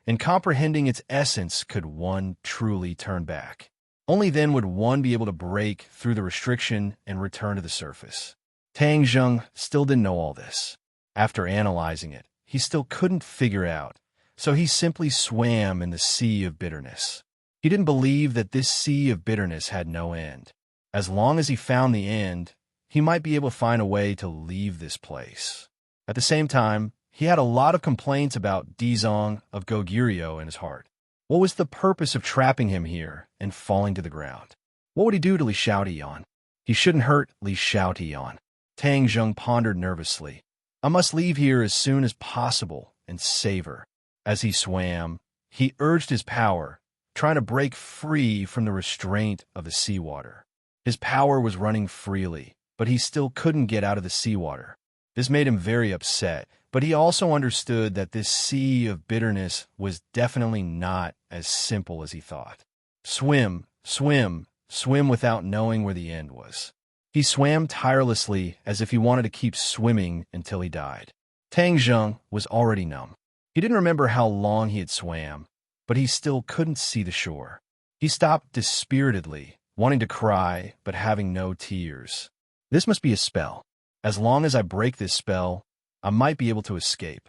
and comprehending its essence could one truly turn back. Only then would one be able to break through the restriction and return to the surface. Tang Zheng still didn't know all this. After analyzing it, he still couldn't figure out, so he simply swam in the Sea of Bitterness. He didn't believe that this Sea of Bitterness had no end. As long as he found the end, he might be able to find a way to leave this place. At the same time, he had a lot of complaints about Dizong of Goguryeo in his heart. What was the purpose of trapping him here and falling to the ground? What would he do to Li Xiaotian? He shouldn't hurt Li Xiaotian. Tang Zheng pondered nervously. I must leave here as soon as possible and save her. As he swam, he urged his power, trying to break free from the restraint of the seawater. His power was running freely, but he still couldn't get out of the seawater. This made him very upset, but he also understood that this Sea of Bitterness was definitely not as simple as he thought. Swim, swim, swim without knowing where the end was. He swam tirelessly as if he wanted to keep swimming until he died. Tang Zheng was already numb. He didn't remember how long he had swam, but he still couldn't see the shore. He stopped dispiritedly, wanting to cry, but having no tears. This must be a spell. As long as I break this spell, I might be able to escape.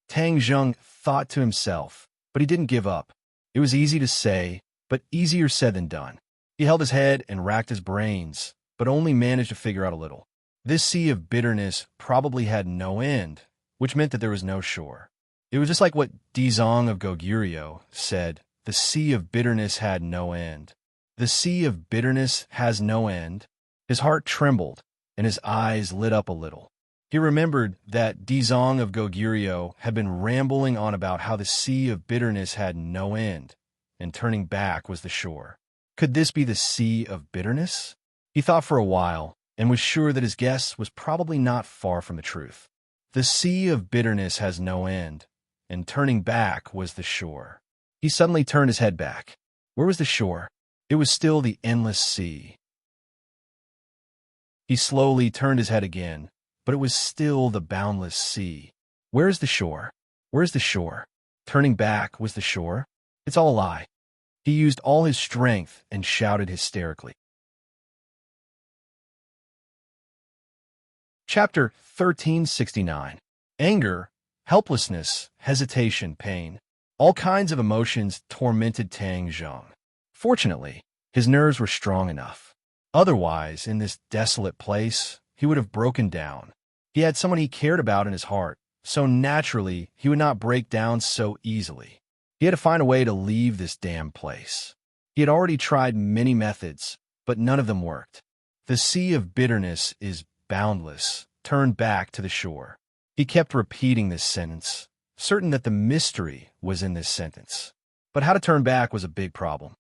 Tang Zheng thought to himself, but he didn't give up. It was easy to say, but easier said than done. He held his head and racked his brains, but only managed to figure out a little. This sea of bitterness probably had no end, which meant that there was no shore. It was just like what Dizong of Goguryeo said, the sea of bitterness had no end. The sea of bitterness has no end. His heart trembled, and his eyes lit up a little. He remembered that Dizong of Goguryeo had been rambling on about how the sea of bitterness had no end, and turning back was the shore. Could this be the sea of bitterness? He thought for a while, and was sure that his guess was probably not far from the truth. The sea of bitterness has no end, and turning back was the shore. He suddenly turned his head back. Where was the shore? It was still the endless sea. He slowly turned his head again, but it was still the boundless sea. Where is the shore? Where is the shore? Turning back was the shore? It's all a lie. He used all his strength and shouted hysterically. Chapter 1369. Anger, helplessness, hesitation, pain. All kinds of emotions tormented Tang Zheng. Fortunately, his nerves were strong enough. Otherwise, in this desolate place, he would have broken down. He had someone he cared about in his heart, so naturally he would not break down so easily. He had to find a way to leave this damn place. He had already tried many methods, but none of them worked. The sea of bitterness is boundless. Turn back to the shore. He kept repeating this sentence, certain that the mystery was in this sentence. But how to turn back was a big problem.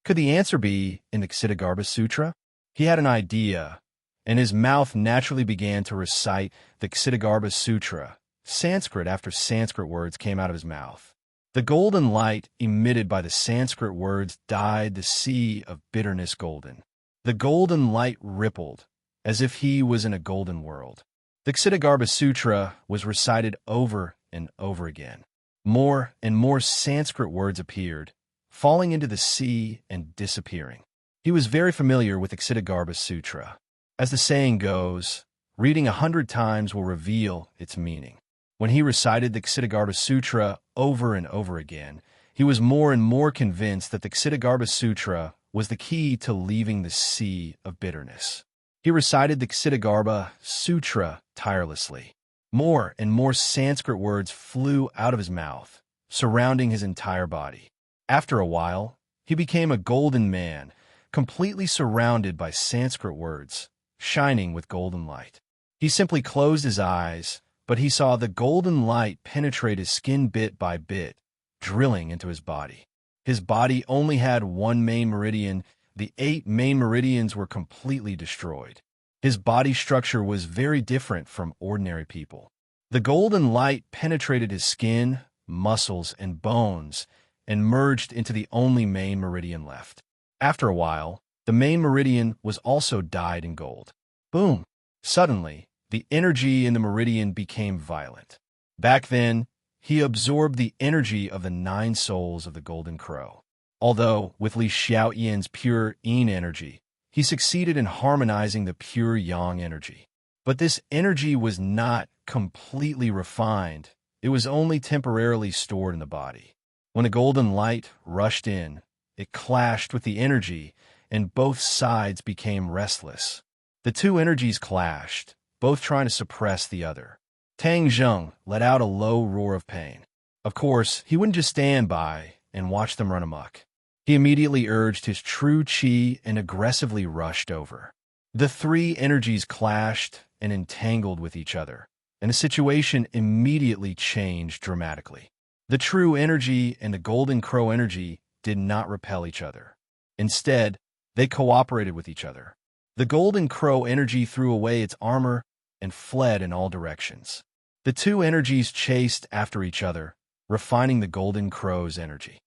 Could the answer be in the Ksitigarbha Sutra? He had an idea, and his mouth naturally began to recite the Ksitigarbha Sutra. Sanskrit after Sanskrit words came out of his mouth. The golden light emitted by the Sanskrit words dyed the sea of bitterness golden. The golden light rippled, as if he was in a golden world. The Ksitigarbha Sutra was recited over and over again. More and more Sanskrit words appeared, falling into the sea and disappearing. He was very familiar with the Ksitigarbha Sutra. As the saying goes, reading 100 times will reveal its meaning. When he recited the Ksitigarbha Sutra over and over again, he was more and more convinced that the Ksitigarbha Sutra was the key to leaving the sea of bitterness. He recited the Ksitigarbha Sutra tirelessly. More and more Sanskrit words flew out of his mouth, surrounding his entire body. After a while, he became a golden man, completely surrounded by Sanskrit words, shining with golden light. He simply closed his eyes, but he saw the golden light penetrate his skin bit by bit, drilling into his body. His body only had one main meridian. The 8 main meridians were completely destroyed. His body structure was very different from ordinary people. The golden light penetrated his skin, muscles, and bones, and merged into the only main meridian left. After a while, the main meridian was also dyed in gold. Boom! Suddenly, the energy in the meridian became violent. Back then, he absorbed the energy of the 9 souls of the Golden Crow. Although, with Li Xiaoyan's pure yin energy, he succeeded in harmonizing the pure yang energy. But this energy was not completely refined. It was only temporarily stored in the body. When the golden light rushed in, it clashed with the energy, and both sides became restless. The two energies clashed, both trying to suppress the other. Tang Zheng let out a low roar of pain. Of course, he wouldn't just stand by and watch them run amok. He immediately urged his true qi and aggressively rushed over. The 3 energies clashed and entangled with each other, and the situation immediately changed dramatically. The true energy and the golden crow energy did not repel each other. Instead, they cooperated with each other. The golden crow energy threw away its armor and fled in all directions. The 2 energies chased after each other, refining the golden crow's energy.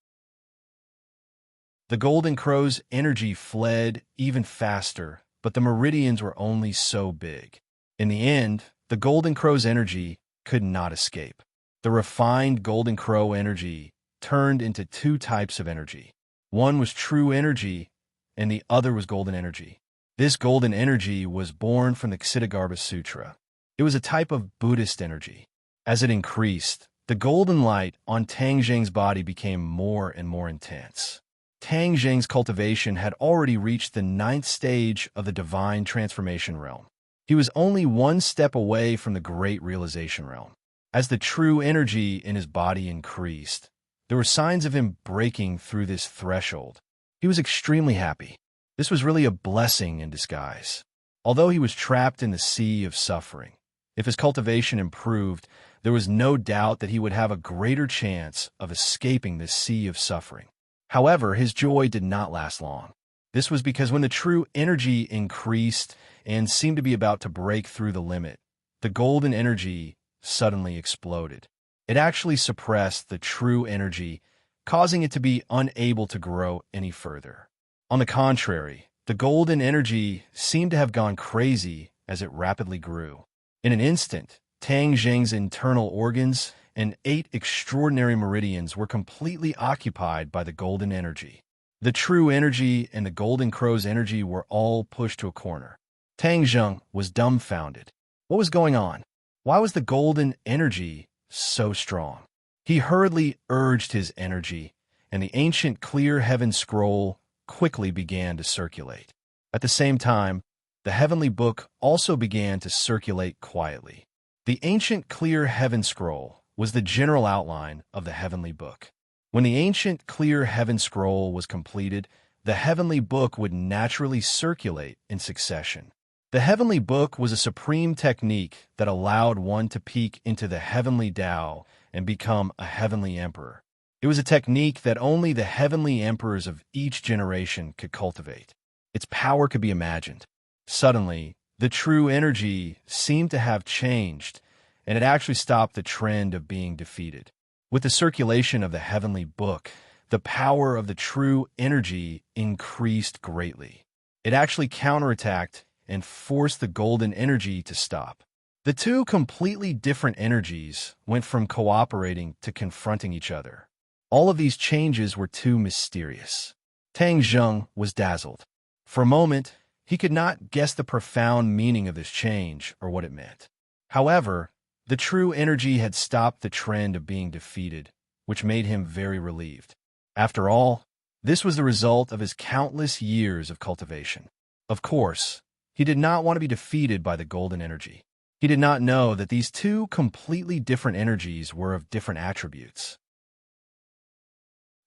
The golden crow's energy fled even faster but the meridians were only so big. In the end, the Golden Crow's energy could not escape. The refined Golden Crow energy turned into two types of energy. One was true energy, and the other was golden energy. This golden energy was born from the Ksitigarbha Sutra. It was a type of Buddhist energy. As it increased, the golden light on Tang Zheng's body became more and more intense. Tang Zheng's cultivation had already reached the 9th stage of the divine transformation realm. He was only one step away from the great realization realm. As the true energy in his body increased, there were signs of him breaking through this threshold. He was extremely happy. This was really a blessing in disguise. Although he was trapped in the sea of suffering, if his cultivation improved, there was no doubt that he would have a greater chance of escaping this sea of suffering. However, his joy did not last long. This was because when the true energy increased and seemed to be about to break through the limit, the golden energy suddenly exploded. It actually suppressed the true energy, causing it to be unable to grow any further. On the contrary, the golden energy seemed to have gone crazy as it rapidly grew. In an instant, Tang Zheng's internal organs and 8 extraordinary meridians were completely occupied by the golden energy. The true energy and the Golden Crow's energy were all pushed to a corner. Tang Zheng was dumbfounded. What was going on? Why was the golden energy so strong? He hurriedly urged his energy, and the ancient clear heaven scroll quickly began to circulate. At the same time, the heavenly book also began to circulate quietly. The ancient clear heaven scroll was the general outline of the heavenly book. When the ancient clear heaven scroll was completed, the heavenly book would naturally circulate in succession. The heavenly book was a supreme technique that allowed one to peek into the heavenly Tao and become a heavenly emperor. It was a technique that only the heavenly emperors of each generation could cultivate. Its power could be imagined. Suddenly, the true energy seemed to have changed, and it actually stopped the trend of being defeated. With the circulation of the heavenly book, the power of the true energy increased greatly. It actually counterattacked and forced the golden energy to stop. The two completely different energies went from cooperating to confronting each other. All of these changes were too mysterious. Tang Zheng was dazzled. For a moment, he could not guess the profound meaning of this change or what it meant. However, the true energy had stopped the trend of being defeated, which made him very relieved. After all, this was the result of his countless years of cultivation. Of course, he did not want to be defeated by the golden energy. He did not know that these two completely different energies were of different attributes.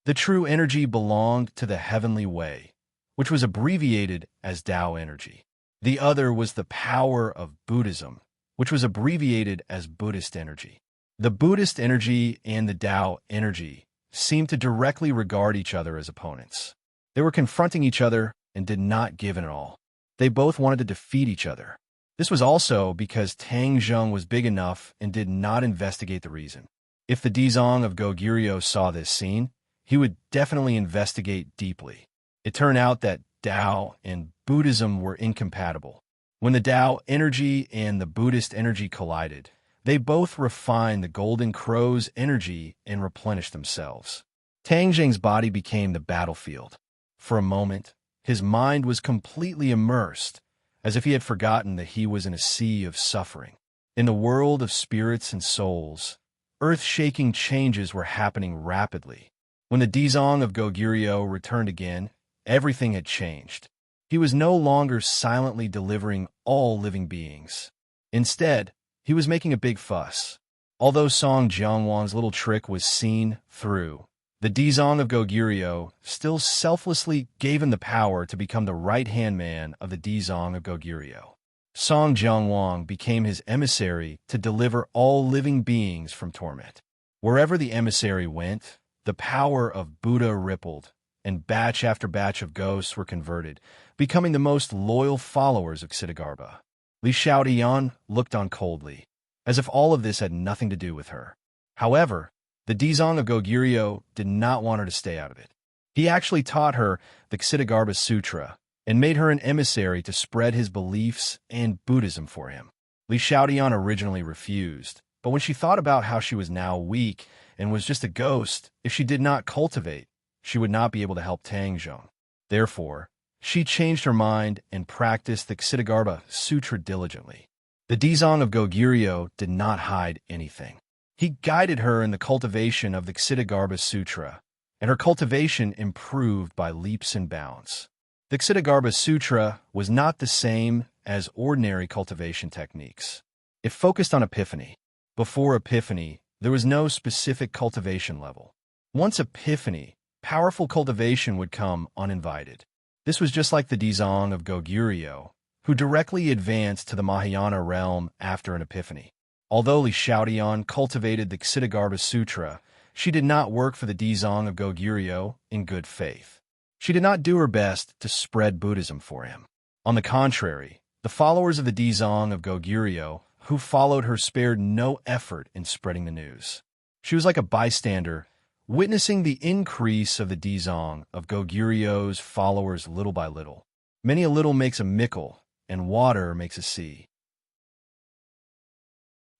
The true energy belonged to the heavenly way, which was abbreviated as Tao energy. The other was the power of Buddhism, which was abbreviated as Buddhist energy. The Buddhist energy and the Tao energy seemed to directly regard each other as opponents. They were confronting each other and did not give in at all. They both wanted to defeat each other. This was also because Tang Zheng was big enough and did not investigate the reason. If the Dizong of Goguryeo saw this scene, he would definitely investigate deeply. It turned out that Tao and Buddhism were incompatible. When the Tao energy and the Buddhist energy collided, they both refined the Golden Crow's energy and replenished themselves. Tang Zheng's body became the battlefield. For a moment, his mind was completely immersed, as if he had forgotten that he was in a sea of suffering. In the world of spirits and souls, earth-shaking changes were happening rapidly. When the Dizong of Goguryeo returned again, everything had changed. He was no longer silently delivering all living beings. Instead, he was making a big fuss. Although Song Jianwang's little trick was seen through, the Dizong of Goguryeo still selflessly gave him the power to become the right-hand man of the Dizong of Goguryeo. Song Jianwang became his emissary to deliver all living beings from torment. Wherever the emissary went, the power of Buddha rippled, and batch after batch of ghosts were converted, becoming the most loyal followers of Ksitigarbha. Li Xiaodian looked on coldly, as if all of this had nothing to do with her. However, the Dizong of Goguryeo did not want her to stay out of it. He actually taught her the Ksitigarbha Sutra, and made her an emissary to spread his beliefs and Buddhism for him. Li Xiaodian originally refused, but when she thought about how she was now weak and was just a ghost, if she did not cultivate, she would not be able to help Tang Zhong. Therefore, she changed her mind and practiced the Ksitigarbha Sutra diligently. The Dizang of Goguryeo did not hide anything. He guided her in the cultivation of the Ksitigarbha Sutra, and her cultivation improved by leaps and bounds. The Ksitigarbha Sutra was not the same as ordinary cultivation techniques. It focused on epiphany. Before epiphany, there was no specific cultivation level. Once epiphany, powerful cultivation would come uninvited. This was just like the Dizang of Goguryeo, who directly advanced to the Mahayana realm after an epiphany. Although Li Xiaodian cultivated the Ksitigarbha Sutra, she did not work for the Dizang of Goguryeo in good faith. She did not do her best to spread Buddhism for him. On the contrary, the followers of the Dizang of Goguryeo who followed her spared no effort in spreading the news. She was like a bystander, witnessing the increase of the Dizang of Goguryeo's followers little by little. Many a little makes a mickle, and water makes a sea.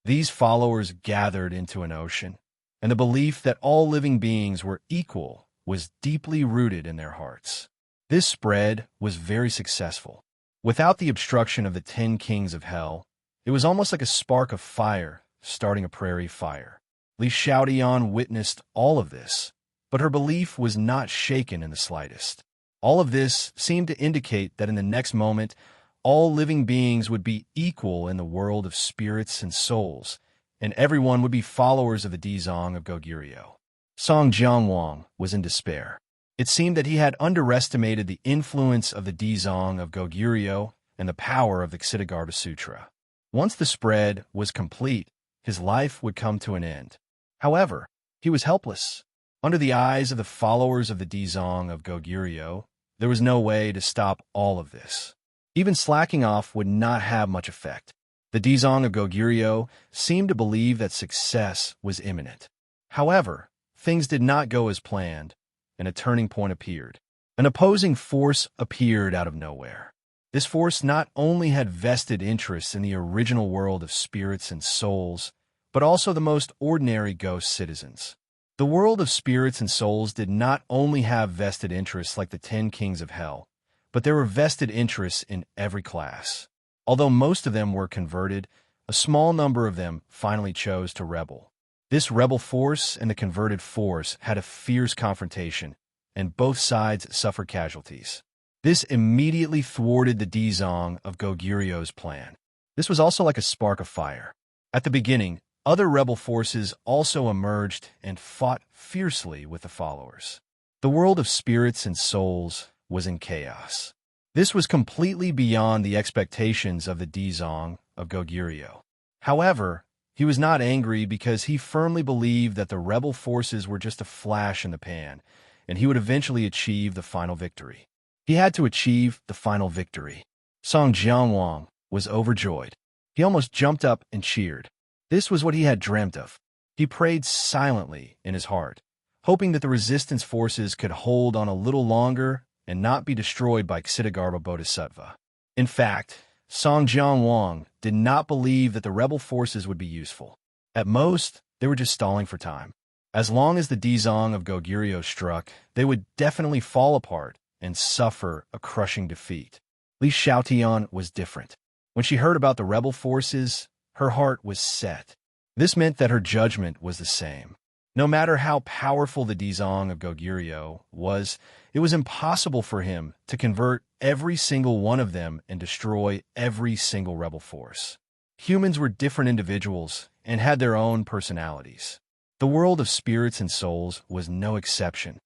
These followers gathered into an ocean, and the belief that all living beings were equal was deeply rooted in their hearts. This spread was very successful. Without the obstruction of the 10 kings of hell, it was almost like a spark of fire starting a prairie fire. Li Xiaodian witnessed all of this, but her belief was not shaken in the slightest. All of this seemed to indicate that in the next moment, all living beings would be equal in the world of spirits and souls, and everyone would be followers of the Dizang of Goguryeo. Song Jianwang was in despair. It seemed that he had underestimated the influence of the Dizang of Goguryeo and the power of the Ksitigarbha Sutra. Once the spread was complete, his life would come to an end. However, he was helpless. Under the eyes of the followers of the Dizang of Goguryeo, there was no way to stop all of this. Even slacking off would not have much effect. The Dizang of Goguryeo seemed to believe that success was imminent. However, things did not go as planned, and a turning point appeared. An opposing force appeared out of nowhere. This force not only had vested interests in the original world of spirits and souls, but also the most ordinary ghost citizens. The world of spirits and souls did not only have vested interests like the 10 kings of hell, but there were vested interests in every class. Although most of them were converted, a small number of them finally chose to rebel. This rebel force and the converted force had a fierce confrontation, and both sides suffered casualties. This immediately thwarted the Dizang of Goguryeo's plan. This was also like a spark of fire. At the beginning, other rebel forces also emerged and fought fiercely with the followers. The world of spirits and souls was in chaos. This was completely beyond the expectations of the Dizang of Goguryeo. However, he was not angry because he firmly believed that the rebel forces were just a flash in the pan, and he would eventually achieve the final victory. He had to achieve the final victory. Song Jianwang was overjoyed. He almost jumped up and cheered. This was what he had dreamt of. He prayed silently in his heart, hoping that the resistance forces could hold on a little longer and not be destroyed by Ksitigarbha Bodhisattva. In fact, Song Jianwang did not believe that the rebel forces would be useful. At most, they were just stalling for time. As long as the Dizang of Goguryeo struck, they would definitely fall apart and suffer a crushing defeat. Li Xiaodian was different. When she heard about the rebel forces, her heart was set. This meant that her judgment was the same. No matter how powerful the Dizang of Goguryeo was, it was impossible for him to convert every single one of them and destroy every single rebel force. Humans were different individuals and had their own personalities. The world of spirits and souls was no exception.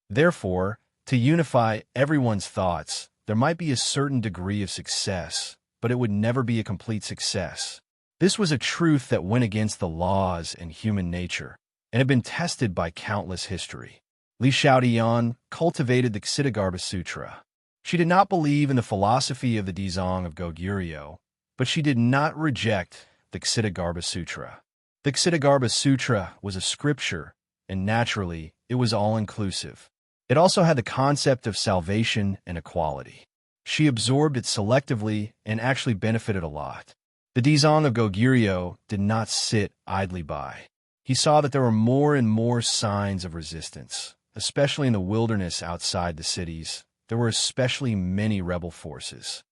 Therefore, to unify everyone's thoughts, there might be a certain degree of success, but it would never be a complete success. This was a truth that went against the laws and human nature, and had been tested by countless history. Li Xiaodian cultivated the Ksitigarbha Sutra. She did not believe in the philosophy of the Dizang of Goguryeo, but she did not reject the Ksitigarbha Sutra. The Ksitigarbha Sutra was a scripture, and naturally, it was all-inclusive. It also had the concept of salvation and equality. She absorbed it selectively and actually benefited a lot. The Dizong of Goguryeo did not sit idly by. He saw that there were more and more signs of resistance, especially in the wilderness outside the cities. There were especially many rebel forces.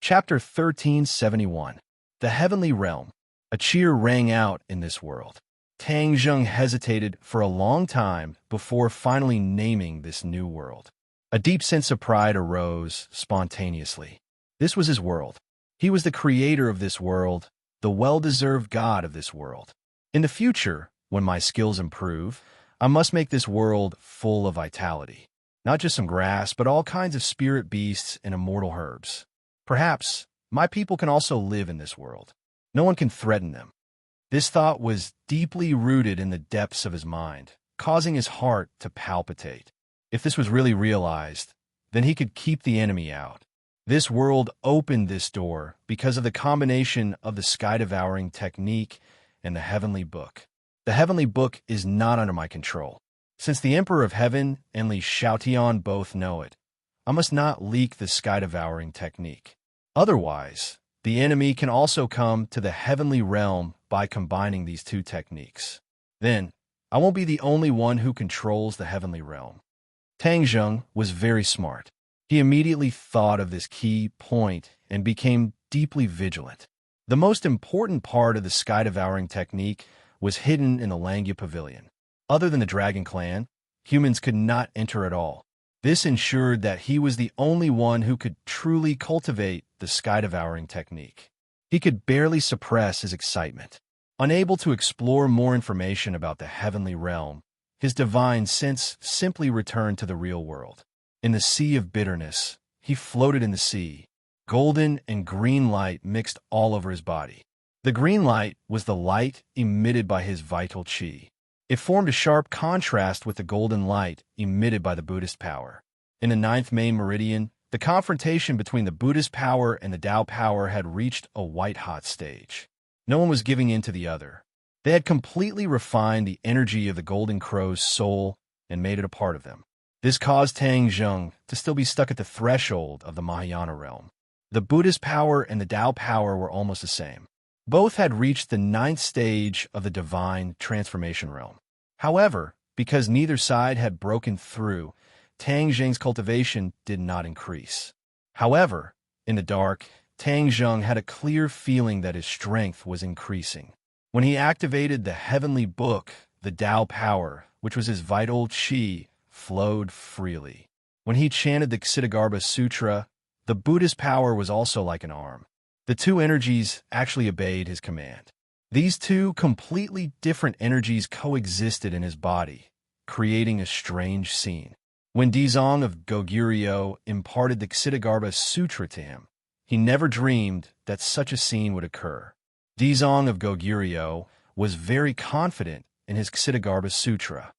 Chapter 1371. The Heavenly Realm. A cheer rang out in this world. Tang Zheng hesitated for a long time before finally naming this new world. A deep sense of pride arose spontaneously. This was his world. He was the creator of this world, the well-deserved god of this world. In the future, when my skills improve, I must make this world full of vitality. Not just some grass, but all kinds of spirit beasts and immortal herbs. Perhaps my people can also live in this world. No one can threaten them. This thought was deeply rooted in the depths of his mind, causing his heart to palpitate. If this was really realized, then he could keep the enemy out. This world opened this door because of the combination of the sky-devouring technique and the Heavenly Book. The Heavenly Book is not under my control. Since the Emperor of Heaven and Li Xiaotian both know it, I must not leak the sky-devouring technique. Otherwise, the enemy can also come to the heavenly realm by combining these two techniques. Then, I won't be the only one who controls the heavenly realm. Tang Zheng was very smart. He immediately thought of this key point and became deeply vigilant. The most important part of the sky-devouring technique was hidden in the Langya Pavilion. Other than the Dragon Clan, humans could not enter at all. This ensured that he was the only one who could truly cultivate the sky-devouring technique. He could barely suppress his excitement. Unable to explore more information about the heavenly realm, his divine sense simply returned to the real world. In the sea of bitterness, he floated in the sea. Golden and green light mixed all over his body. The green light was the light emitted by his vital qi. It formed a sharp contrast with the golden light emitted by the Buddhist power. In the 9th main meridian, the confrontation between the Buddhist power and the Tao power had reached a white-hot stage. No one was giving in to the other. They had completely refined the energy of the Golden Crow's soul and made it a part of them. This caused Tang Zheng to still be stuck at the threshold of the Mahayana realm. The Buddhist power and the Tao power were almost the same. Both had reached the 9th stage of the divine transformation realm. However, because neither side had broken through, Tang Zheng's cultivation did not increase. However, in the dark, Tang Zheng had a clear feeling that his strength was increasing. When he activated the Heavenly Book, the Tao power, which was his vital qi, flowed freely. When he chanted the Ksitigarbha Sutra, the Buddhist power was also like an arm. The two energies actually obeyed his command. These two completely different energies coexisted in his body, creating a strange scene. When Dizong of Goguryeo imparted the Ksitigarbha Sutra to him, he never dreamed that such a scene would occur. Dizong of Goguryeo was very confident in his Ksitigarbha Sutra.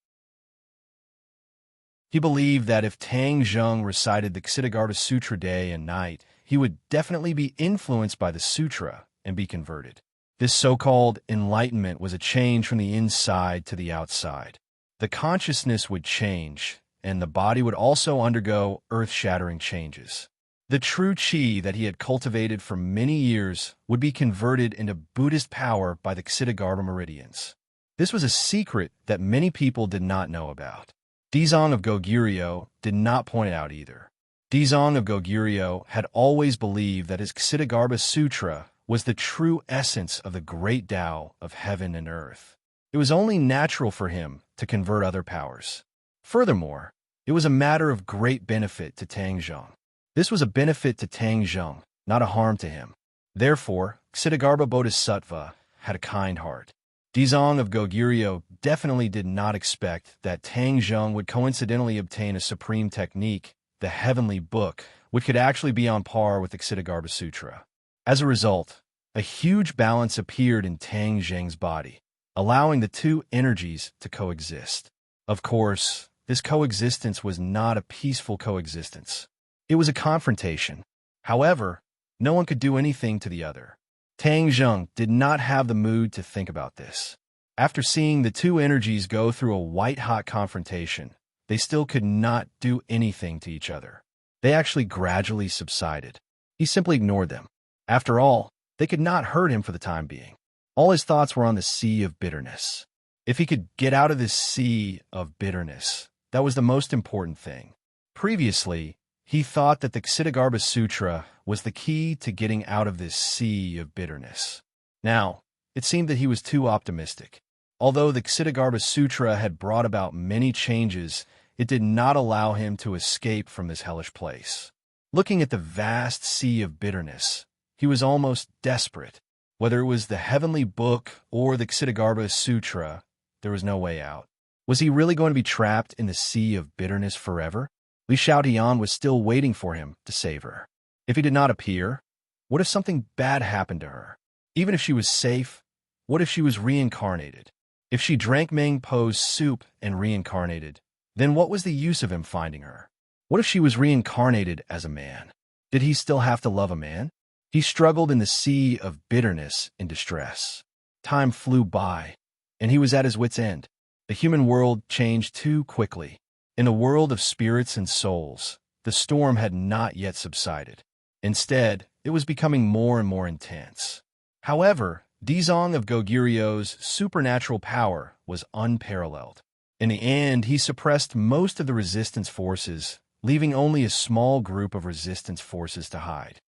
He believed that if Tang Zheng recited the Ksitigarbha Sutra day and night, he would definitely be influenced by the sutra and be converted. This so-called enlightenment was a change from the inside to the outside. The consciousness would change, and the body would also undergo earth-shattering changes. The true qi that he had cultivated for many years would be converted into Buddhist power by the Ksitigarbha meridians. This was a secret that many people did not know about. Dizong of Goguryeo did not point it out either. Dizong of Goguryeo had always believed that his Ksitigarbha Sutra was the true essence of the great Tao of heaven and earth. It was only natural for him to convert other powers. Furthermore, it was a matter of great benefit to Tang Zheng. This was a benefit to Tang Zheng, not a harm to him. Therefore, Ksitigarbha Bodhisattva had a kind heart. Dizong of Goguryeo definitely did not expect that Tang Zheng would coincidentally obtain a supreme technique, the Heavenly Book, which could actually be on par with the Ksitigarbha Sutra. As a result, a huge balance appeared in Tang Zheng's body, allowing the two energies to coexist. Of course, this coexistence was not a peaceful coexistence. It was a confrontation. However, no one could do anything to the other. Tang Zheng did not have the mood to think about this. After seeing the two energies go through a white-hot confrontation, they still could not do anything to each other. They actually gradually subsided. He simply ignored them. After all, they could not hurt him for the time being. All his thoughts were on the sea of bitterness. If he could get out of this sea of bitterness, that was the most important thing. Previously, he thought that the Ksitigarbha Sutra was the key to getting out of this sea of bitterness. Now, it seemed that he was too optimistic. Although the Ksitigarbha Sutra had brought about many changes, it did not allow him to escape from this hellish place. Looking at the vast sea of bitterness, he was almost desperate. Whether it was the heavenly book or the Ksitigarbha Sutra, there was no way out. Was he really going to be trapped in the sea of bitterness forever? Li Xiaotian was still waiting for him to save her. If he did not appear, what if something bad happened to her? Even if she was safe, what if she was reincarnated? If she drank Meng Po's soup and reincarnated, then what was the use of him finding her? What if she was reincarnated as a man? Did he still have to love a man? He struggled in the sea of bitterness and distress. Time flew by, and he was at his wit's end. The human world changed too quickly. In the world of spirits and souls, the storm had not yet subsided. Instead, it was becoming more and more intense. However, Dizong of Goguryu's supernatural power was unparalleled. In the end, he suppressed most of the resistance forces, leaving only a small group of resistance forces to hide.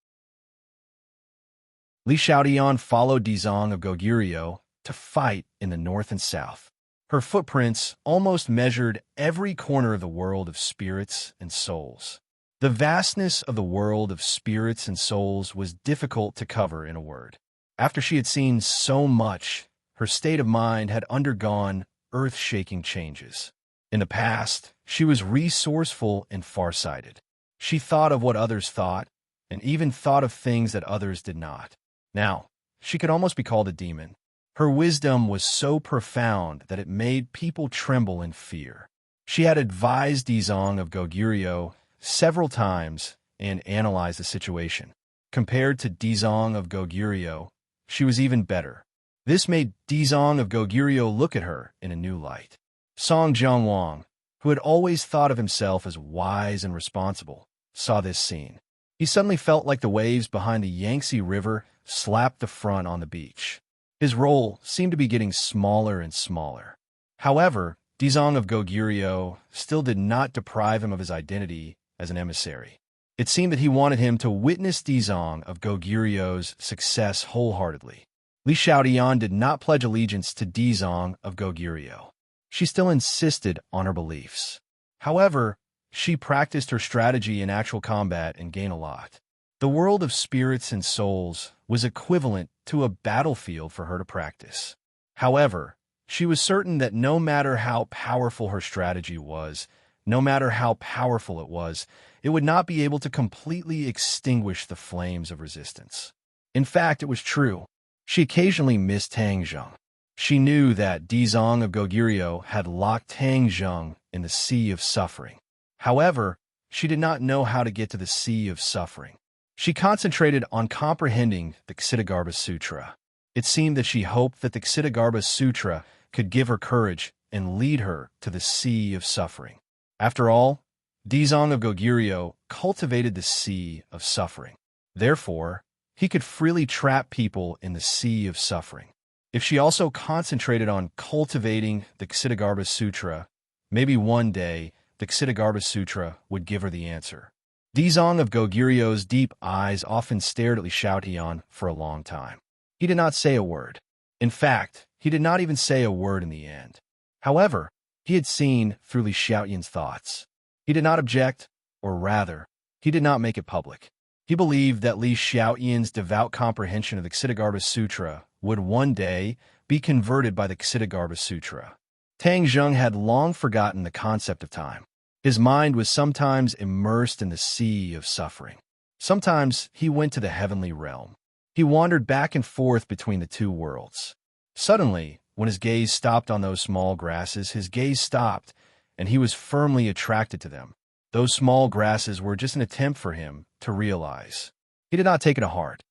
Li Xiaotian followed Dizong of Goguryo to fight in the north and south. Her footprints almost measured every corner of the world of spirits and souls. The vastness of the world of spirits and souls was difficult to cover in a word. After she had seen so much, her state of mind had undergone earth-shaking changes. In the past, she was resourceful and farsighted. She thought of what others thought, and even thought of things that others did not. Now, she could almost be called a demon. Her wisdom was so profound that it made people tremble in fear. She had advised Dizong of Goguryo several times and analyzed the situation. Compared to Dizong of Goguryo, she was even better. This made Dizong of Goguryo look at her in a new light. Song Jianwang, who had always thought of himself as wise and responsible, saw this scene. He suddenly felt like the waves behind the Yangtze River slapped the front on the beach. His role seemed to be getting smaller and smaller. However, Dizong of Goguryo still did not deprive him of his identity as an emissary. It seemed that he wanted him to witness Dizong of Goguryo's success wholeheartedly. Li Xiaotian did not pledge allegiance to Dizong of Goguryo. She still insisted on her beliefs. However, she practiced her strategy in actual combat and gained a lot. The world of spirits and souls was equivalent to a battlefield for her to practice. However, she was certain that no matter how powerful her strategy was, no matter how powerful it would not be able to completely extinguish the flames of resistance. In fact, it was true. She occasionally missed Tang Zheng. She knew that Dizong of Goguryo had locked Tang Zheng in the sea of suffering. However, she did not know how to get to the sea of suffering. She concentrated on comprehending the Ksitigarbha Sutra. It seemed that she hoped that the Ksitigarbha Sutra could give her courage and lead her to the sea of suffering. After all, Dizong of Goguryo cultivated the sea of suffering. Therefore, he could freely trap people in the sea of suffering. If she also concentrated on cultivating the Ksitigarbha Sutra, maybe one day the Ksitigarbha Sutra would give her the answer. Dizong of Goguryo's deep eyes often stared at Li Xiaotian for a long time. He did not say a word. In fact, he did not even say a word in the end. However, he had seen through Li Xiaotian's thoughts. He did not object, or rather, he did not make it public. He believed that Li Xiaotian's devout comprehension of the Ksitigarbha Sutra would one day be converted by the Ksitigarbha Sutra. Tang Zheng had long forgotten the concept of time. His mind was sometimes immersed in the sea of suffering. Sometimes he went to the heavenly realm. He wandered back and forth between the two worlds. Suddenly, when his gaze stopped on those small grasses, his gaze stopped, and he was firmly attracted to them. Those small grasses were just an attempt for him to realize. He did not take it to heart.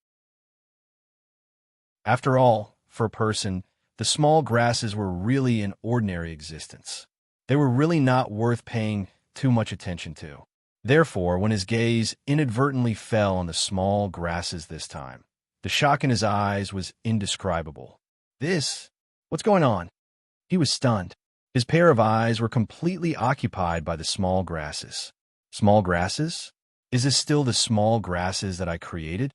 After all, for a person, the small grasses were really an ordinary existence. They were really not worth paying too much attention to. Therefore, when his gaze inadvertently fell on the small grasses this time, the shock in his eyes was indescribable. What's going on? He was stunned. His pair of eyes were completely occupied by the small grasses. Small grasses? Is this still the small grasses that I created?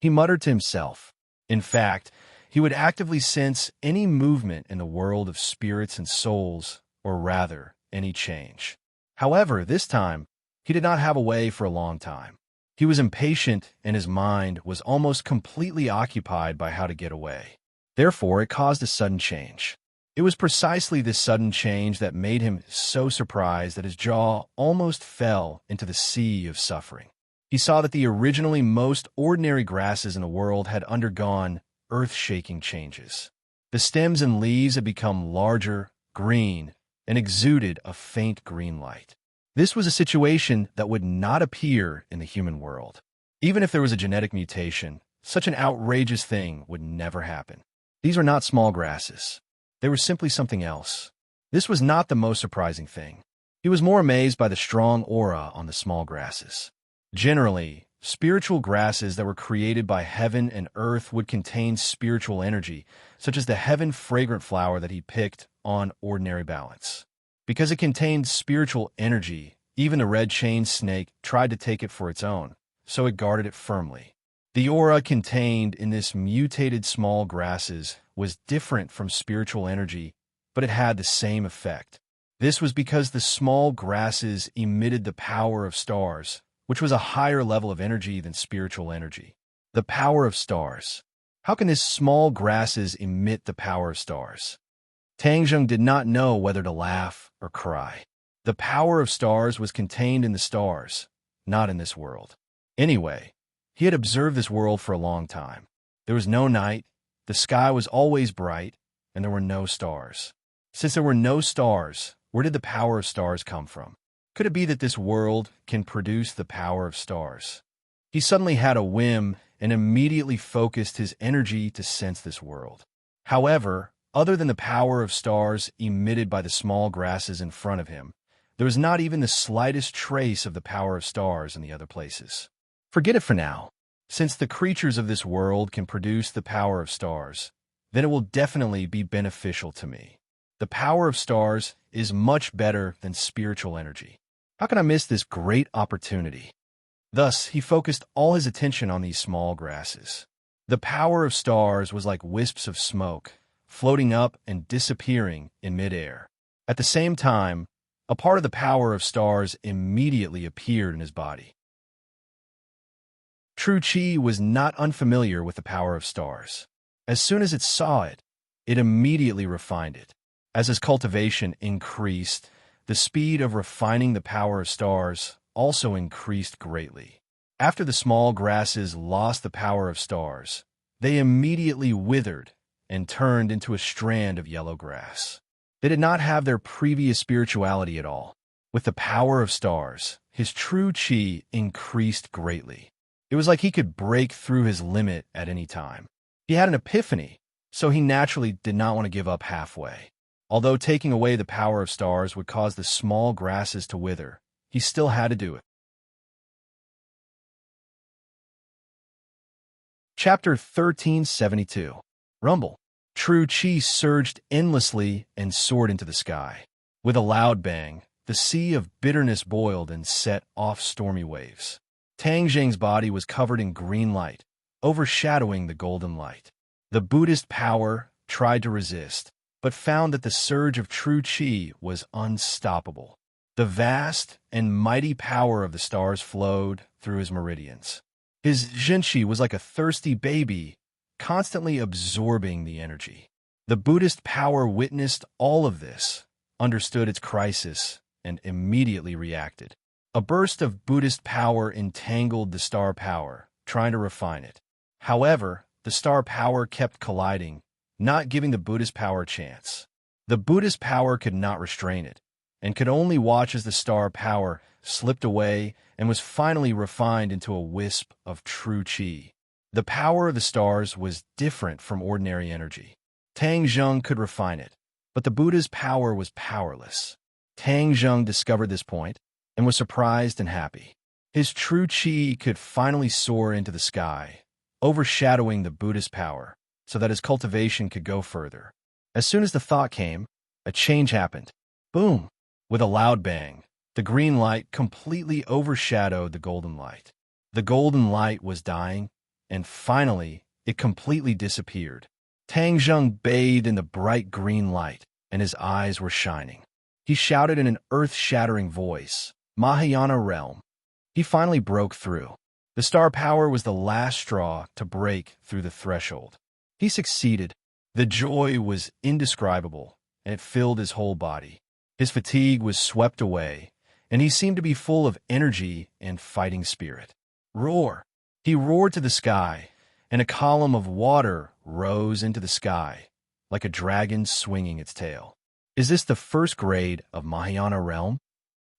He muttered to himself. In fact, he would actively sense any movement in the world of spirits and souls, or rather, any change. However, this time, he did not have a way for a long time. He was impatient, and his mind was almost completely occupied by how to get away. Therefore, it caused a sudden change. It was precisely this sudden change that made him so surprised that his jaw almost fell into the sea of suffering. He saw that the originally most ordinary grasses in the world had undergone earth-shaking changes. The stems and leaves had become larger, green, and exuded a faint green light. This was a situation that would not appear in the human world. Even if there was a genetic mutation, such an outrageous thing would never happen. These were not small grasses. They were simply something else. This was not the most surprising thing. He was more amazed by the strong aura on the small grasses. Generally, spiritual grasses that were created by heaven and earth would contain spiritual energy, such as the heaven-fragrant flower that he picked on ordinary balance. Because it contained spiritual energy, even the red-chained snake tried to take it for its own, so it guarded it firmly. The aura contained in this mutated small grasses was different from spiritual energy, but it had the same effect. This was because the small grasses emitted the power of stars, which was a higher level of energy than spiritual energy. The power of stars. How can these small grasses emit the power of stars? Tang Zheng did not know whether to laugh or cry. The power of stars was contained in the stars, not in this world. Anyway, he had observed this world for a long time. There was no night, the sky was always bright, and there were no stars. Since there were no stars, where did the power of stars come from? Could it be that this world can produce the power of stars? He suddenly had a whim and immediately focused his energy to sense this world. However, other than the power of stars emitted by the small grasses in front of him, there was not even the slightest trace of the power of stars in the other places. Forget it for now. Since the creatures of this world can produce the power of stars, then it will definitely be beneficial to me. The power of stars is much better than spiritual energy. How can I miss this great opportunity? Thus, he focused all his attention on these small grasses. The power of stars was like wisps of smoke, floating up and disappearing in midair. At the same time, a part of the power of stars immediately appeared in his body. True Qi was not unfamiliar with the power of stars. As soon as it saw it, it immediately refined it. As his cultivation increased, the speed of refining the power of stars also increased greatly. After the small grasses lost the power of stars, they immediately withered and turned into a strand of yellow grass. They did not have their previous spirituality at all. With the power of stars, his true Qi increased greatly. It was like he could break through his limit at any time. He had an epiphany, so he naturally did not want to give up halfway. Although taking away the power of stars would cause the small grasses to wither, he still had to do it. Chapter 1372. Rumble. True Qi surged endlessly and soared into the sky. With a loud bang, the sea of bitterness boiled and set off stormy waves. Tang Zheng's body was covered in green light, overshadowing the golden light. The Buddhist power tried to resist, but found that the surge of true Qi was unstoppable. The vast and mighty power of the stars flowed through his meridians. His Zhenqi was like a thirsty baby, constantly absorbing the energy. The Buddhist power witnessed all of this, understood its crisis, and immediately reacted. A burst of Buddhist power entangled the star power, trying to refine it. However, the star power kept colliding, not giving the Buddhist power a chance. The Buddhist power could not restrain it, and could only watch as the star power slipped away and was finally refined into a wisp of true Qi. The power of the stars was different from ordinary energy. Tang Zheng could refine it, but the Buddha's power was powerless. Tang Zheng discovered this point and was surprised and happy. His true qi could finally soar into the sky, overshadowing the Buddha's power, so that his cultivation could go further. As soon as the thought came, a change happened. Boom! With a loud bang, the green light completely overshadowed the golden light. The golden light was dying, and finally, it completely disappeared. Tang Zheng bathed in the bright green light, and his eyes were shining. He shouted in an earth-shattering voice, "Mahayana realm." He finally broke through. The star power was the last straw to break through the threshold. He succeeded. The joy was indescribable, and it filled his whole body. His fatigue was swept away, and he seemed to be full of energy and fighting spirit. Roar! He roared to the sky, and a column of water rose into the sky, like a dragon swinging its tail. Is this the first grade of Mahayana realm?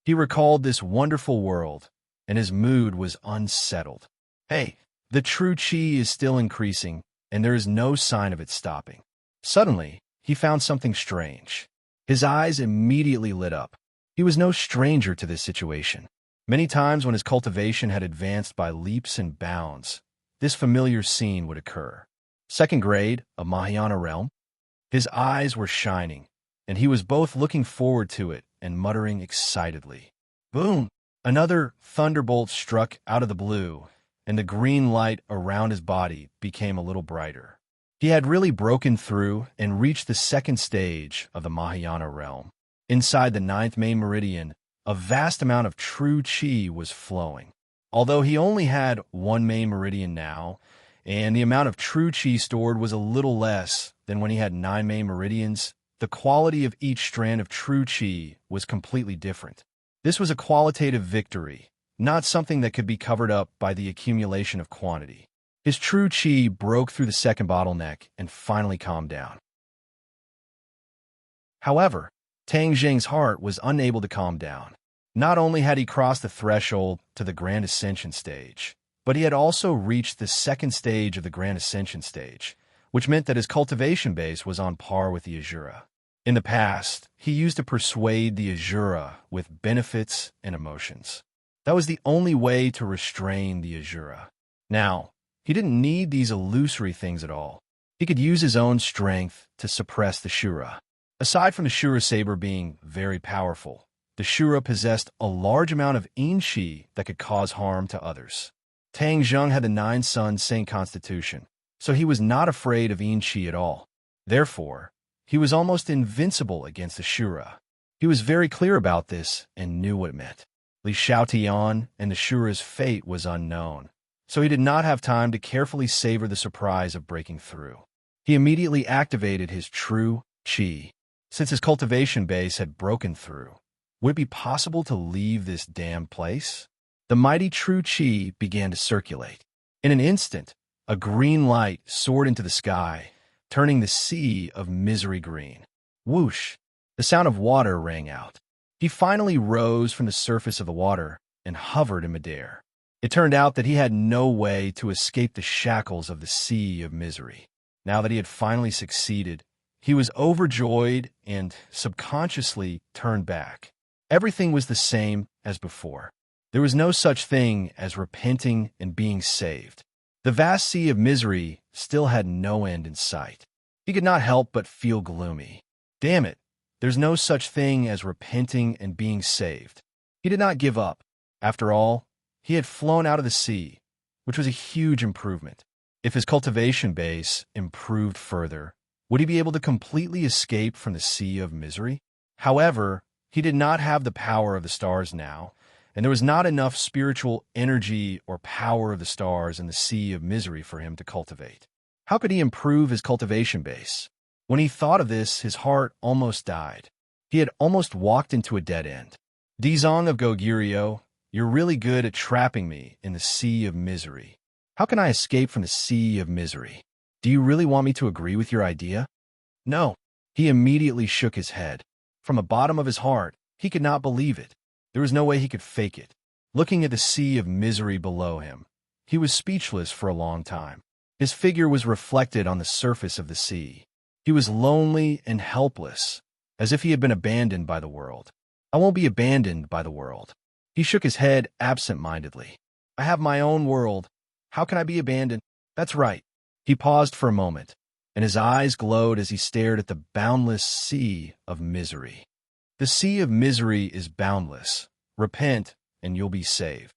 He recalled this wonderful world, and his mood was unsettled. Hey, the true qi is still increasing, and there is no sign of it stopping. Suddenly, he found something strange. His eyes immediately lit up. He was no stranger to this situation. Many times when his cultivation had advanced by leaps and bounds, this familiar scene would occur. Second grade of Mahayana realm. His eyes were shining, and he was both looking forward to it and muttering excitedly. Boom! Another thunderbolt struck out of the blue, and the green light around his body became a little brighter. He had really broken through and reached the second stage of the Mahayana realm. Inside the 9th main meridian, a vast amount of true qi was flowing. Although he only had one main meridian now, and the amount of true qi stored was a little less than when he had 9 main meridians, the quality of each strand of true qi was completely different. This was a qualitative victory, not something that could be covered up by the accumulation of quantity. His true qi broke through the second bottleneck and finally calmed down. However, Tang Zheng's heart was unable to calm down. Not only had he crossed the threshold to the Grand Ascension stage, but he had also reached the second stage of the Grand Ascension stage, which meant that his cultivation base was on par with the Azura. In the past, he used to persuade the Azura with benefits and emotions. That was the only way to restrain the Azura. Now, he didn't need these illusory things at all. He could use his own strength to suppress the Shura. Aside from the Shura saber being very powerful, the Shura possessed a large amount of in-chi that could cause harm to others. Tang Zheng had the 9 Sun Saint constitution, so he was not afraid of in-chi at all. Therefore, he was almost invincible against the Shura. He was very clear about this and knew what it meant. Li Xiaotian and the Shura's fate was unknown, so he did not have time to carefully savor the surprise of breaking through. He immediately activated his true qi. Since his cultivation base had broken through, would it be possible to leave this damned place? The mighty true qi began to circulate. In an instant, a green light soared into the sky, turning the sea of misery green. Whoosh! The sound of water rang out. He finally rose from the surface of the water and hovered in midair. It turned out that he had no way to escape the shackles of the sea of misery. Now that he had finally succeeded, he was overjoyed and subconsciously turned back. Everything was the same as before. There was no such thing as repenting and being saved. The vast sea of misery still had no end in sight. He could not help but feel gloomy. Damn it, there's no such thing as repenting and being saved. He did not give up. After all, he had flown out of the sea, which was a huge improvement. If his cultivation base improved further, would he be able to completely escape from the sea of misery? However, he did not have the power of the stars now, and there was not enough spiritual energy or power of the stars in the sea of misery for him to cultivate. How could he improve his cultivation base? When he thought of this, his heart almost died. He had almost walked into a dead end. Dizong of Goguryeo, you're really good at trapping me in the sea of misery. How can I escape from the sea of misery? Do you really want me to agree with your idea? No. He immediately shook his head. From the bottom of his heart, he could not believe it. There was no way he could fake it. Looking at the sea of misery below him, he was speechless for a long time. His figure was reflected on the surface of the sea. He was lonely and helpless, as if he had been abandoned by the world. I won't be abandoned by the world. He shook his head absent-mindedly. I have my own world. How can I be abandoned? That's right. He paused for a moment, and his eyes glowed as he stared at the boundless sea of misery. The sea of misery is boundless. Repent, and you'll be saved.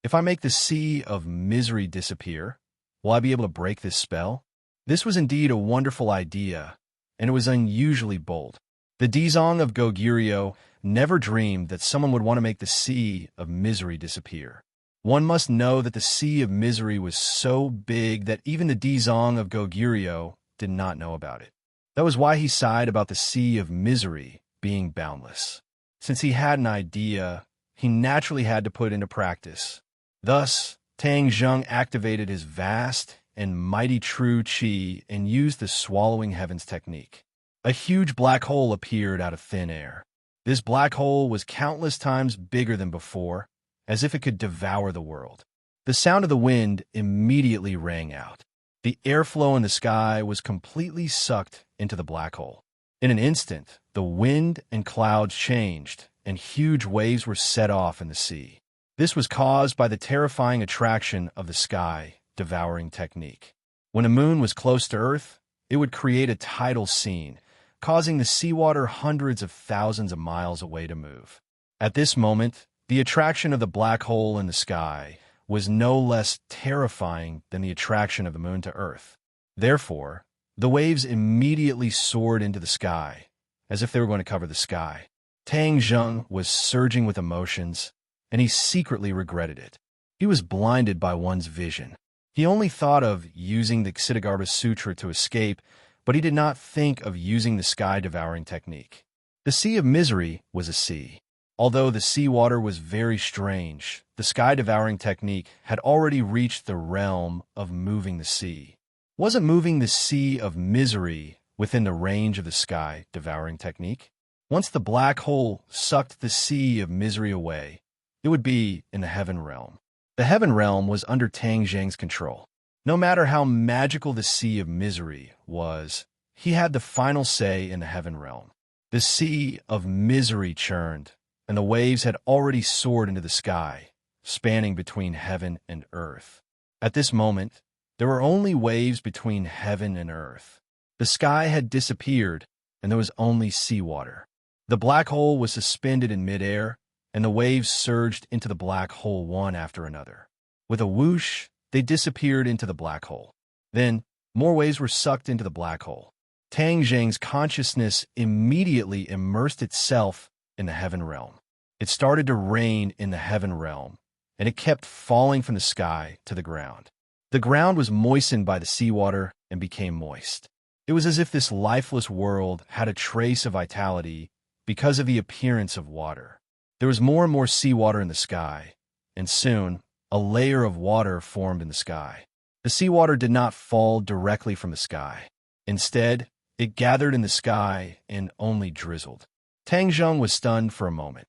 If I make the sea of misery disappear, will I be able to break this spell? This was indeed a wonderful idea, and it was unusually bold. The Dizong of Goguryeo never dreamed that someone would want to make the sea of misery disappear. One must know that the sea of misery was so big that even the Dizong of Goguryeo did not know about it. That was why he sighed about the sea of misery being boundless. Since he had an idea, he naturally had to put it into practice. Thus, Tang Zheng activated his vast and mighty true qi and used the swallowing heavens technique. A huge black hole appeared out of thin air. This black hole was countless times bigger than before, as if it could devour the world. The sound of the wind immediately rang out. The airflow in the sky was completely sucked into the black hole. In an instant, the wind and clouds changed, and huge waves were set off in the sea. This was caused by the terrifying attraction of the sky-devouring technique. When a moon was close to Earth, it would create a tidal scene, causing the seawater hundreds of thousands of miles away to move. At this moment, the attraction of the black hole in the sky was no less terrifying than the attraction of the moon to Earth. Therefore, the waves immediately soared into the sky, as if they were going to cover the sky. Tang Zheng was surging with emotions, and he secretly regretted it. He was blinded by one's vision. He only thought of using the Ksitigarbha Sutra to escape, but he did not think of using the sky-devouring technique. The Sea of Misery was a sea. Although the seawater was very strange, the sky-devouring technique had already reached the realm of moving the sea. Wasn't moving the Sea of Misery within the range of the sky-devouring technique? Once the black hole sucked the Sea of Misery away, it would be in the heaven realm. The heaven realm was under Tang Zheng's control. No matter how magical the Sea of Misery was, he had the final say in the heaven realm. The Sea of Misery churned, and the waves had already soared into the sky, spanning between heaven and earth. At this moment, there were only waves between heaven and earth. The sky had disappeared, and there was only seawater. The black hole was suspended in midair, and the waves surged into the black hole one after another. With a whoosh, they disappeared into the black hole. Then, more waves were sucked into the black hole. Tang Zheng's consciousness immediately immersed itself in the heaven realm. It started to rain in the heaven realm, and it kept falling from the sky to the ground. The ground was moistened by the seawater and became moist. It was as if this lifeless world had a trace of vitality because of the appearance of water. There was more and more seawater in the sky, and soon, a layer of water formed in the sky. The seawater did not fall directly from the sky. Instead, it gathered in the sky and only drizzled. Tang Zheng was stunned for a moment.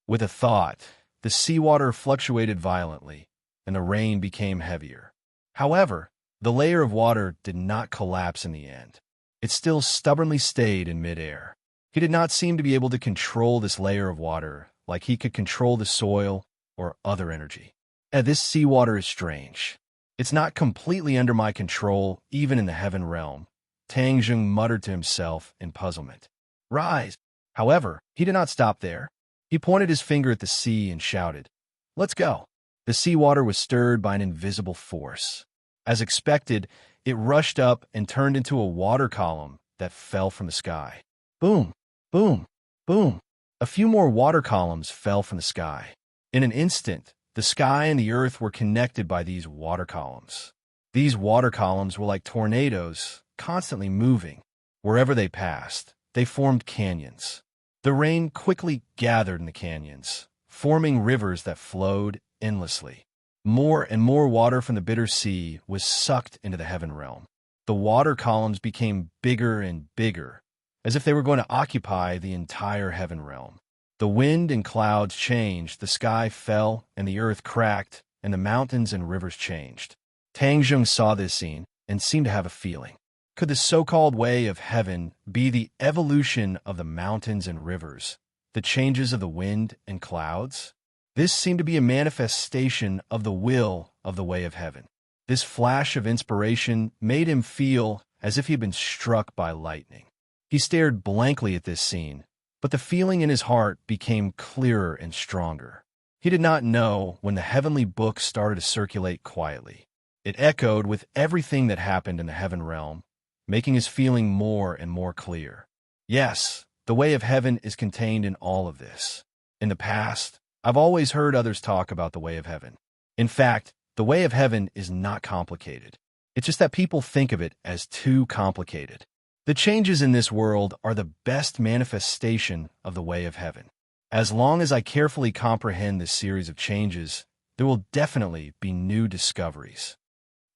With a thought, the seawater fluctuated violently, and the rain became heavier. However, the layer of water did not collapse in the end. It still stubbornly stayed in midair. He did not seem to be able to control this layer of water like he could control the soil or other energy. This seawater is strange. It's not completely under my control, even in the heaven realm, Tang Zheng muttered to himself in puzzlement. Rise! However, he did not stop there. He pointed his finger at the sea and shouted, Let's go! The seawater was stirred by an invisible force. As expected, it rushed up and turned into a water column that fell from the sky. Boom! Boom! Boom! A few more water columns fell from the sky. In an instant, the sky and the earth were connected by these water columns. These water columns were like tornadoes, constantly moving. Wherever they passed, they formed canyons. The rain quickly gathered in the canyons, forming rivers that flowed endlessly. More and more water from the bitter sea was sucked into the heaven realm. The water columns became bigger and bigger, as if they were going to occupy the entire heaven realm. The wind and clouds changed, the sky fell, and the earth cracked, and the mountains and rivers changed. Tang Zheng saw this scene, and seemed to have a feeling. Could the so-called way of heaven be the evolution of the mountains and rivers, the changes of the wind and clouds? This seemed to be a manifestation of the will of the way of heaven. This flash of inspiration made him feel as if he had been struck by lightning. He stared blankly at this scene, but the feeling in his heart became clearer and stronger. He did not know when the heavenly book started to circulate quietly. It echoed with everything that happened in the heaven realm, making his feeling more and more clear. Yes, the way of heaven is contained in all of this. In the past, I've always heard others talk about the way of heaven. In fact, the way of heaven is not complicated. It's just that people think of it as too complicated. The changes in this world are the best manifestation of the way of heaven. As long as I carefully comprehend this series of changes, there will definitely be new discoveries.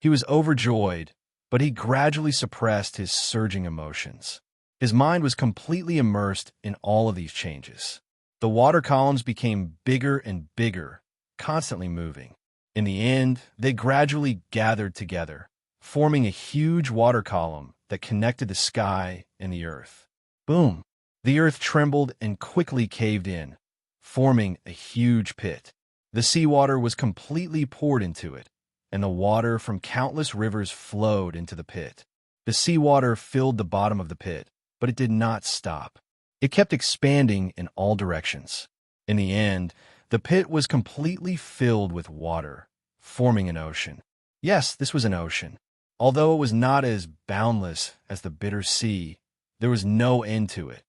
He was overjoyed, but he gradually suppressed his surging emotions. His mind was completely immersed in all of these changes. The water columns became bigger and bigger, constantly moving. In the end, they gradually gathered together, forming a huge water column that connected the sky and the earth. Boom! The earth trembled and quickly caved in, forming a huge pit. The seawater was completely poured into it, and the water from countless rivers flowed into the pit. The seawater filled the bottom of the pit, but it did not stop. It kept expanding in all directions. In the end, the pit was completely filled with water, forming an ocean. Yes, this was an ocean. Although it was not as boundless as the bitter sea, there was no end to it.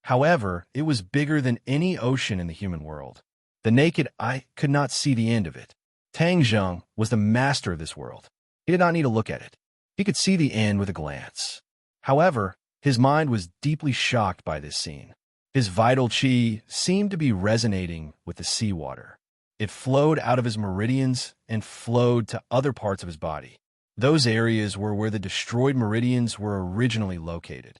However, it was bigger than any ocean in the human world. The naked eye could not see the end of it. Tang Zheng was the master of this world. He did not need to look at it. He could see the end with a glance. However, his mind was deeply shocked by this scene. His vital qi seemed to be resonating with the seawater. It flowed out of his meridians and flowed to other parts of his body. Those areas were where the destroyed meridians were originally located.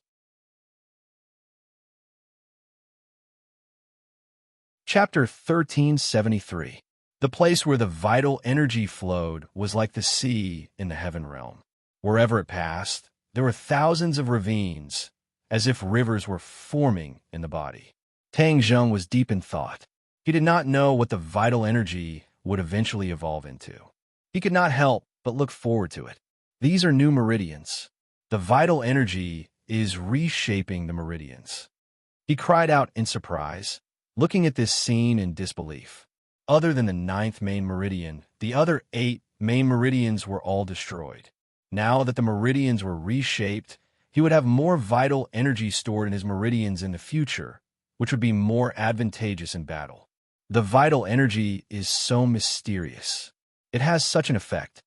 Chapter 1373. The place where the vital energy flowed was like the sea in the heaven realm. Wherever it passed, there were thousands of ravines, as if rivers were forming in the body. Tang Zheng was deep in thought. He did not know what the vital energy would eventually evolve into. He could not help but look forward to it. These are new meridians. The vital energy is reshaping the meridians. He cried out in surprise, looking at this scene in disbelief. Other than the 9th main meridian, the other 8 main meridians were all destroyed. Now that the meridians were reshaped, he would have more vital energy stored in his meridians in the future, which would be more advantageous in battle. The vital energy is so mysterious. It has such an effect.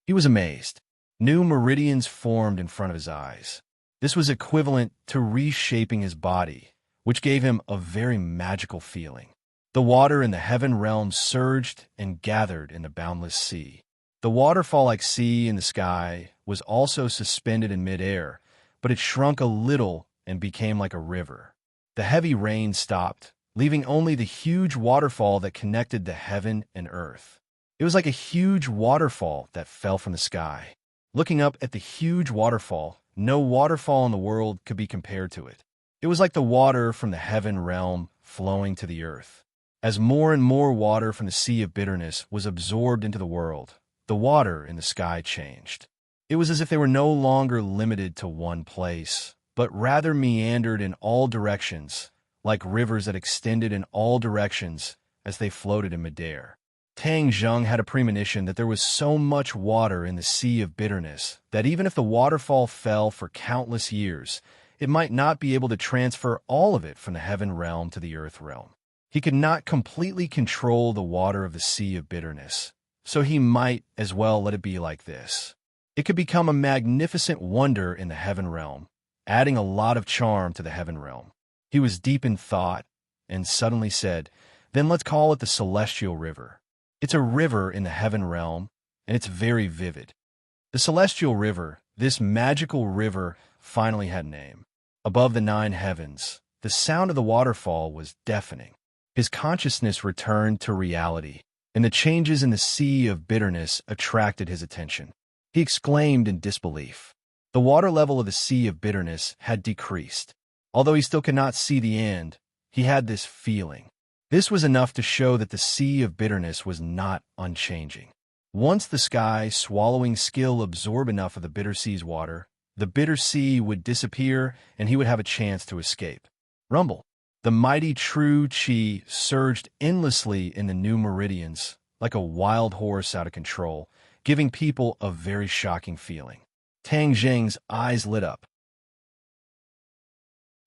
He was amazed. New meridians formed in front of his eyes. This was equivalent to reshaping his body, which gave him a very magical feeling. The water in the heaven realm surged and gathered in the boundless sea. The waterfall-like sea in the sky was also suspended in midair, but it shrunk a little and became like a river. The heavy rain stopped, leaving only the huge waterfall that connected the heaven and earth. It was like a huge waterfall that fell from the sky. Looking up at the huge waterfall, no waterfall in the world could be compared to it. It was like the water from the heaven realm flowing to the earth. As more and more water from the sea of bitterness was absorbed into the world, the water in the sky changed. It was as if they were no longer limited to one place, but rather meandered in all directions, like rivers that extended in all directions as they floated in midair. Tang Zheng had a premonition that there was so much water in the sea of bitterness that even if the waterfall fell for countless years, it might not be able to transfer all of it from the heaven realm to the earth realm. He could not completely control the water of the sea of bitterness, so he might as well let it be like this. It could become a magnificent wonder in the heaven realm, adding a lot of charm to the heaven realm. He was deep in thought and suddenly said, "Then let's call it the Celestial River." It's a river in the heaven realm, and it's very vivid. The Celestial River, this magical river, finally had a name. Above the 9 heavens, the sound of the waterfall was deafening. His consciousness returned to reality. and the changes in the sea of bitterness attracted his attention. He exclaimed in disbelief. The water level of the sea of bitterness had decreased. Although he still could not see the end, he had this feeling. This was enough to show that the sea of bitterness was not unchanging. Once the sky swallowing skill absorbed enough of the bitter sea's water, the bitter sea would disappear and he would have a chance to escape. Rumble. The mighty true chi surged endlessly in the new meridians, like a wild horse out of control, giving people a very shocking feeling. Tang Zheng's eyes lit up.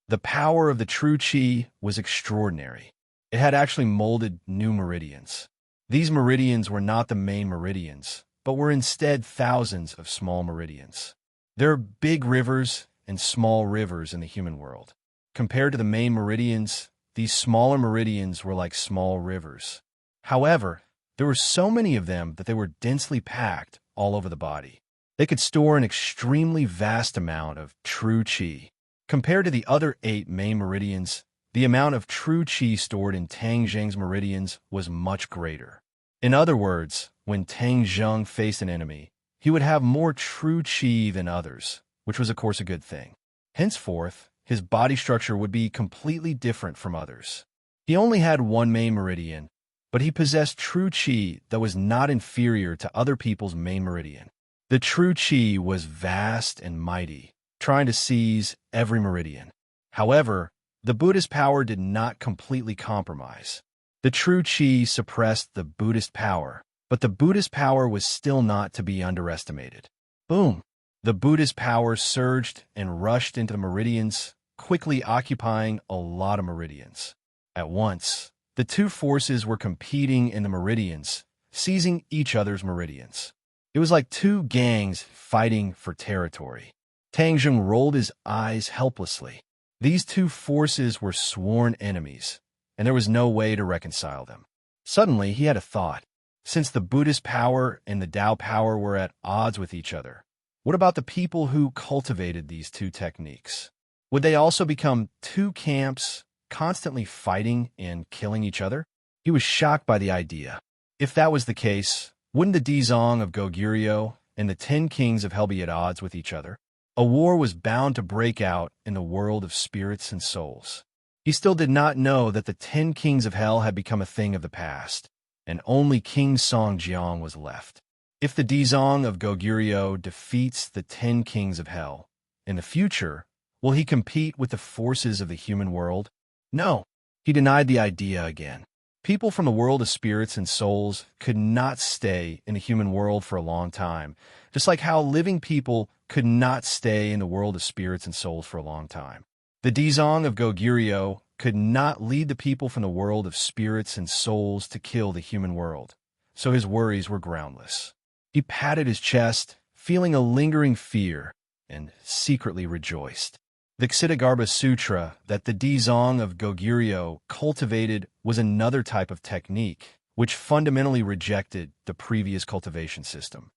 The power of the true chi was extraordinary. It had actually molded new meridians. These meridians were not the main meridians, but were instead thousands of small meridians. There are big rivers and small rivers in the human world. Compared to the main meridians, these smaller meridians were like small rivers. However, there were so many of them that they were densely packed all over the body. They could store an extremely vast amount of true chi. Compared to the other 8 main meridians, the amount of true chi stored in Tang Zheng's meridians was much greater. In other words, when Tang Zheng faced an enemy, he would have more true chi than others, which was of course a good thing. Henceforth, his body structure would be completely different from others. He only had one main meridian, but he possessed true chi that was not inferior to other people's main meridian. The true chi was vast and mighty, trying to seize every meridian. However, the Buddhist power did not completely compromise. The true chi suppressed the Buddhist power, but the Buddhist power was still not to be underestimated. Boom! The Buddhist power surged and rushed into the meridians, quickly occupying a lot of meridians. At once, the two forces were competing in the meridians, seizing each other's meridians. It was like two gangs fighting for territory. Tang Zheng rolled his eyes helplessly. These two forces were sworn enemies, and there was no way to reconcile them. Suddenly, he had a thought. Since the Buddhist power and the Tao power were at odds with each other, what about the people who cultivated these two techniques? Would they also become two camps, constantly fighting and killing each other? He was shocked by the idea. If that was the case, wouldn't the Dizong of Goguryeo and the 10 kings of Hell be at odds with each other? A war was bound to break out in the world of spirits and souls. He still did not know that the 10 kings of Hell had become a thing of the past, and only King Songjiang was left. If the Dizong of Goguryeo defeats the 10 kings of Hell, in the future, will he compete with the forces of the human world? No. He denied the idea again. People from the world of spirits and souls could not stay in the human world for a long time, just like how living people could not stay in the world of spirits and souls for a long time. The Dizong of Goguryeo could not lead the people from the world of spirits and souls to kill the human world, so his worries were groundless. He patted his chest, feeling a lingering fear, and secretly rejoiced. The Ksitigarbha Sutra that the Dizong of Goguryeo cultivated was another type of technique, which fundamentally rejected the previous cultivation system.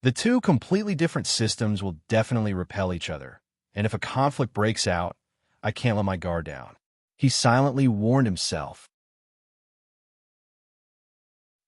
The two completely different systems will definitely repel each other, and if a conflict breaks out, I can't let my guard down. He silently warned himself.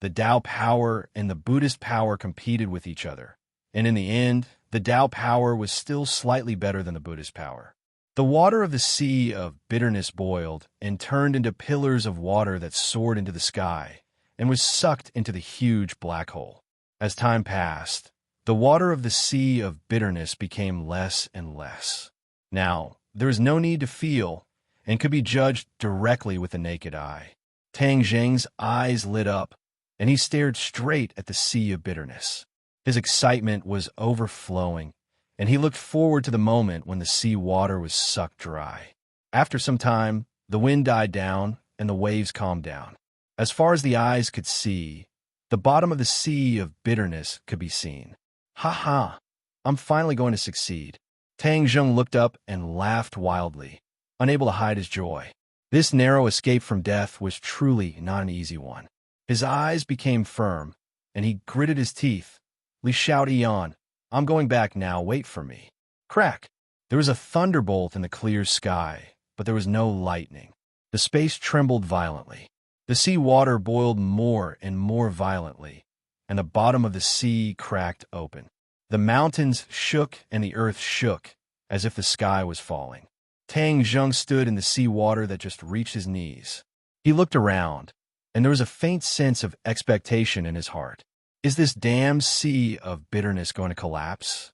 The Tao power and the Buddhist power competed with each other, and in the end, the Tao power was still slightly better than the Buddhist power. The water of the sea of bitterness boiled and turned into pillars of water that soared into the sky and was sucked into the huge black hole. As time passed, the water of the sea of bitterness became less and less. Now, there is no need to feel and could be judged directly with the naked eye. Tang Zheng's eyes lit up, and he stared straight at the sea of bitterness. His excitement was overflowing, and he looked forward to the moment when the sea water was sucked dry. After some time, the wind died down and the waves calmed down. As far as the eyes could see, the bottom of the sea of bitterness could be seen. Ha ha! I'm finally going to succeed. Tang Zheng looked up and laughed wildly, unable to hide his joy. This narrow escape from death was truly not an easy one. His eyes became firm, and he gritted his teeth. Li Xiaotian, I'm going back now, wait for me. Crack! There was a thunderbolt in the clear sky, but there was no lightning. The space trembled violently. The sea water boiled more and more violently, and the bottom of the sea cracked open. The mountains shook and the earth shook, as if the sky was falling. Tang Zheng stood in the sea water that just reached his knees. He looked around, and there was a faint sense of expectation in his heart. Is this damned sea of bitterness going to collapse?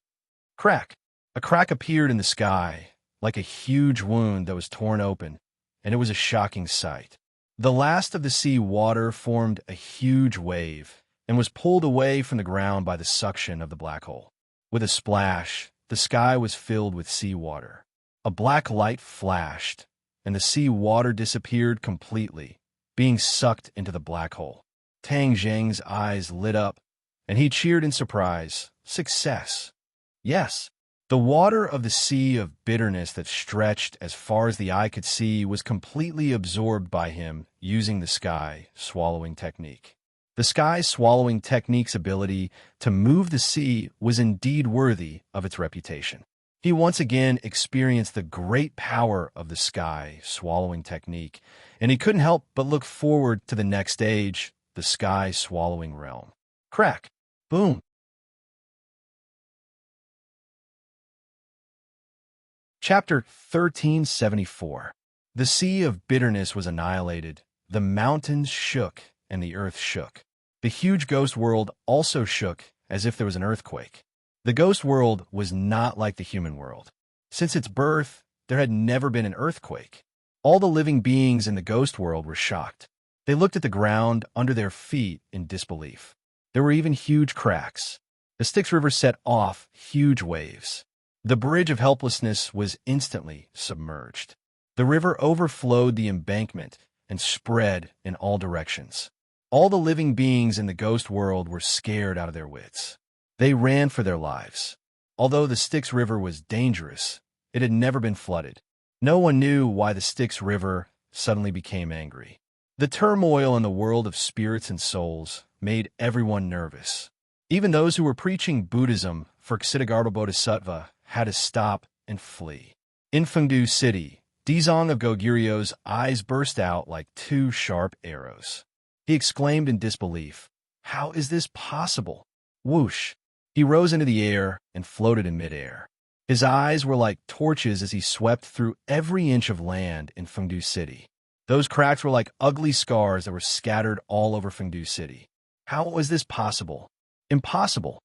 Crack! A crack appeared in the sky, like a huge wound that was torn open, and it was a shocking sight. The last of the sea water formed a huge wave and was pulled away from the ground by the suction of the black hole. With a splash, the sky was filled with sea water. A black light flashed, and the sea water disappeared completely, being sucked into the black hole. Tang Zheng's eyes lit up, and he cheered in surprise. Success! Yes! The water of the sea of bitterness that stretched as far as the eye could see was completely absorbed by him using the sky swallowing technique. The sky swallowing technique's ability to move the sea was indeed worthy of its reputation. He once again experienced the great power of the sky swallowing technique, and he couldn't help but look forward to the next stage, the sky swallowing realm. Crack! Boom! Chapter 1374. The sea of bitterness was annihilated, the mountains shook, and the earth shook. The huge ghost world also shook as if there was an earthquake. The ghost world was not like the human world. Since its birth, there had never been an earthquake. All the living beings in the ghost world were shocked. They looked at the ground under their feet in disbelief. There were even huge cracks. The Styx River set off huge waves. The bridge of helplessness was instantly submerged. The river overflowed the embankment and spread in all directions. All the living beings in the ghost world were scared out of their wits. They ran for their lives. Although the Styx River was dangerous, it had never been flooded. No one knew why the Styx River suddenly became angry. The turmoil in the world of spirits and souls made everyone nervous. Even those who were preaching Buddhism for Ksitigarbha Bodhisattva had to stop and flee. In Fengdu City, Dizong of Goguryu's eyes burst out like two sharp arrows. He exclaimed in disbelief, "How is this possible?" Whoosh! He rose into the air and floated in midair. His eyes were like torches as he swept through every inch of land in Fengdu City. Those cracks were like ugly scars that were scattered all over Fengdu City. How was this possible? Impossible.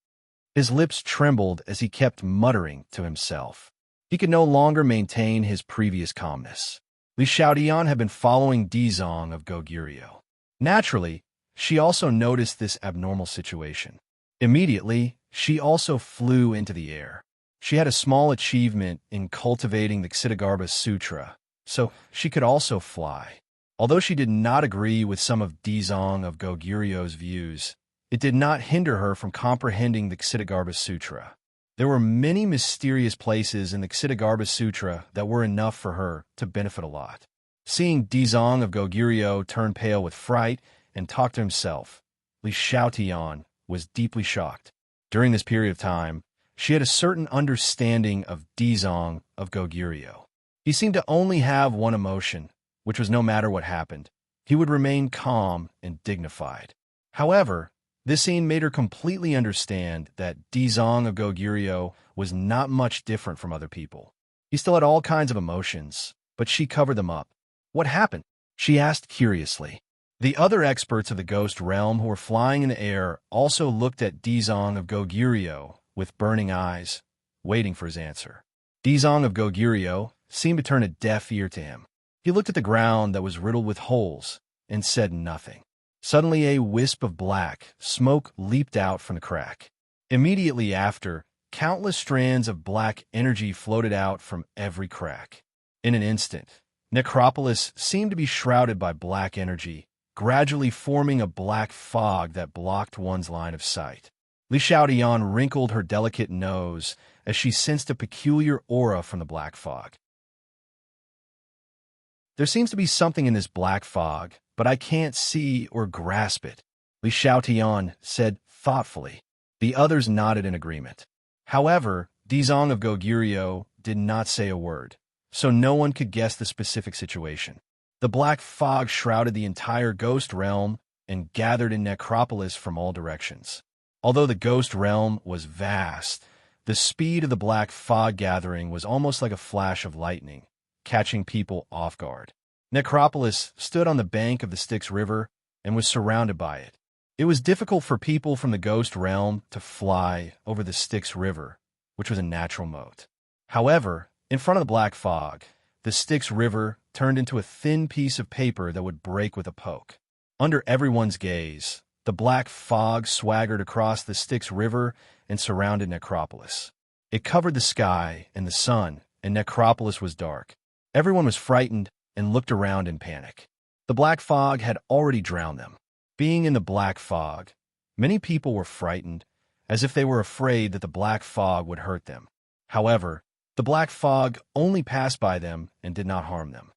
His lips trembled as he kept muttering to himself. He could no longer maintain his previous calmness. Li Xiaodian had been following Dizong of Goguryo. Naturally, she also noticed this abnormal situation. Immediately, she also flew into the air. She had a small achievement in cultivating the Ksitigarbha Sutra, so she could also fly. Although she did not agree with some of Dizong of Goguryo's views, it did not hinder her from comprehending the Ksitigarbha Sutra. There were many mysterious places in the Ksitigarbha Sutra that were enough for her to benefit a lot. Seeing Dizong of Goguryo turn pale with fright and talk to himself, Li Xiaotian was deeply shocked. During this period of time, she had a certain understanding of Dizong of Goguryo. He seemed to only have one emotion, which was no matter what happened, he would remain calm and dignified. However, this scene made her completely understand that Dizong of Goguryo was not much different from other people. He still had all kinds of emotions, but she covered them up. What happened? She asked curiously. The other experts of the ghost realm who were flying in the air also looked at Dizong of Goguryo with burning eyes, waiting for his answer. Dizong of Goguryo seemed to turn a deaf ear to him. He looked at the ground that was riddled with holes and said nothing. Suddenly a wisp of black smoke leaped out from the crack. Immediately after, countless strands of black energy floated out from every crack. In an instant, Necropolis seemed to be shrouded by black energy, gradually forming a black fog that blocked one's line of sight. Li Xiaodian wrinkled her delicate nose as she sensed a peculiar aura from the black fog. There seems to be something in this black fog, but I can't see or grasp it, Li Xiaotian said thoughtfully. The others nodded in agreement. However, Dizong of Goguryo did not say a word, so no one could guess the specific situation. The black fog shrouded the entire ghost realm and gathered in necropolis from all directions. Although the ghost realm was vast, the speed of the black fog gathering was almost like a flash of lightning, catching people off guard. Necropolis stood on the bank of the Styx River and was surrounded by it. It was difficult for people from the ghost realm to fly over the Styx River, which was a natural moat. However, in front of the black fog, the Styx River turned into a thin piece of paper that would break with a poke. Under everyone's gaze, the black fog swaggered across the Styx River and surrounded Necropolis. It covered the sky and the sun, and Necropolis was dark. Everyone was frightened and looked around in panic. The black fog had already drowned them. Being in the black fog, many people were frightened, as if they were afraid that the black fog would hurt them. However, the black fog only passed by them and did not harm them.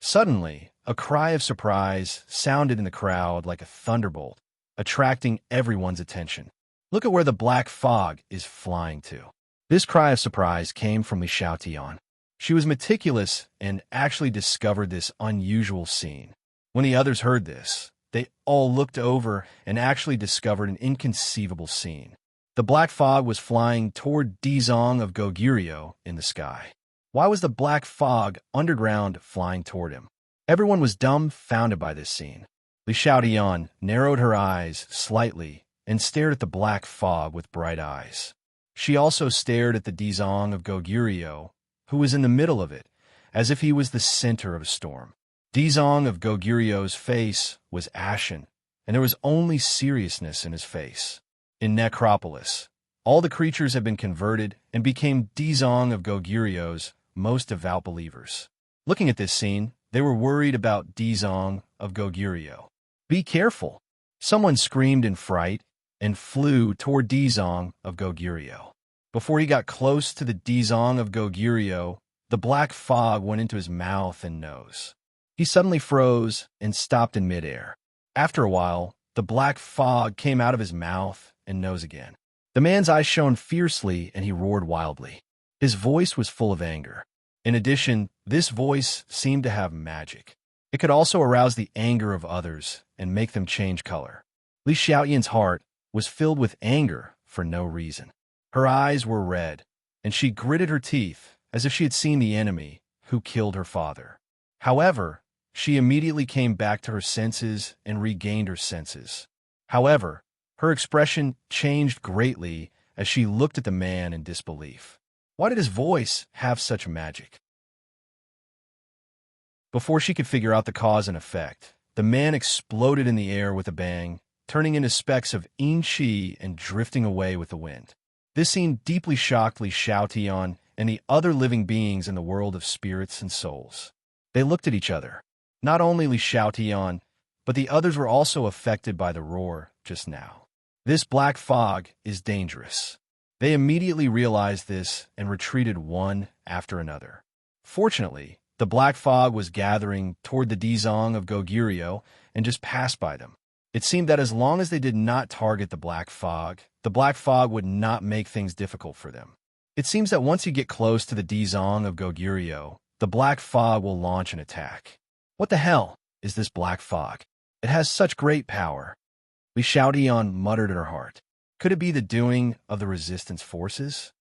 Suddenly, a cry of surprise sounded in the crowd like a thunderbolt, attracting everyone's attention. Look at where the black fog is flying to. This cry of surprise came from Li Xiaotian. She was meticulous and actually discovered this unusual scene. When the others heard this, they all looked over and actually discovered an inconceivable scene. The black fog was flying toward Dizong of Goguryeo in the sky. Why was the black fog underground flying toward him? Everyone was dumbfounded by this scene. Li Xiaotian narrowed her eyes slightly and stared at the black fog with bright eyes. She also stared at the Dizong of Goguryeo, who was in the middle of it, as if he was the center of a storm. Dizong of Goguryeo's face was ashen, and there was only seriousness in his face. In Necropolis, all the creatures had been converted and became Dizong of Goguryeo's most devout believers. Looking at this scene, they were worried about Dizong of Goguryeo. "Be careful!" Someone screamed in fright and flew toward Dizong of Goguryeo. Before he got close to the Dizong of Goguryeo, the black fog went into his mouth and nose. He suddenly froze and stopped in midair. After a while, the black fog came out of his mouth and nose again. The man's eyes shone fiercely and he roared wildly. His voice was full of anger. In addition, this voice seemed to have magic. It could also arouse the anger of others and make them change color. Li Xiaotian's heart was filled with anger for no reason. Her eyes were red, and she gritted her teeth as if she had seen the enemy who killed her father. However, she immediately came back to her senses and regained her senses. However, her expression changed greatly as she looked at the man in disbelief. Why did his voice have such magic? Before she could figure out the cause and effect, the man exploded in the air with a bang, turning into specks of yin-chi and drifting away with the wind. This scene deeply shocked Li Xiaotian and the other living beings in the world of spirits and souls. They looked at each other. Not only Li Xiaotian, but the others were also affected by the roar just now. This black fog is dangerous. They immediately realized this and retreated one after another. Fortunately, the black fog was gathering toward the Dizong of Goguryeo and just passed by them. It seemed that as long as they did not target the black fog would not make things difficult for them. It seems that once you get close to the Dizong of Goguryeo, the black fog will launch an attack. What the hell is this black fog? It has such great power. Li Xiaotian muttered in her heart. Could it be the doing of the resistance forces?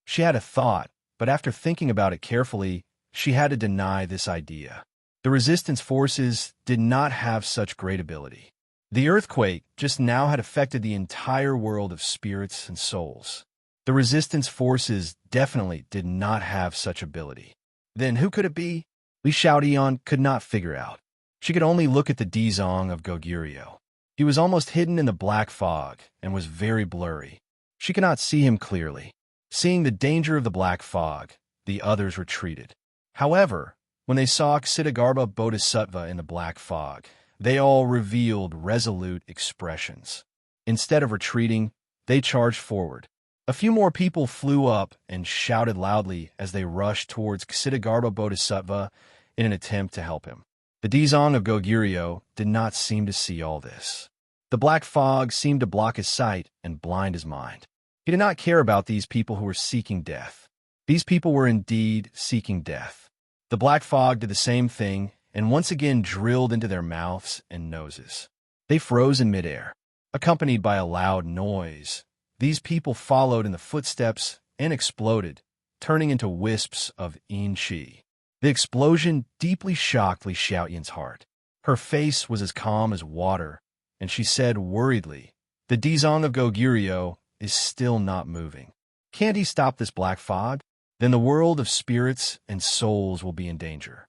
She had a thought, but after thinking about it carefully, she had to deny this idea. The resistance forces did not have such great ability. The earthquake just now had affected the entire world of spirits and souls. The resistance forces definitely did not have such ability. Then who could it be? Li Xiaotian could not figure out. She could only look at the Dizong of Goguryeo. He was almost hidden in the black fog and was very blurry. She could not see him clearly. Seeing the danger of the black fog, the others retreated. However, when they saw Ksitigarbha Bodhisattva in the black fog, they all revealed resolute expressions. Instead of retreating, they charged forward. A few more people flew up and shouted loudly as they rushed towards Ksitigarbha Bodhisattva in an attempt to help him. The Dizong of Goguryeo did not seem to see all this. The black fog seemed to block his sight and blind his mind. He did not care about these people who were seeking death. These people were indeed seeking death. The black fog did the same thing and once again drilled into their mouths and noses. They froze in midair, accompanied by a loud noise. These people followed in the footsteps and exploded, turning into wisps of Yin-Chi. The explosion deeply shocked Li Xiaoyan's heart. Her face was as calm as water, and she said worriedly, "The Dizong of Goguryeo is still not moving. Can't he stop this black fog? Then the world of spirits and souls will be in danger."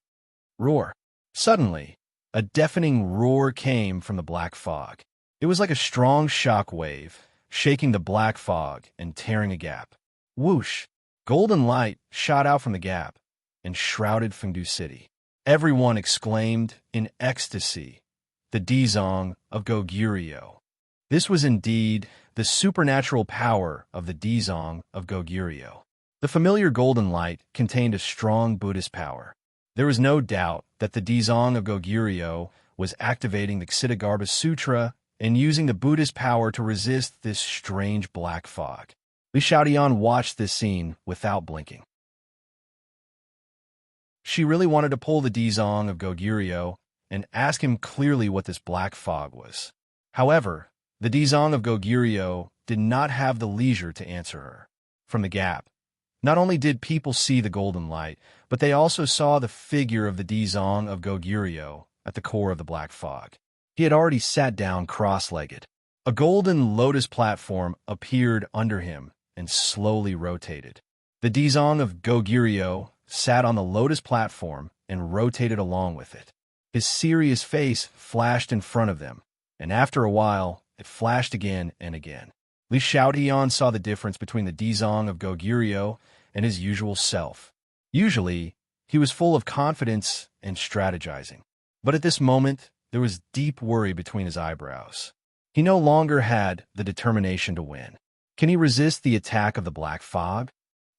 Roar. Suddenly, a deafening roar came from the black fog. It was like a strong shock wave, shaking the black fog and tearing a gap. Whoosh! Golden light shot out from the gap and shrouded Fengdu City. Everyone exclaimed in ecstasy, "The Dizong of Goguryeo." This was indeed the supernatural power of the Dizong of Goguryeo. The familiar golden light contained a strong Buddhist power. There was no doubt that the Dizong of Goguryeo was activating the Ksitigarbha Sutra and using the Buddhist power to resist this strange black fog. Li Xiaoyan watched this scene without blinking. She really wanted to pull the Dizong of Goguryeo and ask him clearly what this black fog was. However, the Dizong of Goguryeo did not have the leisure to answer her. From the gap, not only did people see the golden light, but they also saw the figure of the Dizong of Goguryeo at the core of the black fog. He had already sat down cross-legged. A golden lotus platform appeared under him and slowly rotated. The Dizong of Goguryeo sat on the lotus platform and rotated along with it. His serious face flashed in front of them, and after a while, it flashed again and again. Li Xiaoyan saw the difference between the Dizong of Goguryeo and his usual self. Usually, he was full of confidence and strategizing. But at this moment, there was deep worry between his eyebrows. He no longer had the determination to win. Can he resist the attack of the black fog?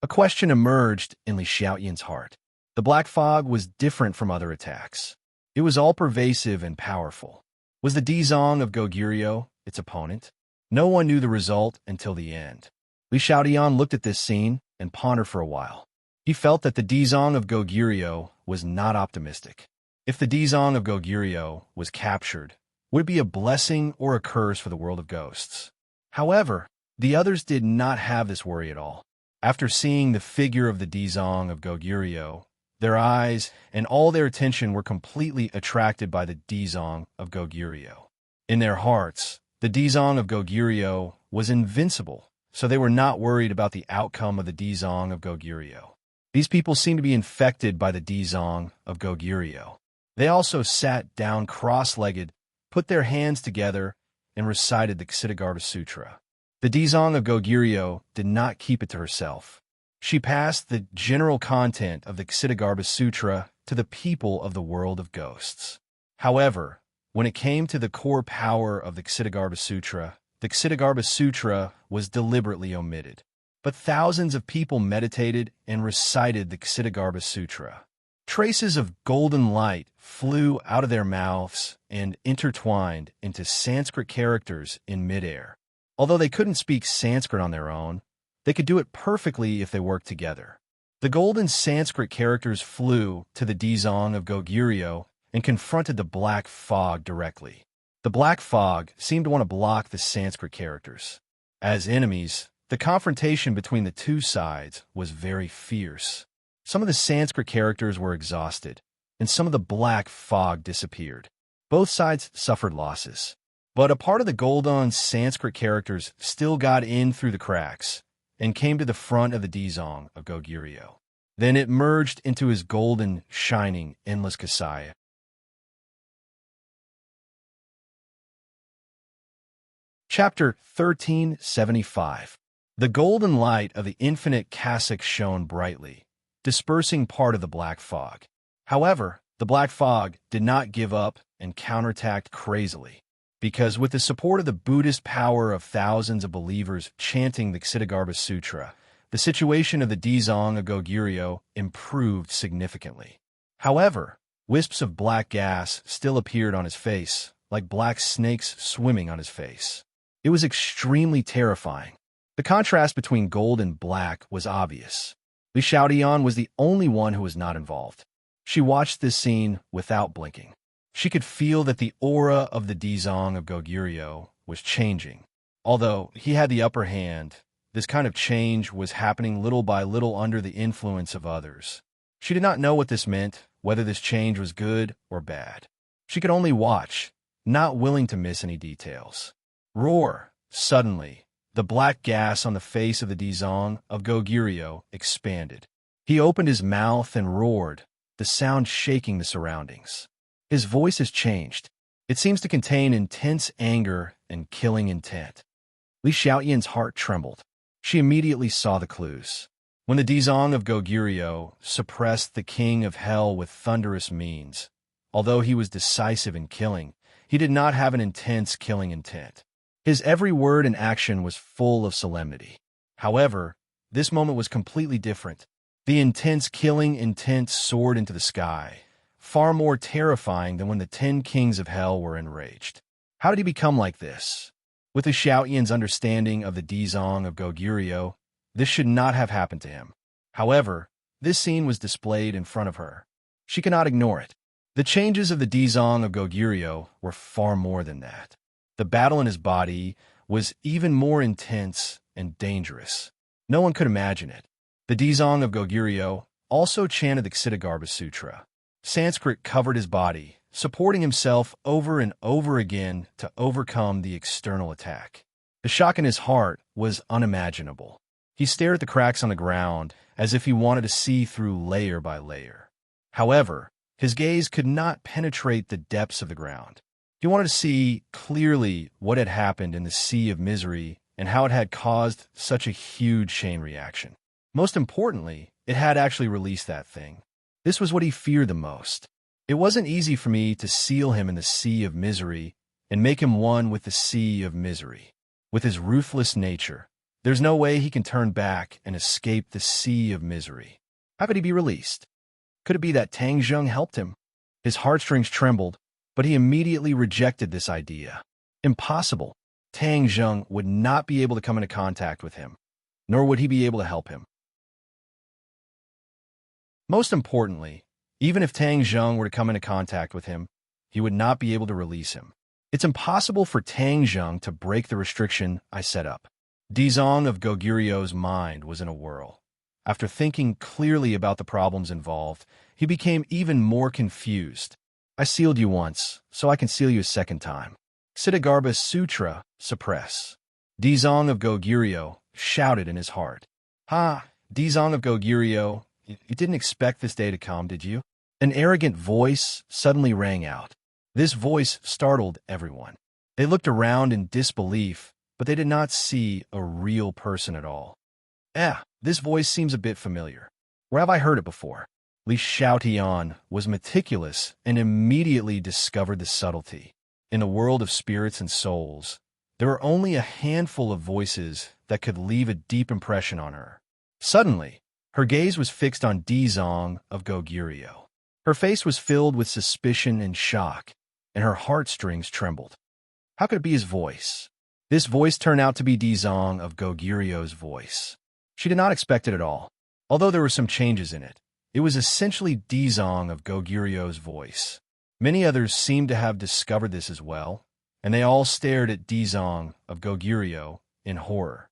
A question emerged in Li Xiaoyan's heart. The black fog was different from other attacks. It was all-pervasive and powerful. Was the Dizong of Goguryeo its opponent? No one knew the result until the end. Li Xiaoyan looked at this scene and pondered for a while. He felt that the Dizong of Goguryeo was not optimistic. If the Dizong of Goguryeo was captured, would it be a blessing or a curse for the world of ghosts? However, the others did not have this worry at all. After seeing the figure of the Dizong of Goguryeo, their eyes and all their attention were completely attracted by the Dizong of Goguryeo. In their hearts, the Dizong of Goguryeo was invincible, so they were not worried about the outcome of the Dizong of Goguryeo. These people seemed to be infected by the Dizong of Goguryeo. They also sat down cross-legged, put their hands together, and recited the Ksitigarbha Sutra. The Dizong of Goguryeo did not keep it to herself. She passed the general content of the Ksitigarbha Sutra to the people of the world of ghosts. However, when it came to the core power of the Ksitigarbha Sutra was deliberately omitted. But thousands of people meditated and recited the Ksitigarbha Sutra. Traces of golden light flew out of their mouths and intertwined into Sanskrit characters in midair. Although they couldn't speak Sanskrit on their own, they could do it perfectly if they worked together. The golden Sanskrit characters flew to the Dizong of Goguryeo and confronted the black fog directly. The black fog seemed to want to block the Sanskrit characters. As enemies, the confrontation between the two sides was very fierce. Some of the Sanskrit characters were exhausted, and some of the black fog disappeared. Both sides suffered losses. But a part of the golden Sanskrit characters still got in through the cracks and came to the front of the Dizong of Goguryeo. Then it merged into his golden, shining, endless Kasaya. Chapter 1375. The golden light of the infinite cassock shone brightly, dispersing part of the black fog. However, the black fog did not give up and counterattacked crazily, because with the support of the Buddhist power of thousands of believers chanting the Ksitigarbha Sutra, the situation of the Dizong of Goguryeo improved significantly. However, wisps of black gas still appeared on his face, like black snakes swimming on his face. It was extremely terrifying. The contrast between gold and black was obvious. Li Xiaoyan was the only one who was not involved. She watched this scene without blinking. She could feel that the aura of the Dizong of Goguryeo was changing. Although he had the upper hand, this kind of change was happening little by little under the influence of others. She did not know what this meant, whether this change was good or bad. She could only watch, not willing to miss any details. Roar! Suddenly, the black gas on the face of the Dizong of Goguryeo expanded. He opened his mouth and roared, the sound shaking the surroundings. His voice has changed. It seems to contain intense anger and killing intent. Li Xiaoyan's heart trembled. She immediately saw the clues. When the Dizong of Goguryeo suppressed the king of hell with thunderous means, although he was decisive in killing, he did not have an intense killing intent. His every word and action was full of solemnity. However, this moment was completely different. The intense killing intent soared into the sky, far more terrifying than when the 10 kings of hell were enraged. How did he become like this? With the Xiaoyan's understanding of the Dizong of Goguryeo, this should not have happened to him. However, this scene was displayed in front of her. She cannot ignore it. The changes of the Dizong of Goguryeo were far more than that. The battle in his body was even more intense and dangerous. No one could imagine it. The Dizong of Goguryeo also chanted the Ksitigarbha Sutra. Sanskrit covered his body, supporting himself over and over again to overcome the external attack. The shock in his heart was unimaginable. He stared at the cracks on the ground as if he wanted to see through layer by layer. However, his gaze could not penetrate the depths of the ground. He wanted to see clearly what had happened in the sea of misery and how it had caused such a huge chain reaction. Most importantly, it had actually released that thing. This was what he feared the most. It wasn't easy for me to seal him in the sea of misery and make him one with the sea of misery. With his ruthless nature, there's no way he can turn back and escape the sea of misery. How could he be released? Could it be that Tang Zheng helped him? His heartstrings trembled, but he immediately rejected this idea. Impossible. Tang Zheng would not be able to come into contact with him, nor would he be able to help him. Most importantly, even if Tang Zheng were to come into contact with him, he would not be able to release him. It's impossible for Tang Zheng to break the restriction I set up. Dizong of Goguryeo's mind was in a whirl. After thinking clearly about the problems involved, he became even more confused. I sealed you once, so I can seal you a second time. Ksitigarbha Sutra, suppress. Dizong of Goguryeo shouted in his heart. Ha, Dizong of Goguryeo, you didn't expect this day to come, did you? An arrogant voice suddenly rang out. This voice startled everyone. They looked around in disbelief, but they did not see a real person at all. This voice seems a bit familiar. Where have I heard it before? Li Xiaotian was meticulous and immediately discovered the subtlety. In the world of spirits and souls, there are only a handful of voices that could leave a deep impression on her. Suddenly, her gaze was fixed on Dizong of Goguryeo. Her face was filled with suspicion and shock, and her heartstrings trembled. How could it be his voice? This voice turned out to be Dizong of Goguryeo's voice. She did not expect it at all. Although there were some changes in it, it was essentially Dizong of Goguryeo's voice. Many others seemed to have discovered this as well, and they all stared at Dizong of Goguryeo in horror.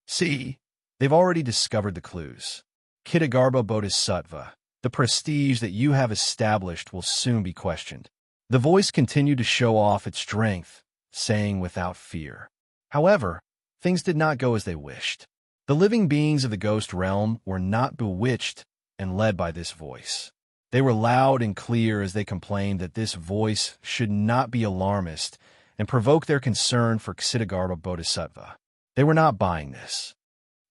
See, they've already discovered the clues. Ksitigarbha Bodhisattva, the prestige that you have established will soon be questioned. The voice continued to show off its strength, saying without fear. However, things did not go as they wished. The living beings of the ghost realm were not bewitched and led by this voice. They were loud and clear as they complained that this voice should not be alarmist and provoke their concern for Ksitigarbha Bodhisattva. They were not buying this.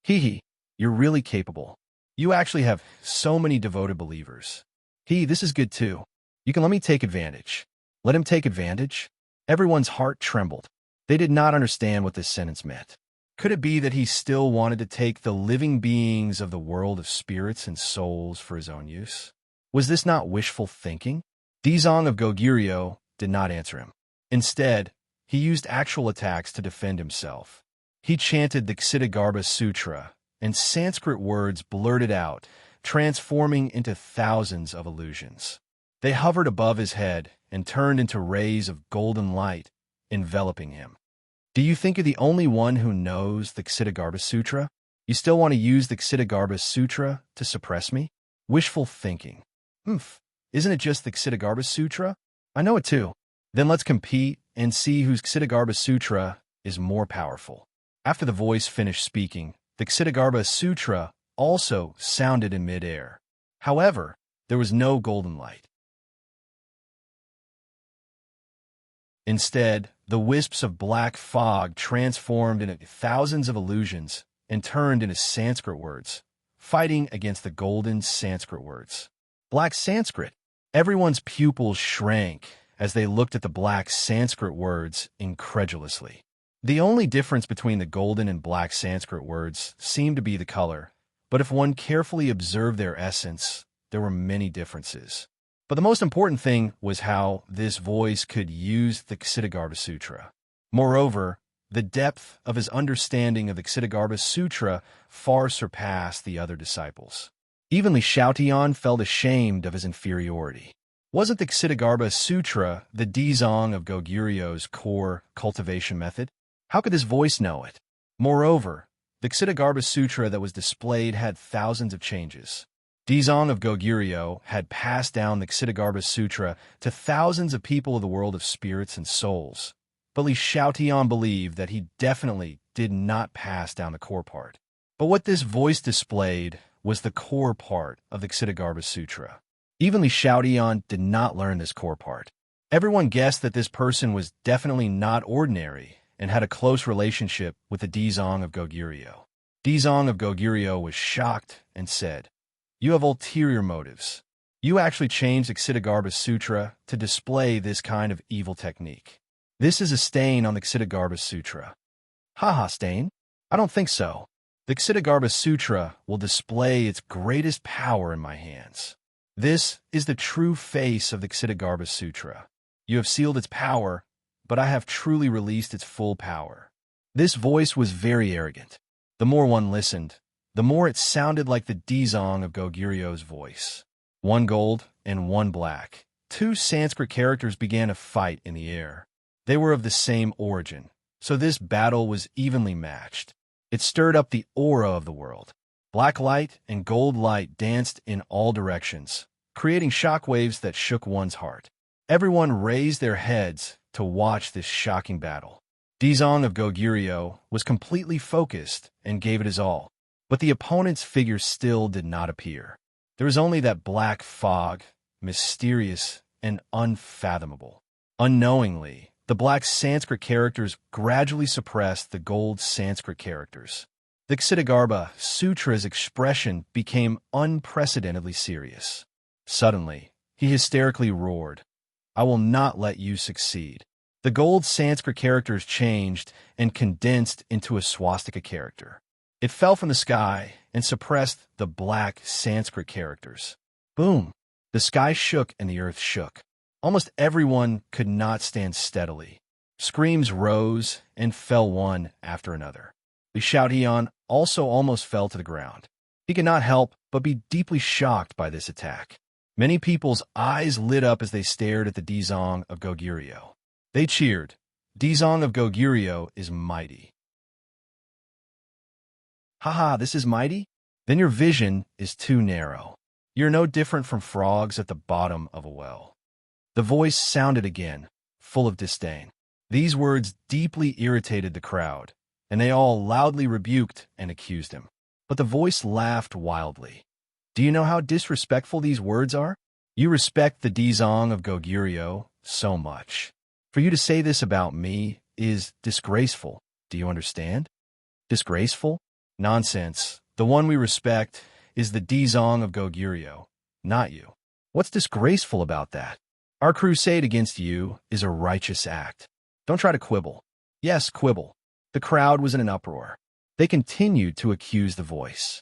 Hee, you're really capable. You actually have so many devoted believers. This is good too. You can let me take advantage. Let him take advantage? Everyone's heart trembled. They did not understand what this sentence meant. Could it be that he still wanted to take the living beings of the world of spirits and souls for his own use? Was this not wishful thinking? Dizong of Goguryeo did not answer him. Instead, he used actual attacks to defend himself. He chanted the Ksitigarbha Sutra, and Sanskrit words blurted out, transforming into thousands of illusions. They hovered above his head and turned into rays of golden light, enveloping him. Do you think you're the only one who knows the Ksitigarbha Sutra? You still want to use the Ksitigarbha Sutra to suppress me? Wishful thinking. Isn't it just the Ksitigarbha Sutra? I know it too. Then let's compete and see whose Ksitigarbha Sutra is more powerful. After the voice finished speaking, the Ksitigarbha Sutra also sounded in midair. However, there was no golden light. Instead, the wisps of black fog transformed into thousands of illusions and turned into Sanskrit words, fighting against the golden Sanskrit words. Black Sanskrit. Everyone's pupils shrank as they looked at the black Sanskrit words incredulously. The only difference between the golden and black Sanskrit words seemed to be the color, but if one carefully observed their essence, there were many differences. But the most important thing was how this voice could use the Ksitigarbha Sutra. Moreover, the depth of his understanding of the Ksitigarbha Sutra far surpassed the other disciples. Even Li Shaotian felt ashamed of his inferiority. Wasn't the Ksitigarbha Sutra the Dzong of Goguryu's core cultivation method? How could this voice know it? Moreover, the Ksitigarbha Sutra that was displayed had thousands of changes. Dzong of Goguryo had passed down the Ksitigarbha Sutra to thousands of people of the world of spirits and souls, but Li Shaotian believed that he definitely did not pass down the core part. But what this voice displayed was the core part of the Ksitigarbha Sutra. Even Li Shaotian did not learn this core part. Everyone guessed that this person was definitely not ordinary and had a close relationship with the Dzong of Goguryo. Dzong of Goguryo was shocked and said, "You have ulterior motives. You actually changed the Ksitigarbha Sutra to display this kind of evil technique. This is a stain on the Ksitigarbha Sutra." Stain? I don't think so. The Ksitigarbha Sutra will display its greatest power in my hands. This is the true face of the Ksitigarbha Sutra. You have sealed its power, but I have truly released its full power. This voice was very arrogant. The more one listened, the more it sounded like the Dzong of Goguryo's voice. One gold and one black. Two Sanskrit characters began a fight in the air. They were of the same origin, so this battle was evenly matched. It stirred up the aura of the world. Black light and gold light danced in all directions, creating shockwaves that shook one's heart. Everyone raised their heads to watch this shocking battle. Dzong of Goguryo was completely focused and gave it his all, but the opponent's figure still did not appear. There was only that black fog, mysterious and unfathomable. Unknowingly, the black Sanskrit characters gradually suppressed the gold Sanskrit characters. The Ksitigarbha Sutra's expression became unprecedentedly serious. Suddenly, he hysterically roared, "I will not let you succeed." The gold Sanskrit characters changed and condensed into a swastika character. It fell from the sky and suppressed the black Sanskrit characters. Boom! The sky shook and the earth shook. Almost everyone could not stand steadily. Screams rose and fell one after another. Li Shaotian also almost fell to the ground. He could not help but be deeply shocked by this attack. Many people's eyes lit up as they stared at the Dzong of Goguryo. They cheered, "Dzong of Goguryo is mighty." This is mighty? Then your vision is too narrow. You're no different from frogs at the bottom of a well. The voice sounded again, full of disdain. These words deeply irritated the crowd, and they all loudly rebuked and accused him. But the voice laughed wildly. Do you know how disrespectful these words are? You respect the Dzong of Goguryo so much. For you to say this about me is disgraceful. Do you understand? Disgraceful? Nonsense. The one we respect is the Dzong of Goguryo, not you. What's disgraceful about that? Our crusade against you is a righteous act. Don't try to quibble. Yes, quibble. The crowd was in an uproar. They continued to accuse the voice.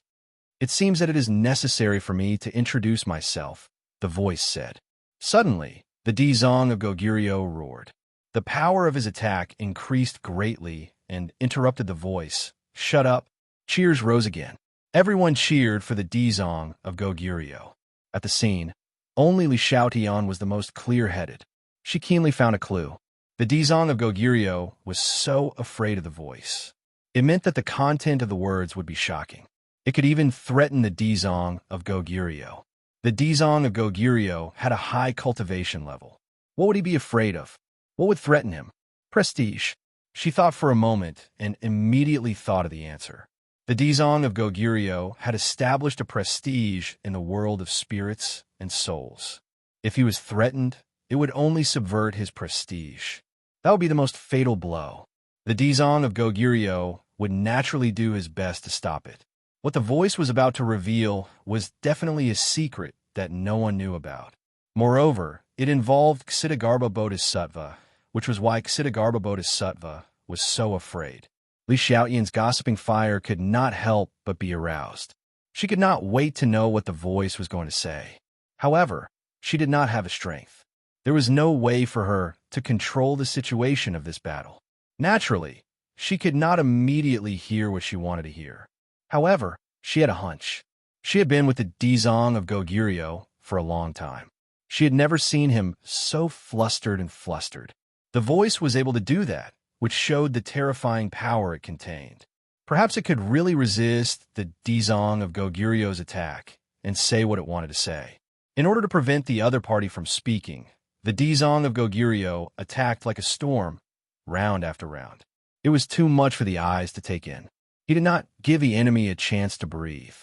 It seems that it is necessary for me to introduce myself, the voice said. Suddenly, the Dzong of Goguryo roared. The power of his attack increased greatly and interrupted the voice. Shut up. Cheers rose again. Everyone cheered for the Dizong of Goguryeo. At the scene, only Li Xiaotian was the most clear-headed. She keenly found a clue. The Dizong of Goguryeo was so afraid of the voice. It meant that the content of the words would be shocking. It could even threaten the Dizong of Goguryeo. The Dizong of Goguryeo had a high cultivation level. What would he be afraid of? What would threaten him? Prestige. She thought for a moment and immediately thought of the answer. The Dizong of Goguryeo had established a prestige in the world of spirits and souls. If he was threatened, it would only subvert his prestige. That would be the most fatal blow. The Dizong of Goguryeo would naturally do his best to stop it. What the voice was about to reveal was definitely a secret that no one knew about. Moreover, it involved Ksitigarbha Bodhisattva, which was why Ksitigarbha Bodhisattva was so afraid. Li Xiaotian's gossiping fire could not help but be aroused. She could not wait to know what the voice was going to say. However, she did not have a strength. There was no way for her to control the situation of this battle. Naturally, she could not immediately hear what she wanted to hear. However, she had a hunch. She had been with the Dizong of Goguryeo for a long time. She had never seen him so flustered and flustered. The voice was able to do that, which showed the terrifying power it contained. Perhaps it could really resist the Dizong of Goguryeo's attack and say what it wanted to say. In order to prevent the other party from speaking, the Dizong of Goguryeo attacked like a storm, round after round. It was too much for the eyes to take in. He did not give the enemy a chance to breathe.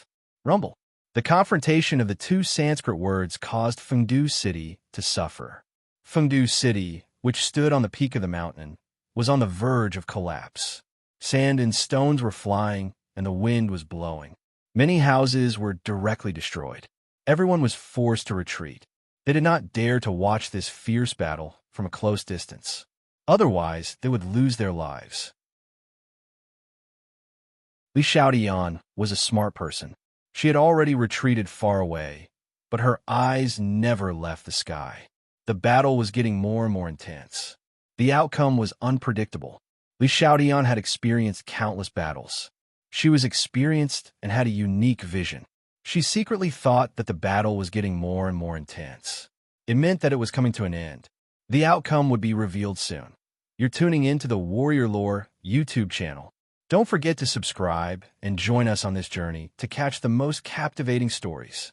Rumble. The confrontation of the two Sanskrit words caused Fengdu City to suffer. Fengdu City, which stood on the peak of the mountain, was on the verge of collapse. Sand and stones were flying, and the wind was blowing. Many houses were directly destroyed. Everyone was forced to retreat. They did not dare to watch this fierce battle from a close distance. Otherwise, they would lose their lives. Li Xiaotian was a smart person. She had already retreated far away, but her eyes never left the sky. The battle was getting more and more intense. The outcome was unpredictable. Li Xiaotian had experienced countless battles. She was experienced and had a unique vision. She secretly thought that the battle was getting more and more intense. It meant that it was coming to an end. The outcome would be revealed soon. You're tuning in to the Warrior Lore YouTube channel. Don't forget to subscribe and join us on this journey to catch the most captivating stories.